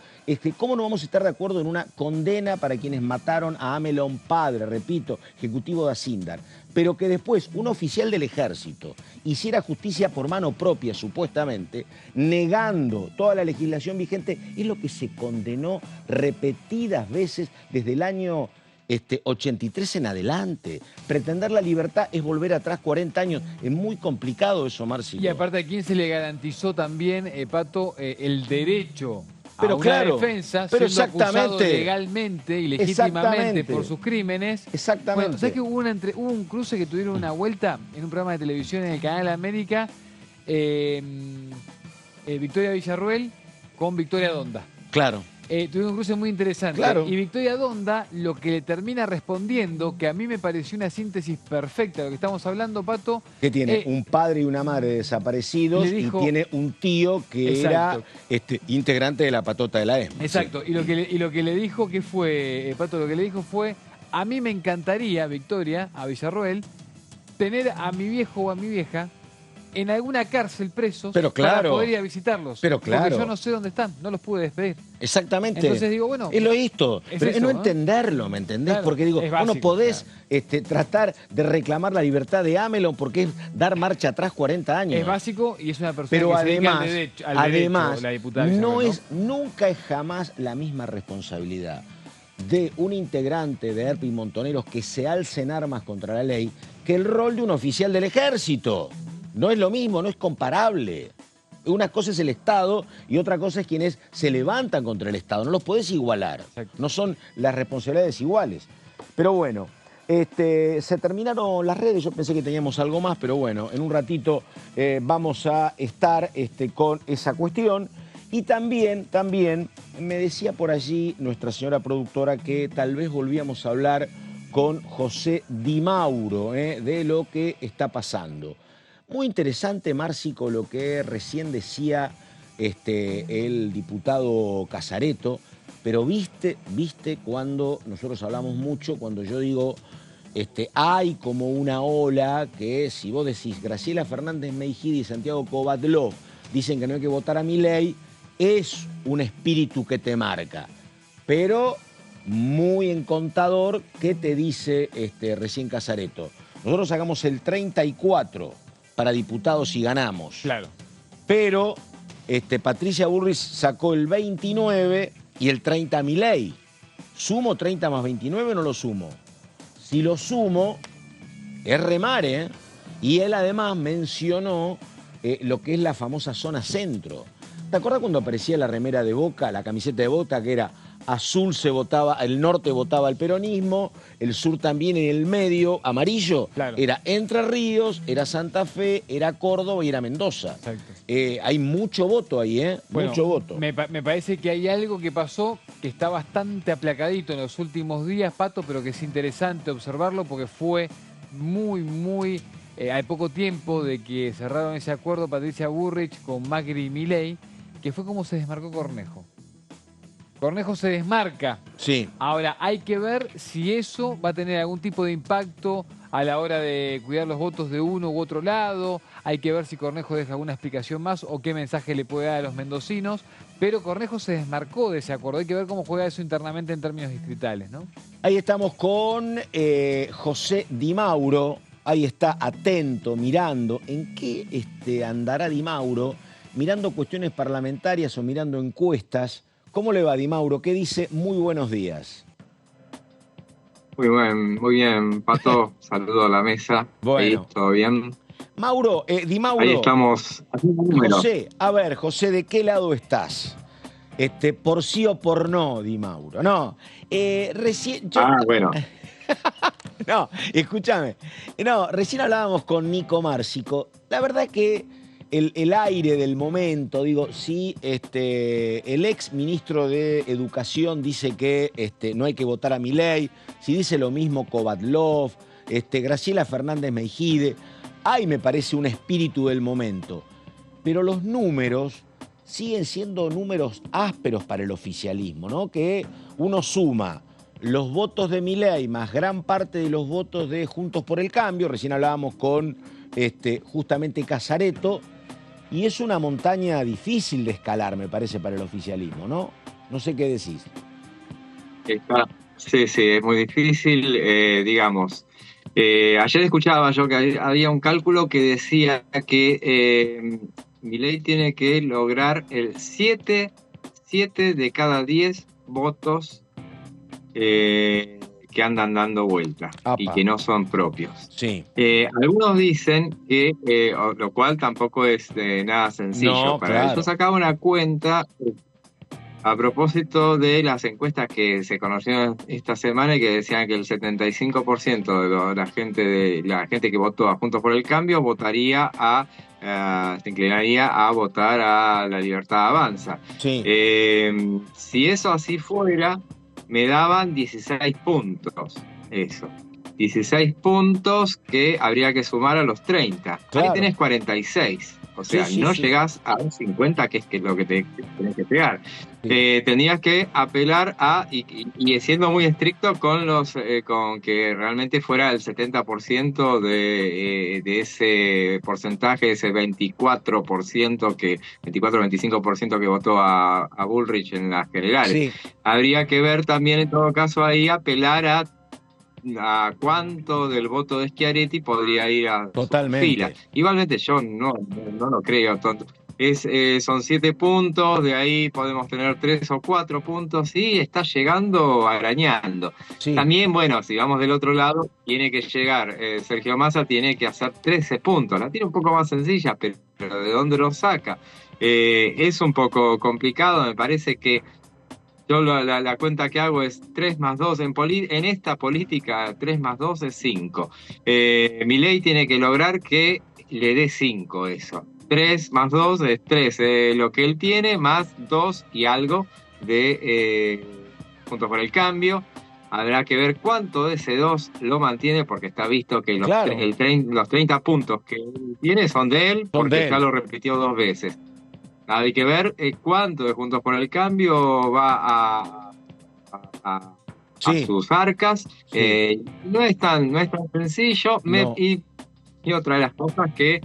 ¿Cómo no vamos a estar de acuerdo en una condena para quienes mataron a Amelon padre, repito, ejecutivo de Asindar? Pero que después un oficial del ejército hiciera justicia por mano propia, supuestamente, negando toda la legislación vigente, es lo que se condenó repetidas veces desde el año 83 en adelante. Pretender la libertad es volver atrás 40 años. Es muy complicado eso, Márcico. Y aparte, ¿a quién se le garantizó también, Pato, el derecho pero a una claro, defensa, pero siendo acusado legalmente y legítimamente por sus crímenes? Exactamente. Bueno, ¿sabes que hubo un cruce que tuvieron una vuelta en un programa de televisión en el Canal América? Victoria Villarroel con Victoria Donda. Claro. tuvieron un cruce muy interesante. Claro. Y Victoria Donda lo que le termina respondiendo, que a mí me pareció una síntesis perfecta de lo que estamos hablando, Pato. Que tiene un padre y una madre desaparecidos dijo, y tiene un tío que exacto, era integrante de la patota de la ESMA. Exacto. Sí. Y lo que le dijo, ¿qué fue, Pato? Lo que le dijo fue, a mí me encantaría, Victoria, a Villarroel, tener a mi viejo o a mi vieja en alguna cárcel presos, pero claro, para poder ir a visitarlos. Pero claro. Porque yo no sé dónde están, no los pude despedir. Exactamente. Entonces digo, bueno... Es lo esto, pero eso, es no entenderlo, ¿me entendés? Claro, porque digo, es vos no básico, podés tratar de reclamar la libertad de Amelon porque es dar marcha atrás 40 años. Es básico y es una persona pero que además, se dedica al derecho, la diputada nunca es jamás la misma responsabilidad de un integrante de ERP y Montoneros que se alce en armas contra la ley que el rol de un oficial del ejército. No es lo mismo, no es comparable. Una cosa es el Estado y otra cosa es quienes se levantan contra el Estado. No los podés igualar. Exacto. No son las responsabilidades iguales. Pero bueno, se terminaron las redes. Yo pensé que teníamos algo más, pero bueno, en un ratito vamos a estar con esa cuestión. Y también me decía por allí nuestra señora productora que tal vez volvíamos a hablar con José Di Mauro de lo que está pasando. Muy interesante, Márcico, lo que recién decía el diputado Casareto, pero viste cuando nosotros hablamos mucho, cuando yo digo, hay como una ola que si vos decís Graciela Fernández Meijide y Santiago Kovadlov dicen que no hay que votar a Milei, es un espíritu que te marca, pero muy en contador, ¿qué te dice recién Casareto? Nosotros sacamos el 34 para diputados y ganamos. Claro. Pero Patricia Bullrich sacó el 29 y el 30 a Milei. ¿Sumo 30 más 29 o no lo sumo? Si lo sumo, es remare, Y él además mencionó lo que es la famosa zona centro. ¿Te acuerdas cuando aparecía la remera de Boca, la camiseta de Boca, que era azul se votaba, el norte votaba al peronismo, el sur también, en el medio, amarillo? Claro. Era Entre Ríos, era Santa Fe, era Córdoba y era Mendoza. Hay mucho voto ahí, Bueno, mucho voto. Me parece que hay algo que pasó que está bastante aplacadito en los últimos días, Pato, pero que es interesante observarlo porque fue muy... hay poco tiempo de que cerraron ese acuerdo Patricia Bullrich con Macri y Milei, que fue como se desmarcó Cornejo. Cornejo se desmarca. Sí. Ahora, hay que ver si eso va a tener algún tipo de impacto a la hora de cuidar los votos de uno u otro lado. Hay que ver si Cornejo deja alguna explicación más o qué mensaje le puede dar a los mendocinos. Pero Cornejo se desmarcó de ese acuerdo. Hay que ver cómo juega eso internamente en términos distritales, ¿no? Ahí estamos con José Di Mauro. Ahí está, atento, mirando. ¿En qué andará Di Mauro? Mirando cuestiones parlamentarias o mirando encuestas. ¿Cómo le va, Di Mauro? ¿Qué dice? Muy buenos días. Muy bien, Pato. Saludo a la mesa. Bueno. Ahí, ¿todo bien? Mauro, Di Mauro. Ahí estamos. José, a ver, José, ¿de qué lado estás? ¿Por sí o por no, Di Mauro? No, recién... bueno. No, escúchame. No, recién hablábamos con Nico Márcico. La verdad que el aire del momento, digo, sí, el ex ministro de Educación dice que no hay que votar a Milei, si dice lo mismo Kovadlov, Graciela Fernández Meijide, me parece un espíritu del momento. Pero los números siguen siendo números ásperos para el oficialismo, ¿no? Que uno suma los votos de Milei más gran parte de los votos de Juntos por el Cambio, recién hablábamos con justamente Casareto, y es una montaña difícil de escalar, me parece, para el oficialismo, ¿no? No sé qué decís. Sí, es muy difícil, digamos. Ayer escuchaba yo que había un cálculo que decía que Milei tiene que lograr el 7 de cada 10 votos que andan dando vuelta y que no son propios. Sí. Algunos dicen que, lo cual tampoco es nada sencillo. No, para claro. eso sacaba una cuenta a propósito de las encuestas que se conocieron esta semana y que decían que el 75% de la gente que votó a Juntos por el Cambio votaría a se inclinaría a votar a La Libertad Avanza. Sí. Si eso así fuera, me daban 16 puntos. Eso. 16 puntos que habría que sumar a los 30. Claro. Ahí tenés 46. O sea, Sí, no sí. llegás a un 50, que es lo que tenés que pegar. Tenías que apelar a, y siendo muy estricto con con que realmente fuera el 70% de ese porcentaje, ese 24-25% que votó a Bullrich en las generales. Sí. Habría que ver también, en todo caso, ahí apelar a cuánto del voto de Schiaretti podría ir a Totalmente. su fila. Igualmente yo no lo creo tonto. Son 7 puntos, de ahí podemos tener 3 o 4 puntos y está llegando arañando. Sí. También, bueno, si vamos del otro lado, tiene que llegar, Sergio Massa tiene que hacer 13 puntos. La tiene un poco más sencilla, pero ¿de dónde lo saca? Es un poco complicado, me parece que yo la cuenta que hago es 3 más 2. En esta política, 3 más 2 es 5. Milei tiene que lograr que le dé 5 eso. 3 más 2 es 3. Lo que él tiene, más 2 y algo de Juntos por el Cambio. Habrá que ver cuánto de ese 2 lo mantiene, porque está visto que los 30 puntos que él tiene son de él, porque ya lo repitió 2 veces. Hay que ver cuánto de Juntos por el Cambio va a sus arcas. Sí. No es tan sencillo. No. Y otra de las cosas que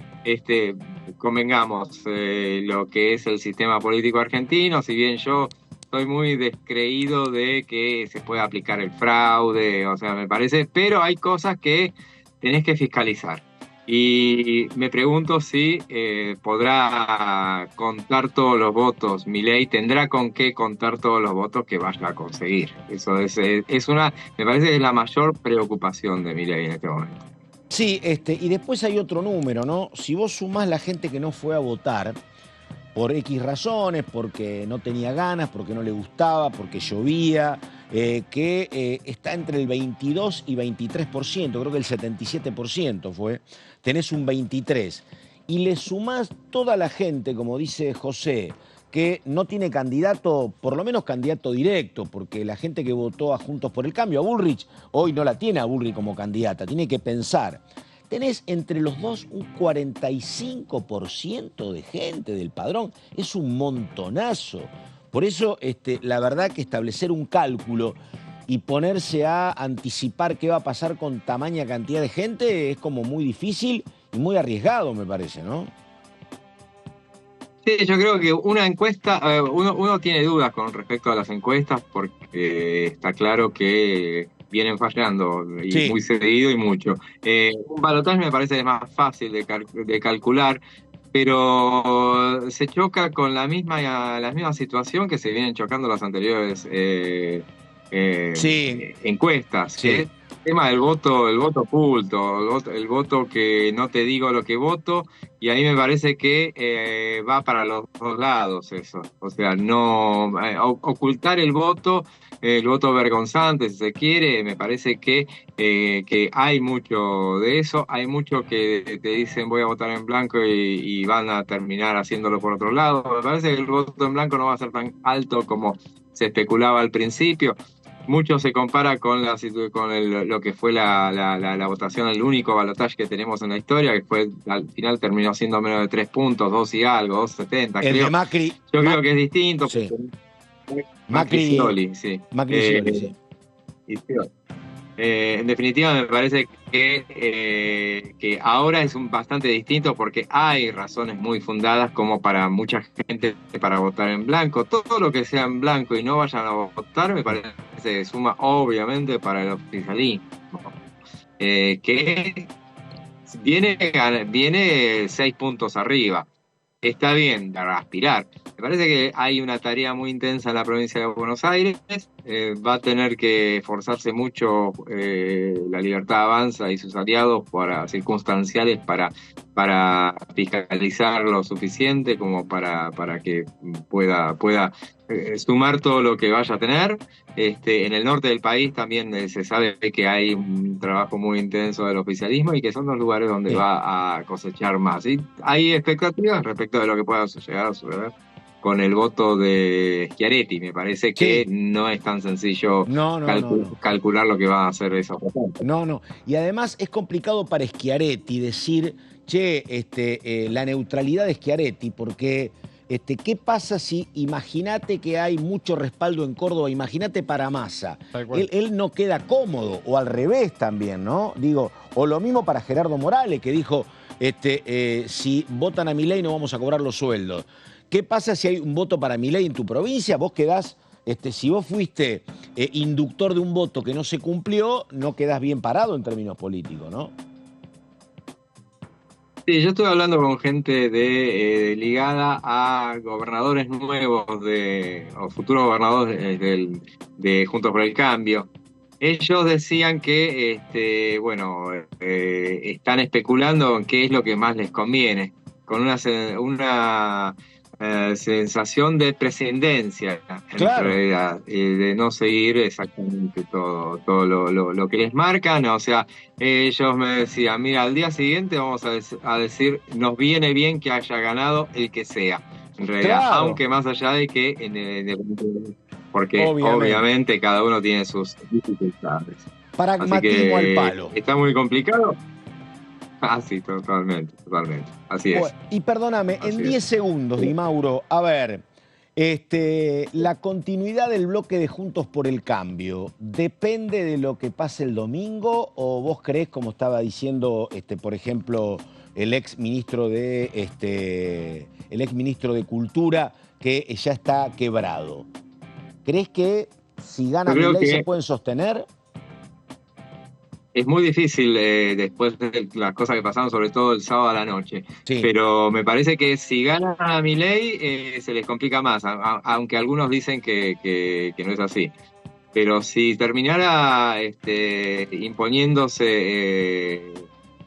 convengamos, lo que es el sistema político argentino, si bien yo soy muy descreído de que se pueda aplicar el fraude, o sea, me parece, pero hay cosas que tenés que fiscalizar. Y me pregunto si podrá contar todos los votos. Milei tendrá con qué contar todos los votos que vaya a conseguir. Eso es me parece que es la mayor preocupación de Milei en este momento. Sí, y después hay otro número, ¿no? Si vos sumás la gente que no fue a votar por X razones, porque no tenía ganas, porque no le gustaba, porque llovía, que está entre el 22 y 23%, creo que el 77% fue, tenés un 23%. Y le sumás toda la gente, como dice José, que no tiene candidato, por lo menos candidato directo, porque la gente que votó a Juntos por el Cambio, a Bullrich, hoy no la tiene a Bullrich como candidata, tiene que pensar. Tenés entre los dos un 45% de gente del padrón, es un montonazo. Por eso, la verdad que establecer un cálculo y ponerse a anticipar qué va a pasar con tamaña cantidad de gente es como muy difícil y muy arriesgado, me parece, ¿no? Sí, yo creo que una encuesta, uno tiene dudas con respecto a las encuestas porque está claro que vienen fallando y sí, muy seguido y mucho. Un balotaje me parece más fácil de calcular, pero se choca con la misma situación que se vienen chocando las anteriores encuestas. Sí. El tema del voto oculto, el voto que no te digo lo que voto, y ahí me parece que va para los dos lados eso. O sea, no ocultar el voto vergonzante, si se quiere, me parece que hay mucho de eso, hay mucho que te dicen voy a votar en blanco y van a terminar haciéndolo por otro lado. Me parece que el voto en blanco no va a ser tan alto como se especulaba al principio. Mucho se compara con lo que fue la votación, el único balotaje que tenemos en la historia, que fue al final terminó siendo menos de 3 puntos, 2 y algo, 2.70. El de Macri. Yo creo que es distinto. Sí. Macri Scioli, sí. Macri Scioli, sí. En definitiva, me parece que ahora es bastante distinto porque hay razones muy fundadas como para mucha gente para votar en blanco. Todo lo que sea en blanco y no vayan a votar me parece que suma obviamente para el oficialismo. Que viene 6 puntos arriba. Está bien para aspirar. Me parece que hay una tarea muy intensa en la provincia de Buenos Aires. Va a tener que esforzarse mucho la Libertad Avanza y sus aliados circunstanciales para fiscalizar lo suficiente como para que pueda sumar todo lo que vaya a tener. En el norte del país también se sabe que hay un trabajo muy intenso del oficialismo y que son los lugares donde va a cosechar más. Y hay expectativas respecto de lo que pueda llegar a suceder con el voto de Schiaretti. Me parece que no es tan sencillo calcular lo que va a hacer esa persona. No. Y además es complicado para Schiaretti decir, la neutralidad de Schiaretti, porque ¿qué pasa si, imagínate que hay mucho respaldo en Córdoba, imagínate para Massa, él no queda cómodo, o al revés también, ¿no? Digo, o lo mismo para Gerardo Morales, que dijo, si votan a Milei no vamos a cobrar los sueldos. ¿Qué pasa si hay un voto para Milei en tu provincia? Vos quedás, si vos fuiste inductor de un voto que no se cumplió, no quedás bien parado en términos políticos, ¿no? Sí, yo estoy hablando con gente ligada a gobernadores nuevos o futuros gobernadores de Juntos por el Cambio. Ellos decían que, están especulando en qué es lo que más les conviene, con una sensación de prescindencia, claro, en realidad, de no seguir exactamente todo lo que les marcan. O sea, ellos me decían, mira, al día siguiente vamos a decir, nos viene bien que haya ganado el que sea, en realidad, claro, aunque más allá de que, porque obviamente cada uno tiene sus dificultades. Pragmatismo al palo. Está muy complicado. Sí, totalmente. Así es. Y perdóname, en 10 segundos, Di Mauro, a ver, la continuidad del bloque de Juntos por el Cambio, ¿depende de lo que pase el domingo o vos creés, como estaba diciendo, por ejemplo, el ex ministro de Cultura, que ya está quebrado? ¿Crees que si gana Milei se pueden sostener? Es muy difícil después de las cosas que pasaron, sobre todo el sábado a la noche. Sí. Pero me parece que si gana Milei se les complica más, aunque algunos dicen que no es así. Pero si terminara imponiéndose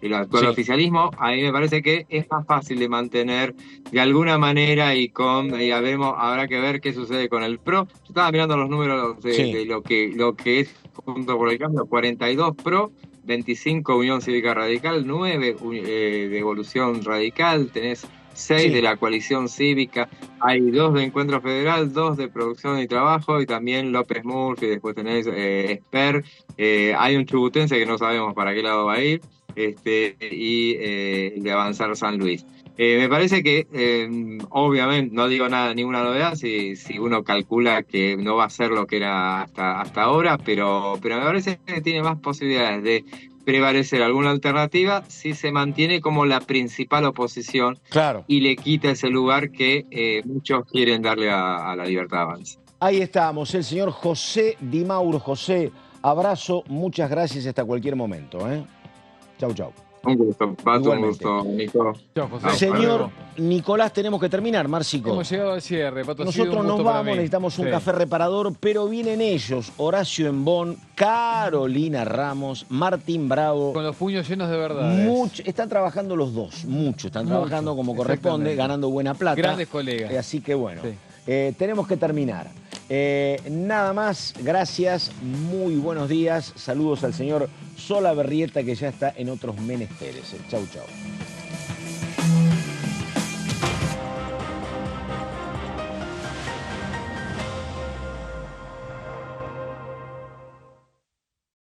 el actual oficialismo, a mí me parece que es más fácil de mantener de alguna manera habrá que ver qué sucede con el PRO. Yo estaba mirando los números de lo que es Juntos por el Cambio: 42 PRO, 25 Unión Cívica Radical, 9 de Evolución Radical, tenés 6 de la Coalición Cívica, hay 2 de Encuentro Federal, 2 de Producción y Trabajo, y también López Murphy, después tenés Esper, hay un chubutense que no sabemos para qué lado va a ir, y de Avanzar San Luis. Me parece que, obviamente, no digo ninguna novedad si uno calcula que no va a ser lo que era hasta ahora, pero me parece que tiene más posibilidades de prevalecer alguna alternativa si se mantiene como la principal oposición, claro, y le quita ese lugar que muchos quieren darle a la Libertad Avanza. Ahí estamos, el señor José Di Mauro. José, abrazo, muchas gracias, hasta cualquier momento. Chau. Un gusto, Pato, un gusto, Nico. Chau, José. Señor Nicolás, tenemos que terminar, Márcico. Hemos llegado al cierre, Pato. Nosotros nos vamos, necesitamos un café reparador, pero vienen ellos, Horacio Embón, Carolina Ramos, Martín Bravo. Con los puños llenos de verdad. Están trabajando los dos, están trabajando como corresponde, ganando buena plata. Grandes colegas. Así que bueno, tenemos que terminar. Nada más, gracias, muy buenos días. Saludos al señor Sola Berrieta, que ya está en otros menesteres. Chau.